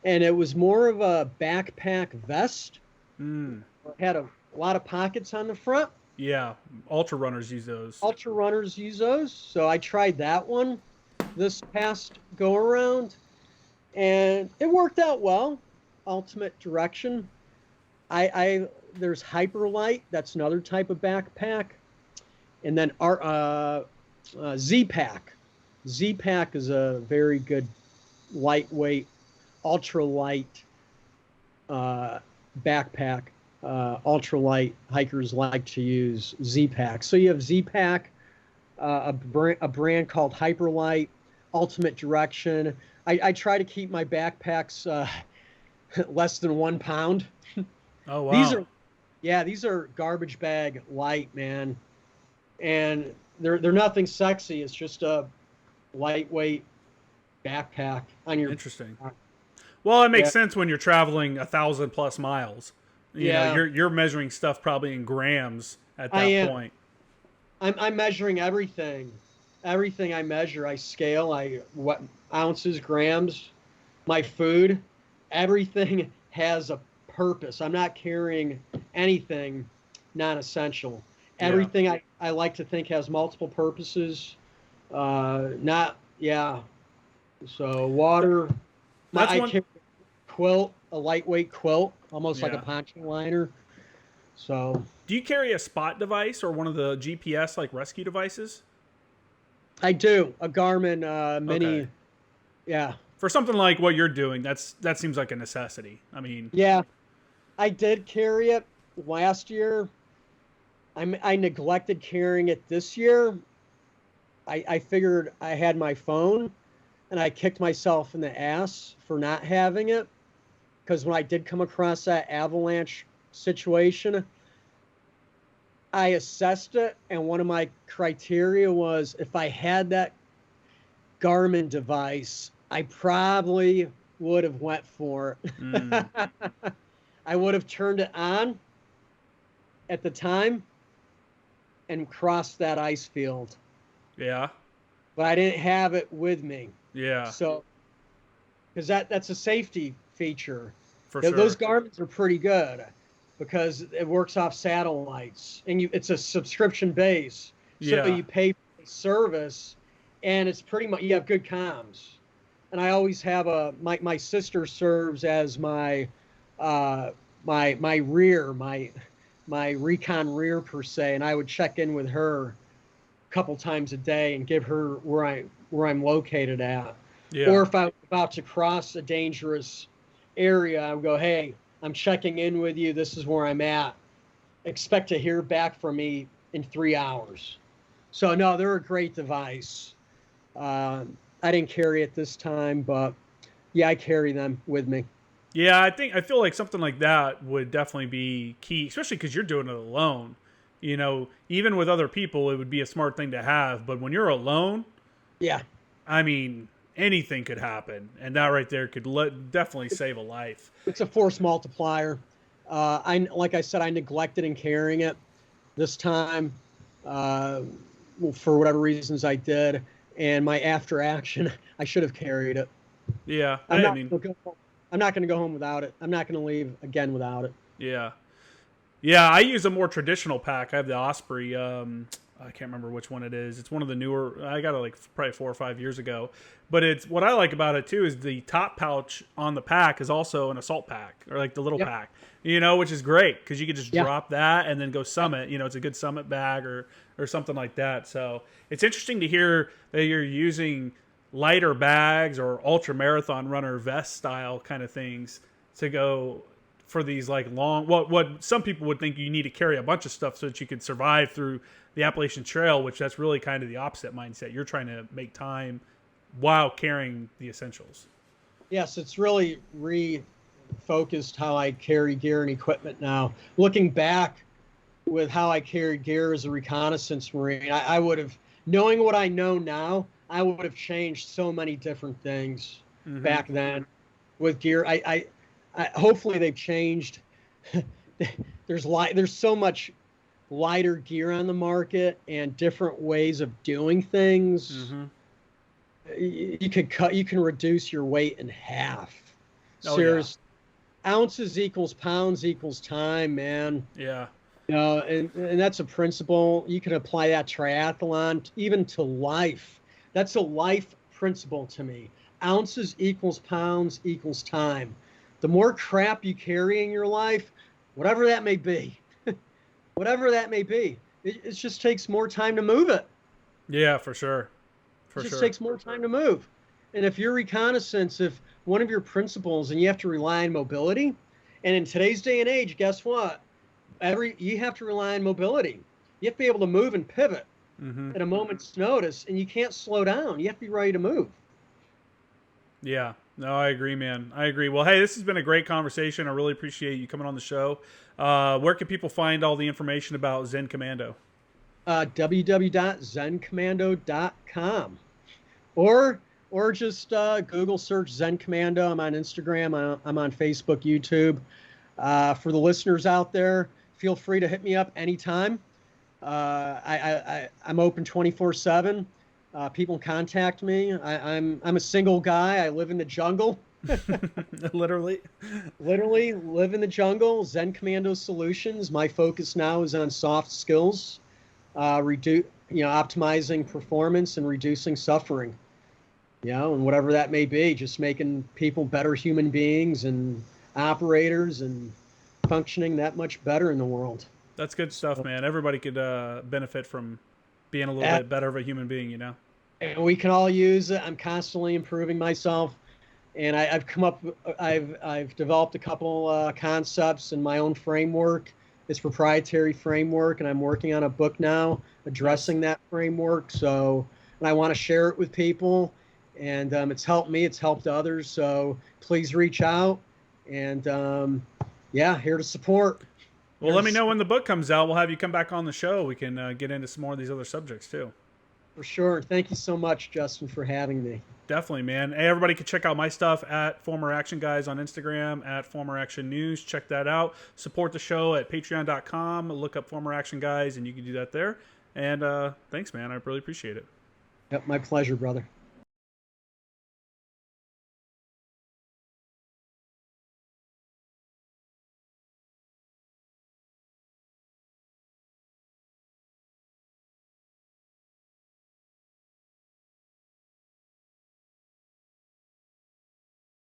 and it was more of a backpack vest. Mm. It had a lot of pockets on the front. Yeah. Ultra runners use those. Ultra runners use those, so I tried that one this past go around, and it worked out well. Ultimate Direction. I there's Hyperlight. That's another type of backpack, and then Z-Pack. Z-Pack is a very good lightweight, ultralight backpack. Ultralight hikers like to use Z-Pack. So you have Z-Pack, a brand called Hyperlight, Ultimate Direction. I try to keep my backpacks less than 1 pound. Oh, wow. These are garbage bag light, man, and they're nothing sexy. It's just a lightweight backpack on your. Interesting. Well, it makes Yeah. sense when you're traveling 1,000+ miles. You know, Yeah. you're measuring stuff probably in grams at I that am. point. I'm measuring everything. Everything I measure, I scale. What ounces, grams, my food, everything has a purpose. I'm not carrying anything non-essential. Yeah. Everything I like to think has multiple purposes. Not yeah. So water. That's I one. carry a quilt, a lightweight quilt, almost like a Yeah. poncho liner. So Do you carry a spot device or one of the GPS like rescue devices? I do a Garmin Mini. Okay. Yeah, For something like what you're doing, that seems like a necessity. I mean, yeah. I did carry it last year. I neglected carrying it this year. I figured I had my phone, and I kicked myself in the ass for not having it. Because when I did come across that avalanche situation, I assessed it, and one of my criteria was if I had that Garmin device, I probably would have went for it. mm, I would have turned it on at the time and crossed that ice field, yeah, but I didn't have it with me. yeah, So, because that's a safety feature. for sure. Those Garmin's are pretty good because it works off satellites, and it's a subscription base. So Yeah. you pay for the service, and it's pretty much you have good comms. And I always have my sister serves as my my rear, my recon rear per se, and I would check in with her a couple times a day and give her where I'm located at. Yeah. Or if I'm about to cross a dangerous area, I would go, hey, I'm checking in with you. This is where I'm at. Expect to hear back from me in 3 hours. So no, they're a great device. I didn't carry it this time, but yeah, I carry them with me. Yeah, I feel like something like that would definitely be key, especially because you're doing it alone. You know, even with other people, it would be a smart thing to have. But when you're alone, Yeah, I mean, anything could happen, and that right there could definitely save a life. it's a force multiplier. Like I said, I neglected in carrying it this time, uh, for whatever reasons I did, and my after action, I should have carried it. Yeah, I'm I not. mean, I'm not going to go home without it. I'm not going to leave again without it. yeah. Yeah, I use a more traditional pack. I have the Osprey. I can't remember which one it is. It's one of the newer. I got it like probably 4 or 5 years ago. But it's what I like about it too is the top pouch on the pack is also an assault pack or like the little Yep. pack, you know, which is great because you could just Yeah. drop that and then go summit. You know, it's a good summit bag or something like that. So it's interesting to hear that you're using lighter bags or ultra marathon runner vest style kind of things to go for these like long what some people would think you need to carry a bunch of stuff so that you could survive through the Appalachian Trail, which that's really kind of the opposite mindset. You're trying to make time while carrying the essentials. Yes, it's really refocused how I carry gear and equipment now. Looking back with how I carried gear as a reconnaissance Marine, I would have, knowing what I know now, I would have changed so many different things back then with gear. I hopefully they've changed. There's so much lighter gear on the market and different ways of doing things. You can reduce your weight in half. Oh, Serious. Ounces equals pounds equals time, man. Yeah. And that's a principle. You can apply that triathlon, even to life. That's a life principle to me. Ounces equals pounds equals time. The more crap you carry in your life, whatever that may be, it just takes more time to move it. Yeah, for sure. It just takes more time to move. And if you're reconnaissance, if one of your principles, and you have to rely on mobility, and in today's day and age, guess what? You have to rely on mobility. You have to be able to move and pivot at a moment's notice, and you can't slow down. You have to be ready to move. Yeah. No, I agree, man. I agree. Well, hey, this has been a great conversation. I really appreciate you coming on the show. Where can people find all the information about Zen Commando? www.zencommando.com. Or just Google search Zen Commando. I'm on Instagram. I'm on Facebook, YouTube. For the listeners out there, feel free to hit me up anytime. I'm open 24/7. People contact me. I'm a single guy. I live in the jungle. Literally live in the jungle. Zen Commando Solutions. My focus now is on soft skills, optimizing performance and reducing suffering. And whatever that may be, just making people better human beings and operators and functioning that much better in the world. That's good stuff, man. Everybody could benefit from being a little bit better of a human being, you know? And we can all use it. I'm constantly improving myself. And I've developed a couple concepts in my own framework. It's proprietary framework, and I'm working on a book now addressing that framework. So, and I want to share it with people, and it's helped me. It's helped others. So please reach out, and here to support. Well, let me know when the book comes out. We'll have you come back on the show. We can get into some more of these other subjects too. For sure. Thank you so much, Justin, for having me. Definitely, man. Hey, everybody can check out my stuff at Former Action Guys on Instagram, at Former Action News. Check that out. Support the show at patreon.com. Look up Former Action Guys, and you can do that there. And thanks, man. I really appreciate it. Yep, my pleasure, brother.